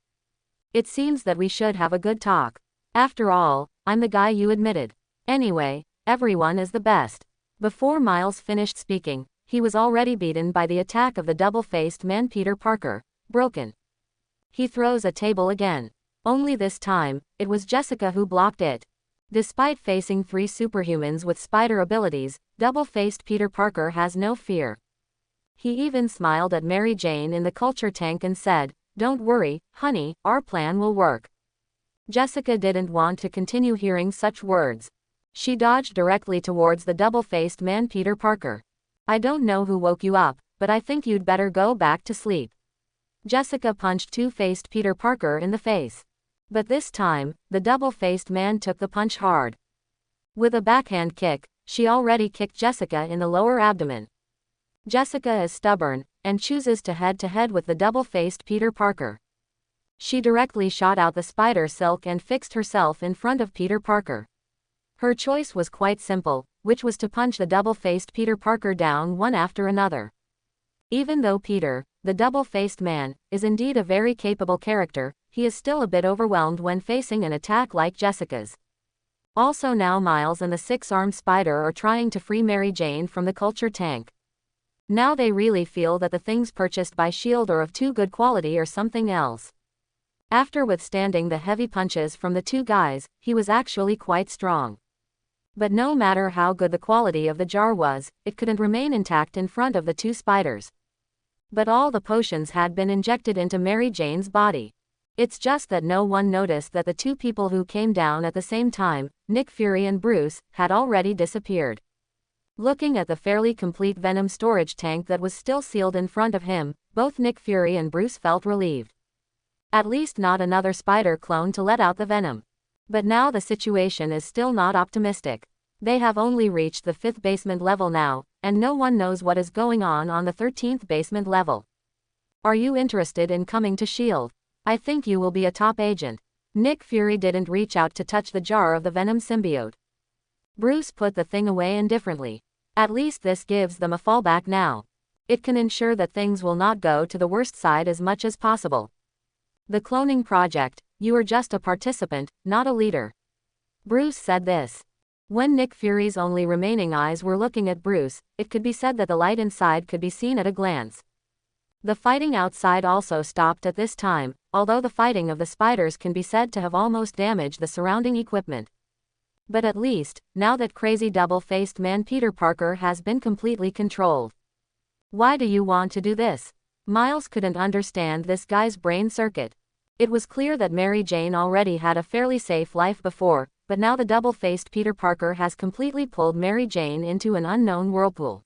It seems that we should have a good talk. After all, I'm the guy you admitted. Anyway, everyone is the best. Before Miles finished speaking, he was already beaten by the attack of the double-faced man Peter Parker, broken. He throws a table again. Only this time, it was Jessica who blocked it. Despite facing 3 superhumans with spider abilities, double-faced Peter Parker has no fear. He even smiled at Mary Jane in the culture tank and said, "Don't worry, honey, our plan will work." Jessica didn't want to continue hearing such words. She dodged directly towards the double-faced man Peter Parker. "I don't know who woke you up, but I think you'd better go back to sleep." Jessica punched Two-Faced Peter Parker in the face. But this time, the double-faced man took the punch hard. With a backhand kick, she already kicked Jessica in the lower abdomen. Jessica is stubborn, and chooses to head-to-head with the double-faced Peter Parker. She directly shot out the spider silk and fixed herself in front of Peter Parker. Her choice was quite simple, which was to punch the double-faced Peter Parker down one after another. Even though Peter, the double-faced man, is indeed a very capable character, he is still a bit overwhelmed when facing an attack like Jessica's. Also now Miles and the 6-armed spider are trying to free Mary Jane from the culture tank. Now they really feel that the things purchased by S.H.I.E.L.D. are of too good quality or something else. After withstanding the heavy punches from the 2 guys, he was actually quite strong. But no matter how good the quality of the jar was, it couldn't remain intact in front of the 2 spiders. But all the potions had been injected into Mary Jane's body. It's just that no one noticed that the 2 people who came down at the same time, Nick Fury and Bruce, had already disappeared. Looking at the fairly complete venom storage tank that was still sealed in front of him, both Nick Fury and Bruce felt relieved. At least not another spider clone to let out the venom. But now the situation is still not optimistic. They have only reached the 5th basement level now, and no one knows what is going on the 13th basement level. Are you interested in coming to S.H.I.E.L.D.? I think you will be a top agent. Nick Fury didn't reach out to touch the jar of the venom symbiote. Bruce put the thing away indifferently. At least this gives them a fallback now. It can ensure that things will not go to the worst side as much as possible. The cloning project, you are just a participant, not a leader. Bruce said this. When Nick Fury's only remaining eyes were looking at Bruce, it could be said that the light inside could be seen at a glance. The fighting outside also stopped at this time, although the fighting of the spiders can be said to have almost damaged the surrounding equipment. But at least, now that crazy double-faced man Peter Parker has been completely controlled. Why do you want to do this? Miles couldn't understand this guy's brain circuit. It was clear that Mary Jane already had a fairly safe life before, but now the double-faced Peter Parker has completely pulled Mary Jane into an unknown whirlpool.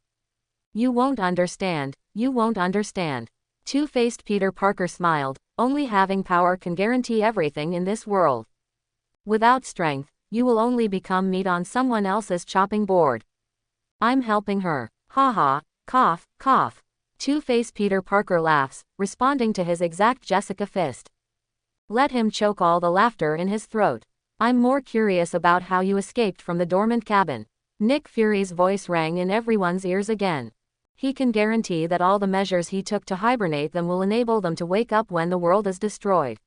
You won't understand, you won't understand. Two-faced Peter Parker smiled, only having power can guarantee everything in this world. Without strength, you will only become meat on someone else's chopping board. I'm helping her. Ha ha, cough, cough. Two-faced Peter Parker laughs, responding to his exact Jessica fist. Let him choke all the laughter in his throat. I'm more curious about how you escaped from the dormant cabin. Nick Fury's voice rang in everyone's ears again. He can guarantee that all the measures he took to hibernate them will enable them to wake up when the world is destroyed.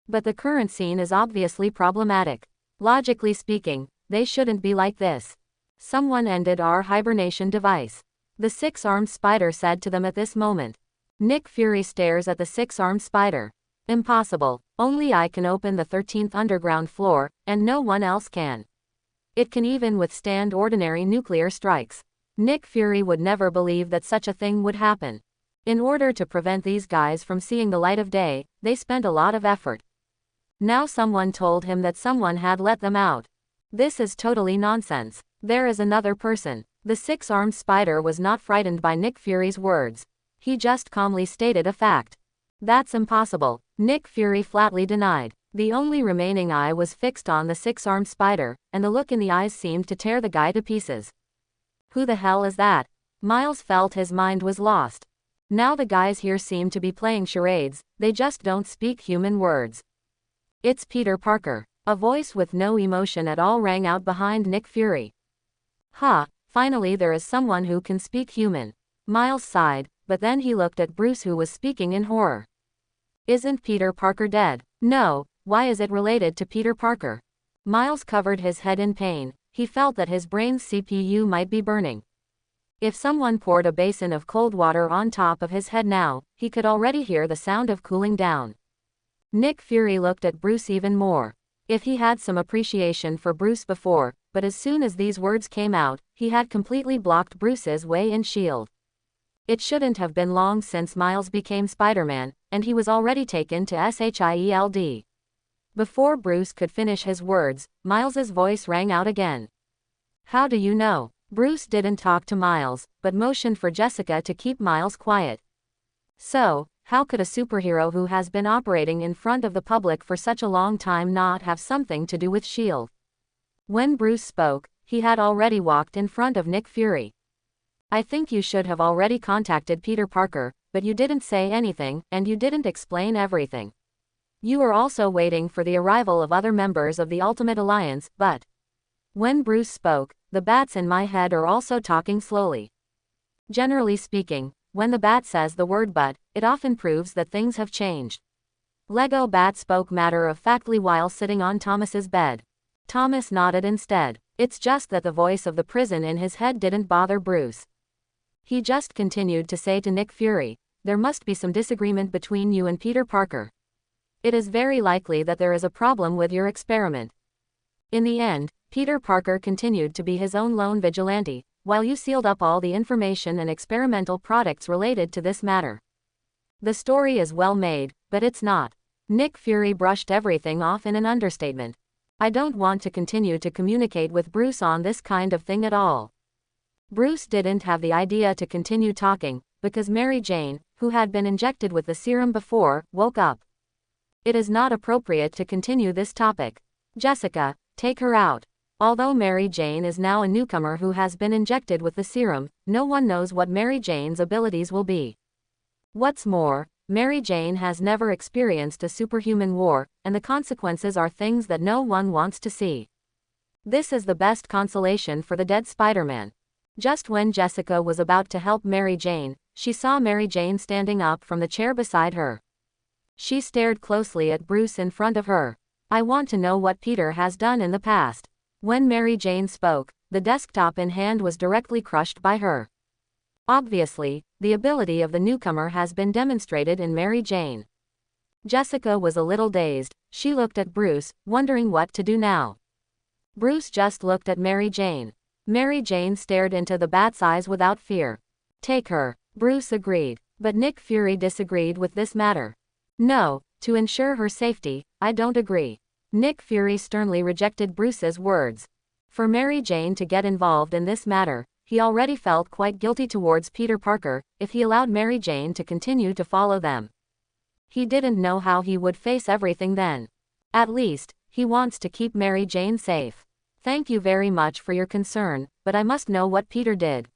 But the current scene is obviously problematic. Logically speaking, they shouldn't be like this. Someone ended our hibernation device. The six-armed spider said to them at this moment. Nick Fury stares at the six-armed spider. Impossible, only I can open the 13th underground floor, and no one else can. It can even withstand ordinary nuclear strikes. Nick Fury would never believe that such a thing would happen. In order to prevent these guys from seeing the light of day, they spent a lot of effort. Now someone told him that someone had let them out. This is totally nonsense. There is another person. The six-armed spider was not frightened by Nick Fury's words. He just calmly stated a fact. That's impossible, Nick Fury flatly denied. The only remaining eye was fixed on the six-armed spider, and the look in the eyes seemed to tear the guy to pieces. Who the hell is that? Miles felt his mind was lost. Now the guys here seem to be playing charades, they just don't speak human words. It's Peter Parker. A voice with no emotion at all rang out behind Nick Fury. Ha, finally there is someone who can speak human. Miles sighed, but then he looked at Bruce, who was speaking in horror. Isn't Peter Parker dead? No, why is it related to Peter Parker? Miles covered his head in pain. He felt that his brain's CPU might be burning. If someone poured a basin of cold water on top of his head now, he could already hear the sound of cooling down. Nick Fury looked at Bruce even more. If he had some appreciation for Bruce before, but as soon as these words came out, he had completely blocked Bruce's way in S.H.I.E.L.D. It shouldn't have been long since Miles became Spider-Man, and he was already taken to S.H.I.E.L.D. Before Bruce could finish his words, Miles's voice rang out again. How do you know? Bruce didn't talk to Miles, but motioned for Jessica to keep Miles quiet. So, how could a superhero who has been operating in front of the public for such a long time not have something to do with S.H.I.E.L.D.? When Bruce spoke, he had already walked in front of Nick Fury. I think you should have already contacted Peter Parker, but you didn't say anything, and you didn't explain everything. You were also waiting for the arrival of other members of the Ultimate Alliance, but when Bruce spoke, the bats in my head are also talking slowly. Generally speaking, when the bat says the word but, it often proves that things have changed. Lego Bat spoke matter-of-factly while sitting on Thomas's bed. Thomas nodded instead. It's just that the voice of the prison in his head didn't bother Bruce. He just continued to say to Nick Fury, there must be some disagreement between you and Peter Parker. It is very likely that there is a problem with your experiment. In the end, Peter Parker continued to be his own lone vigilante, while you sealed up all the information and experimental products related to this matter. The story is well made, but it's not. Nick Fury brushed everything off in an understatement. I don't want to continue to communicate with Bruce on this kind of thing at all. Bruce didn't have the idea to continue talking, because Mary Jane, who had been injected with the serum before, woke up. It is not appropriate to continue this topic. Jessica, take her out. Although Mary Jane is now a newcomer who has been injected with the serum, no one knows what Mary Jane's abilities will be. What's more, Mary Jane has never experienced a superhuman war, and the consequences are things that no one wants to see. This is the best consolation for the dead Spider-Man. Just when Jessica was about to help Mary Jane, she saw Mary Jane standing up from the chair beside her. She stared closely at Bruce in front of her. I want to know what Peter has done in the past. When Mary Jane spoke, the desktop in hand was directly crushed by her. Obviously, the ability of the newcomer has been demonstrated in Mary Jane. Jessica was a little dazed. She looked at Bruce, wondering what to do now. Bruce just looked at Mary Jane. Mary Jane stared into the bat's eyes without fear. Take her, Bruce agreed. But Nick Fury disagreed with this matter. No, to ensure her safety, I don't agree. Nick Fury sternly rejected Bruce's words. For Mary Jane to get involved in this matter, he already felt quite guilty towards Peter Parker if he allowed Mary Jane to continue to follow them. He didn't know how he would face everything then. At least, he wants to keep Mary Jane safe. Thank you very much for your concern, but I must know what Peter did.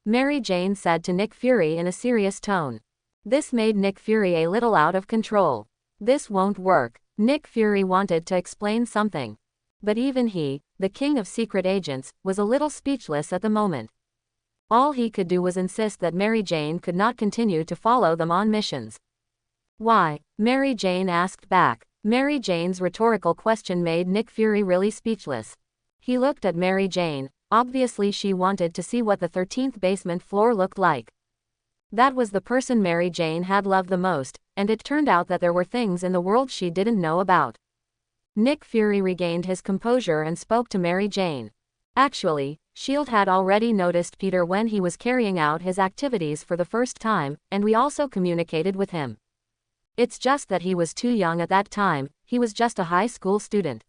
Mary Jane said to Nick Fury in a serious tone. This made Nick Fury a little out of control. This won't work. Nick Fury wanted to explain something. But even he, the king of secret agents, was a little speechless at the moment. All he could do was insist that Mary Jane could not continue to follow them on missions. Why? Mary Jane asked back. Mary Jane's rhetorical question made Nick Fury really speechless. He looked at Mary Jane. Obviously she wanted to see what the 13th basement floor looked like. That was the person Mary Jane had loved the most, and it turned out that there were things in the world she didn't know about. Nick Fury regained his composure and spoke to Mary Jane. Actually, S.H.I.E.L.D. had already noticed Peter when he was carrying out his activities for the first time, and we also communicated with him. It's just that he was too young at that time, he was just a high school student.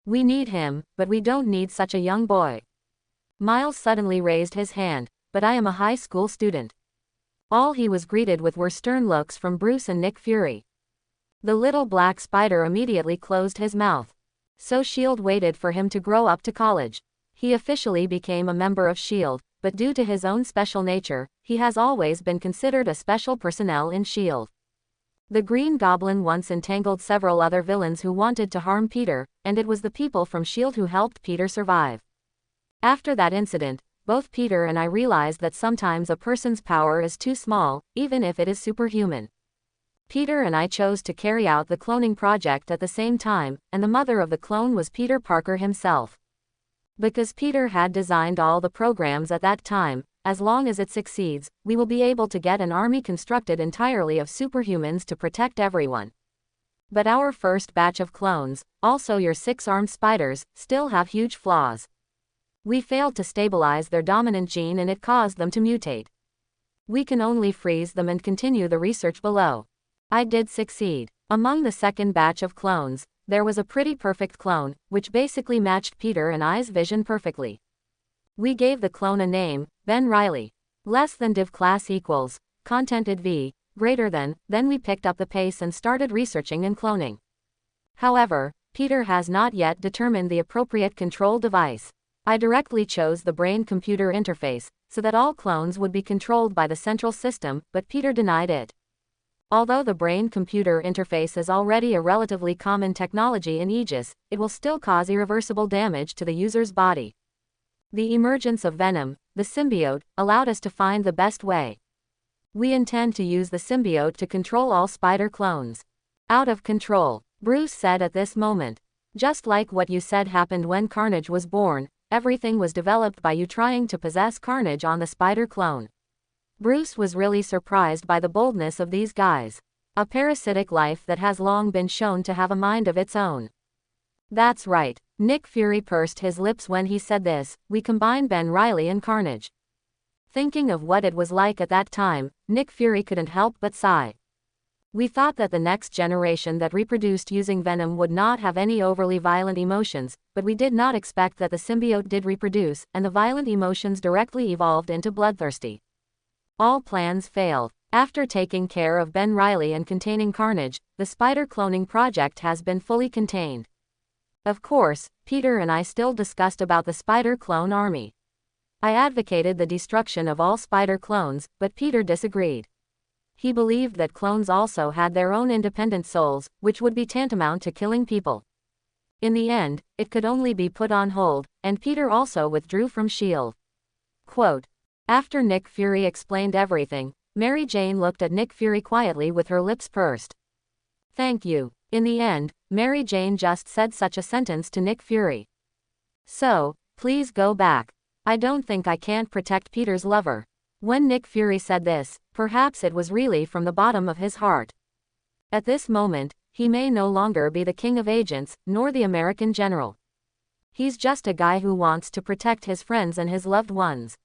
We need him, but we don't need such a young boy. Miles suddenly raised his hand, but I am a high school student. All he was greeted with were stern looks from Bruce and Nick Fury. The little black spider immediately closed his mouth. So S.H.I.E.L.D. waited for him to grow up to college. He officially became a member of S.H.I.E.L.D., but due to his own special nature, he has always been considered a special personnel in S.H.I.E.L.D. The Green Goblin once entangled several other villains who wanted to harm Peter, and it was the people from S.H.I.E.L.D. who helped Peter survive. After that incident, both Peter and I realized that sometimes a person's power is too small, even if it is superhuman. Peter and I chose to carry out the cloning project at the same time, and the mother of the clone was Peter Parker himself. Because Peter had designed all the programs at that time, as long as it succeeds, we will be able to get an army constructed entirely of superhumans to protect everyone. But our first batch of clones, also your 6-armed spiders, still have huge flaws. We failed to stabilize their dominant gene and it caused them to mutate. We can only freeze them and continue the research below. I did succeed. Among the second batch of clones, there was a pretty perfect clone, which basically matched Peter and I's vision perfectly. We gave the clone a name, Ben Riley. Less than div class equals, contented v, greater than, then we picked up the pace and started researching and cloning. However, Peter has not yet determined the appropriate control device. I directly chose the brain-computer interface, so that all clones would be controlled by the central system, but Peter denied it. Although the brain-computer interface is already a relatively common technology in Aegis, it will still cause irreversible damage to the user's body. The emergence of Venom, the symbiote, allowed us to find the best way. We intend to use the symbiote to control all spider clones. Out of control, Bruce said at this moment. Just like what you said happened when Carnage was born, everything was developed by you trying to possess Carnage on the spider clone. Bruce was really surprised by the boldness of these guys. A parasitic life that has long been shown to have a mind of its own. That's right. Nick Fury pursed his lips when he said this. We combine Ben Riley and Carnage. Thinking of what it was like at that time, Nick Fury couldn't help but sigh. We thought that the next generation that reproduced using Venom would not have any overly violent emotions, but we did not expect that the symbiote did reproduce, and the violent emotions directly evolved into bloodthirsty. All plans failed. After taking care of Ben Riley and containing Carnage, the spider cloning project has been fully contained. Of course, Peter and I still discussed about the spider clone army. I advocated the destruction of all spider clones, but Peter disagreed. He believed that clones also had their own independent souls, which would be tantamount to killing people. In the end, it could only be put on hold, and Peter also withdrew from S.H.I.E.L.D. Quote. After Nick Fury explained everything, Mary Jane looked at Nick Fury quietly with her lips pursed. Thank you. In the end, Mary Jane just said such a sentence to Nick Fury. So, please go back. I don't think I can't protect Peter's lover. When Nick Fury said this, perhaps it was really from the bottom of his heart. At this moment, he may no longer be the king of agents, nor the American general. He's just a guy who wants to protect his friends and his loved ones.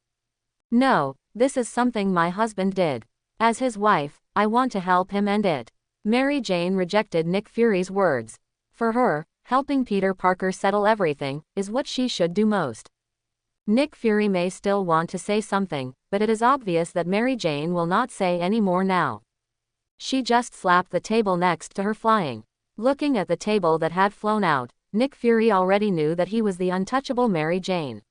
No, this is something my husband did. As his wife, I want to help him end it. Mary Jane rejected Nick Fury's words. For her, helping Peter Parker settle everything is what she should do most. Nick Fury may still want to say something, but it is obvious that Mary Jane will not say any more now. She just slapped the table next to her, flying. Looking at the table that had flown out, Nick Fury already knew that he was the untouchable Mary Jane.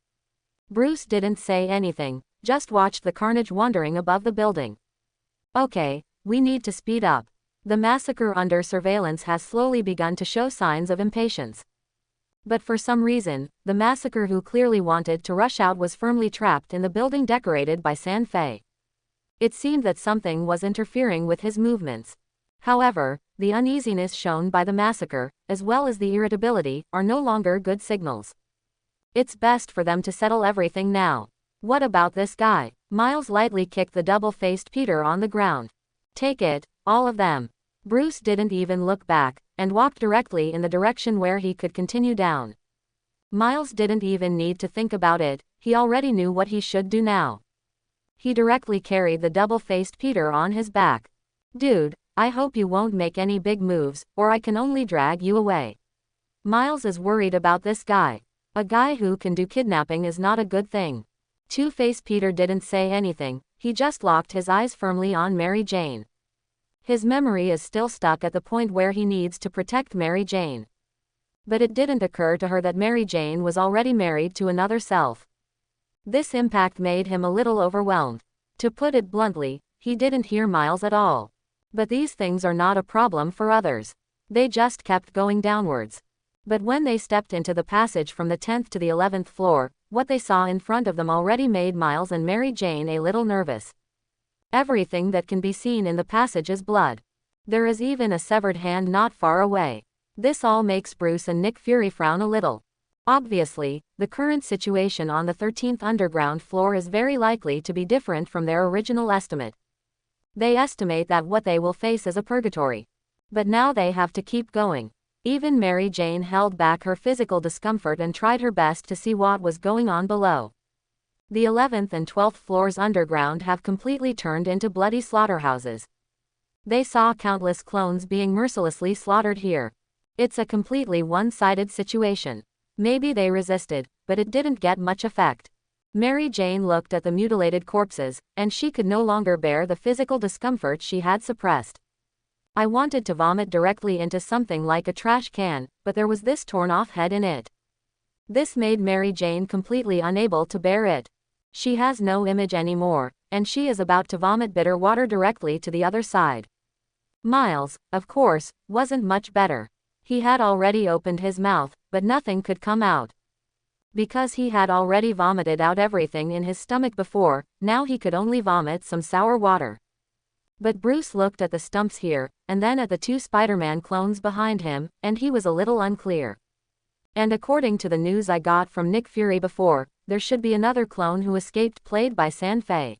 Bruce didn't say anything, just watched the carnage wandering above the building. Okay, we need to speed up. The massacre under surveillance has slowly begun to show signs of impatience. But for some reason, the massacre who clearly wanted to rush out was firmly trapped in the building decorated by San Fe. It seemed that something was interfering with his movements. However, the uneasiness shown by the massacre, as well as the irritability, are no longer good signals. It's best for them to settle everything now. What about this guy? Miles lightly kicked the double-faced Peter on the ground. Take it, all of them. Bruce didn't even look back, and walked directly in the direction where he could continue down. Miles didn't even need to think about it, he already knew what he should do now. He directly carried the double-faced Peter on his back. Dude, I hope you won't make any big moves, or I can only drag you away. Miles is worried about this guy. A guy who can do kidnapping is not a good thing. Two-Face Peter didn't say anything, he just locked his eyes firmly on Mary Jane. His memory is still stuck at the point where he needs to protect Mary Jane. But it didn't occur to her that Mary Jane was already married to another self. This impact made him a little overwhelmed. To put it bluntly, he didn't hear Miles at all. But these things are not a problem for others. They just kept going downwards. But when they stepped into the passage from the 10th to the 11th floor, what they saw in front of them already made Miles and Mary Jane a little nervous. Everything that can be seen in the passage is blood. There is even a severed hand not far away. This all makes Bruce and Nick Fury frown a little. Obviously, the current situation on the 13th underground floor is very likely to be different from their original estimate. They estimate that what they will face is a purgatory. But now they have to keep going. Even Mary Jane held back her physical discomfort and tried her best to see what was going on below. The 11th and 12th floors underground have completely turned into bloody slaughterhouses. They saw countless clones being mercilessly slaughtered here. It's a completely one-sided situation. Maybe they resisted, but it didn't get much effect. Mary Jane looked at the mutilated corpses, and she could no longer bear the physical discomfort she had suppressed. I wanted to vomit directly into something like a trash can, but there was this torn-off head in it. This made Mary Jane completely unable to bear it. She has no image anymore, and she is about to vomit bitter water directly to the other side. Miles, of course, wasn't much better. He had already opened his mouth, but nothing could come out. Because he had already vomited out everything in his stomach before, now he could only vomit some sour water. But Bruce looked at the stumps here, and then at the two Spider-Man clones behind him, and he was a little unclear. And according to the news I got from Nick Fury before, there should be another clone who escaped played by San Fe.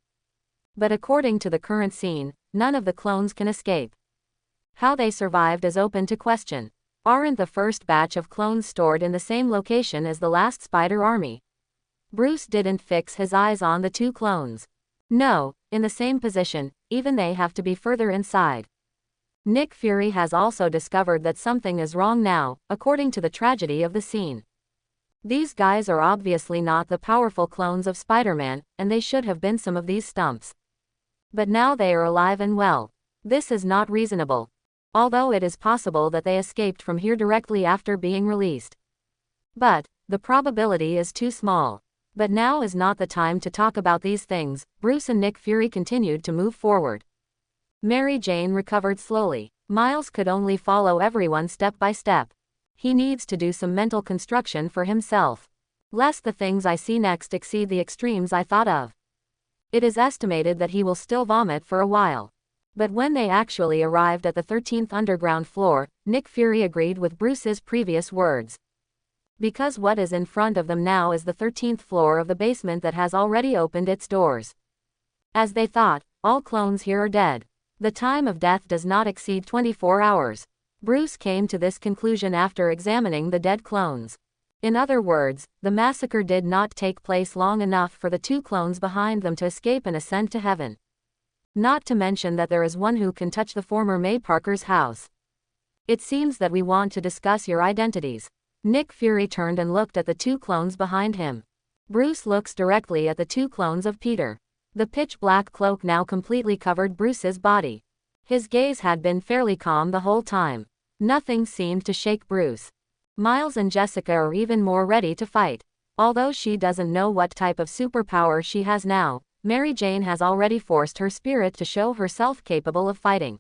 But according to the current scene, none of the clones can escape. How they survived is open to question. Aren't the first batch of clones stored in the same location as the last Spider Army? Bruce didn't fix his eyes on the two clones. No, in the same position, even they have to be further inside. Nick Fury has also discovered that something is wrong now, according to the tragedy of the scene. These guys are obviously not the powerful clones of Spider-Man, and they should have been some of these stumps. But now they are alive and well. This is not reasonable. Although it is possible that they escaped from here directly after being released. But the probability is too small. But now is not the time to talk about these things. Bruce and Nick Fury continued to move forward. Mary Jane recovered slowly. Miles could only follow everyone step by step. He needs to do some mental construction for himself. Lest the things I see next exceed the extremes I thought of. It is estimated that he will still vomit for a while. But when they actually arrived at the 13th underground floor, Nick Fury agreed with Bruce's previous words. Because what is in front of them now is the 13th floor of the basement that has already opened its doors. As they thought, all clones here are dead. The time of death does not exceed 24 hours. Bruce came to this conclusion after examining the dead clones. In other words, the massacre did not take place long enough for the two clones behind them to escape and ascend to heaven. Not to mention that there is one who can touch the former May Parker's house. It seems that we want to discuss your identities. Nick Fury turned and looked at the two clones behind him. Bruce looks directly at the two clones of Peter. The pitch-black cloak now completely covered Bruce's body. His gaze had been fairly calm the whole time. Nothing seemed to shake Bruce. Miles and Jessica are even more ready to fight. Although she doesn't know what type of superpower she has now, Mary Jane has already forced her spirit to show herself capable of fighting.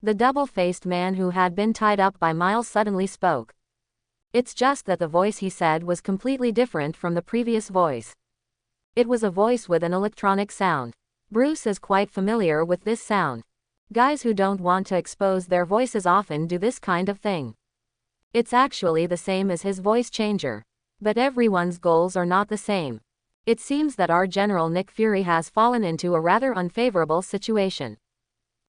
The double-faced man who had been tied up by Miles suddenly spoke. It's just that the voice he said was completely different from the previous voice. It was a voice with an electronic sound. Bruce is quite familiar with this sound. Guys who don't want to expose their voices often do this kind of thing. It's actually the same as his voice changer. But everyone's goals are not the same. It seems that our General Nick Fury has fallen into a rather unfavorable situation.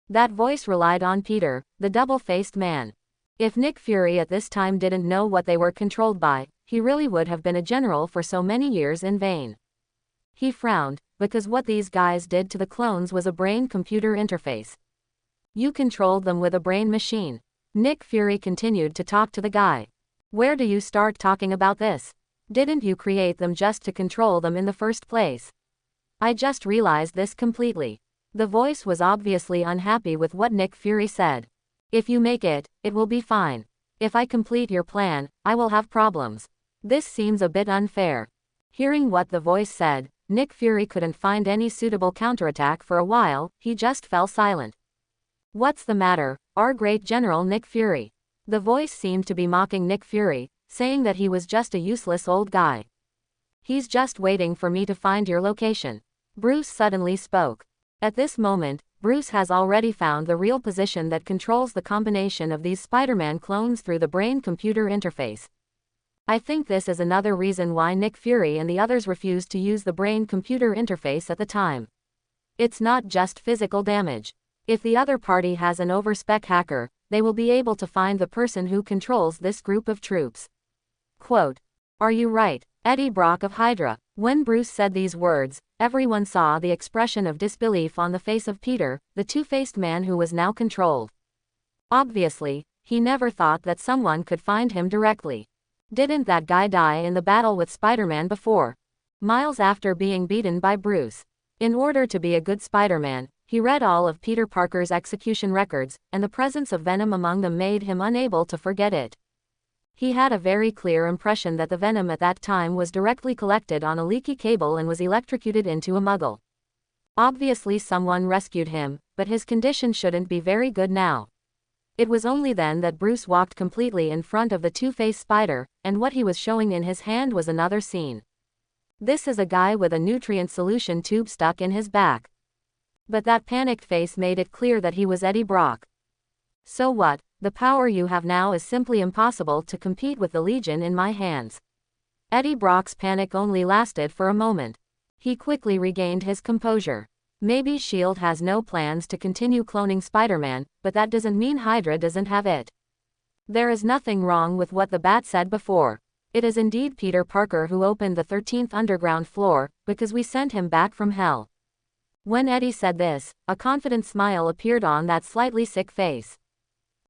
That voice relied on Peter, the double-faced man. If Nick Fury at this time didn't know what they were controlled by, he really would have been a general for so many years in vain. He frowned, because what these guys did to the clones was a brain-computer interface. You controlled them with a brain machine. Nick Fury continued to talk to the guy. Where do you start talking about this? Didn't you create them just to control them in the first place? I just realized this completely. The voice was obviously unhappy with what Nick Fury said. If you make it, it will be fine. If I complete your plan, I will have problems. This seems a bit unfair. Hearing what the voice said, Nick Fury couldn't find any suitable counterattack for a while, he just fell silent. What's the matter, our great General Nick Fury? The voice seemed to be mocking Nick Fury, saying that he was just a useless old guy. He's just waiting for me to find your location. Bruce suddenly spoke. At this moment, Bruce has already found the real position that controls the combination of these Spider-Man clones through the brain-computer interface. I think this is another reason why Nick Fury and the others refused to use the brain-computer interface at the time. It's not just physical damage. If the other party has an over-spec hacker, they will be able to find the person who controls this group of troops. Quote, "Are you right, Eddie Brock of Hydra?" When Bruce said these words, everyone saw the expression of disbelief on the face of Peter, the two-faced man who was now controlled. Obviously, he never thought that someone could find him directly. Didn't that guy die in the battle with Spider-Man before? Miles after being beaten by Bruce. In order to be a good Spider-Man, he read all of Peter Parker's execution records, and the presence of venom among them made him unable to forget it. He had a very clear impression that the venom at that time was directly collected on a leaky cable and was electrocuted into a muggle. Obviously someone rescued him, but his condition shouldn't be very good now. It was only then that Bruce walked completely in front of the two-faced spider, and what he was showing in his hand was another scene. This is a guy with a nutrient solution tube stuck in his back. But that panicked face made it clear that he was Eddie Brock. So what? The power you have now is simply impossible to compete with the Legion in my hands. Eddie Brock's panic only lasted for a moment. He quickly regained his composure. Maybe S.H.I.E.L.D. has no plans to continue cloning Spider-Man, but that doesn't mean Hydra doesn't have it. There is nothing wrong with what the Bat said before. It is indeed Peter Parker who opened the 13th underground floor, because we sent him back from hell. When Eddie said this, a confident smile appeared on that slightly sick face.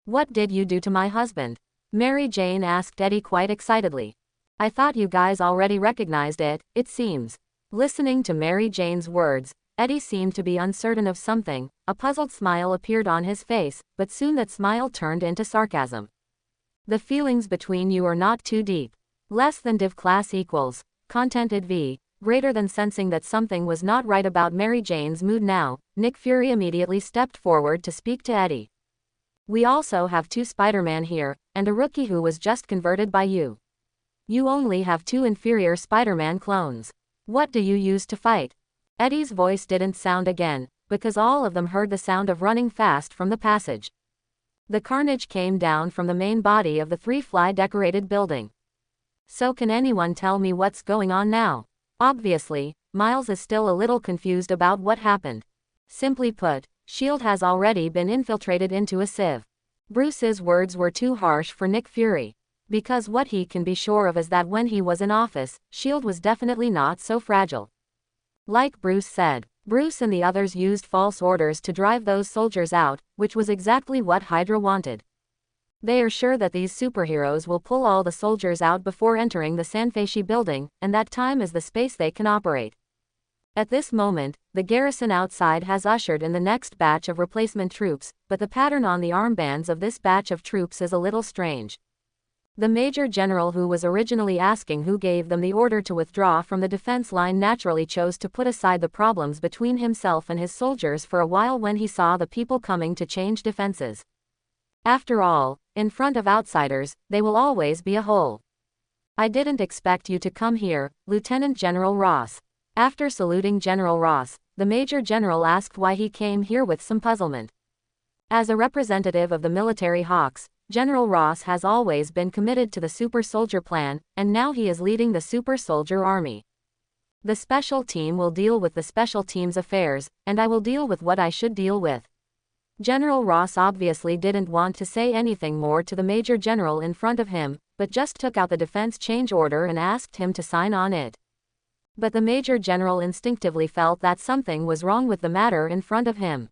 What did you do to my husband? Mary Jane asked Eddie quite excitedly. I thought you guys already recognized it, it seems. Listening to Mary Jane's words, Eddie seemed to be uncertain of something. A puzzled smile appeared on his face, but soon that smile turned into sarcasm. The feelings between you are not too deep. Less than div class equals, contented v, greater than sensing that something was not right about Mary Jane's mood now, Nick Fury immediately stepped forward to speak to Eddie. We also have two Spider-Man here, and a rookie who was just converted by you. You only have two inferior Spider-Man clones. What do you use to fight? Eddie's voice didn't sound again, because all of them heard the sound of running fast from the passage. The carnage came down from the main body of the three-fly decorated building. So can anyone tell me what's going on now? Obviously, Miles is still a little confused about what happened. Simply put, S.H.I.E.L.D. has already been infiltrated into a sieve. Bruce's words were too harsh for Nick Fury. Because what he can be sure of is that when he was in office, S.H.I.E.L.D. was definitely not so fragile. Like Bruce said, Bruce and the others used false orders to drive those soldiers out, which was exactly what Hydra wanted. They are sure that these superheroes will pull all the soldiers out before entering the Sanfeishi building, and that time is the space they can operate. At this moment, the garrison outside has ushered in the next batch of replacement troops, but the pattern on the armbands of this batch of troops is a little strange. The Major General who was originally asking who gave them the order to withdraw from the defense line naturally chose to put aside the problems between himself and his soldiers for a while when he saw the people coming to change defenses. After all, in front of outsiders, they will always be a whole. I didn't expect you to come here, Lieutenant General Ross. After saluting General Ross, the Major General asked why he came here with some puzzlement. As a representative of the military hawks, General Ross has always been committed to the Super Soldier Plan, and now he is leading the Super Soldier Army. The special team will deal with the special team's affairs, and I will deal with what I should deal with. General Ross obviously didn't want to say anything more to the Major General in front of him, but just took out the defense change order and asked him to sign on it. But the Major General instinctively felt that something was wrong with the matter in front of him.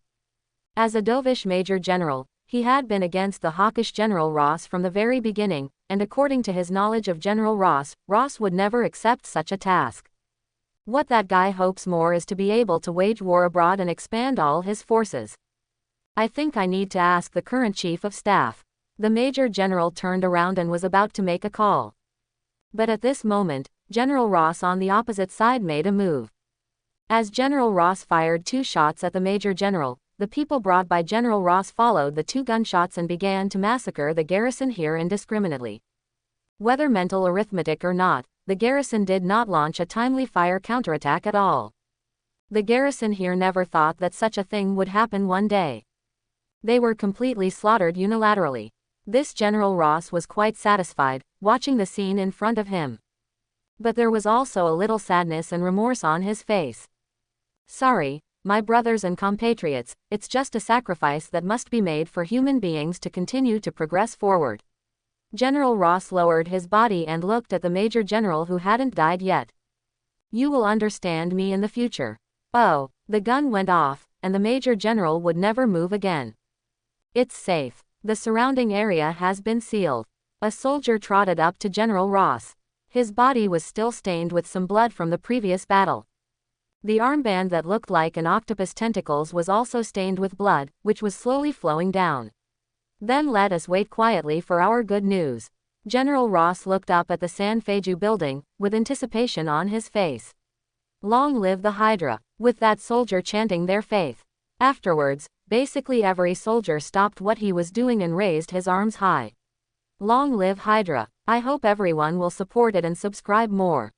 As a dovish Major General, he had been against the hawkish General Ross from the very beginning, and according to his knowledge of General Ross, Ross would never accept such a task. What that guy hopes more is to be able to wage war abroad and expand all his forces. I think I need to ask the current Chief of Staff. The Major General turned around and was about to make a call. But at this moment, General Ross on the opposite side made a move. As General Ross fired 2 shots at the Major General, the people brought by General Ross followed the 2 gunshots and began to massacre the garrison here indiscriminately. Whether mental arithmetic or not, the garrison did not launch a timely fire counterattack at all. The garrison here never thought that such a thing would happen one day. They were completely slaughtered unilaterally. This General Ross was quite satisfied, watching the scene in front of him. But there was also a little sadness and remorse on his face. Sorry, my brothers and compatriots, it's just a sacrifice that must be made for human beings to continue to progress forward. General Ross lowered his body and looked at the Major General who hadn't died yet. You will understand me in the future. Oh, the gun went off, and the Major General would never move again. It's safe. The surrounding area has been sealed. A soldier trotted up to General Ross. His body was still stained with some blood from the previous battle. The armband that looked like an octopus tentacles was also stained with blood, which was slowly flowing down. Then let us wait quietly for our good news. General Ross looked up at the Sanfeishi building, with anticipation on his face. Long live the Hydra, with that soldier chanting their faith. Afterwards, basically every soldier stopped what he was doing and raised his arms high. Long live Hydra. I hope everyone will support it and subscribe more.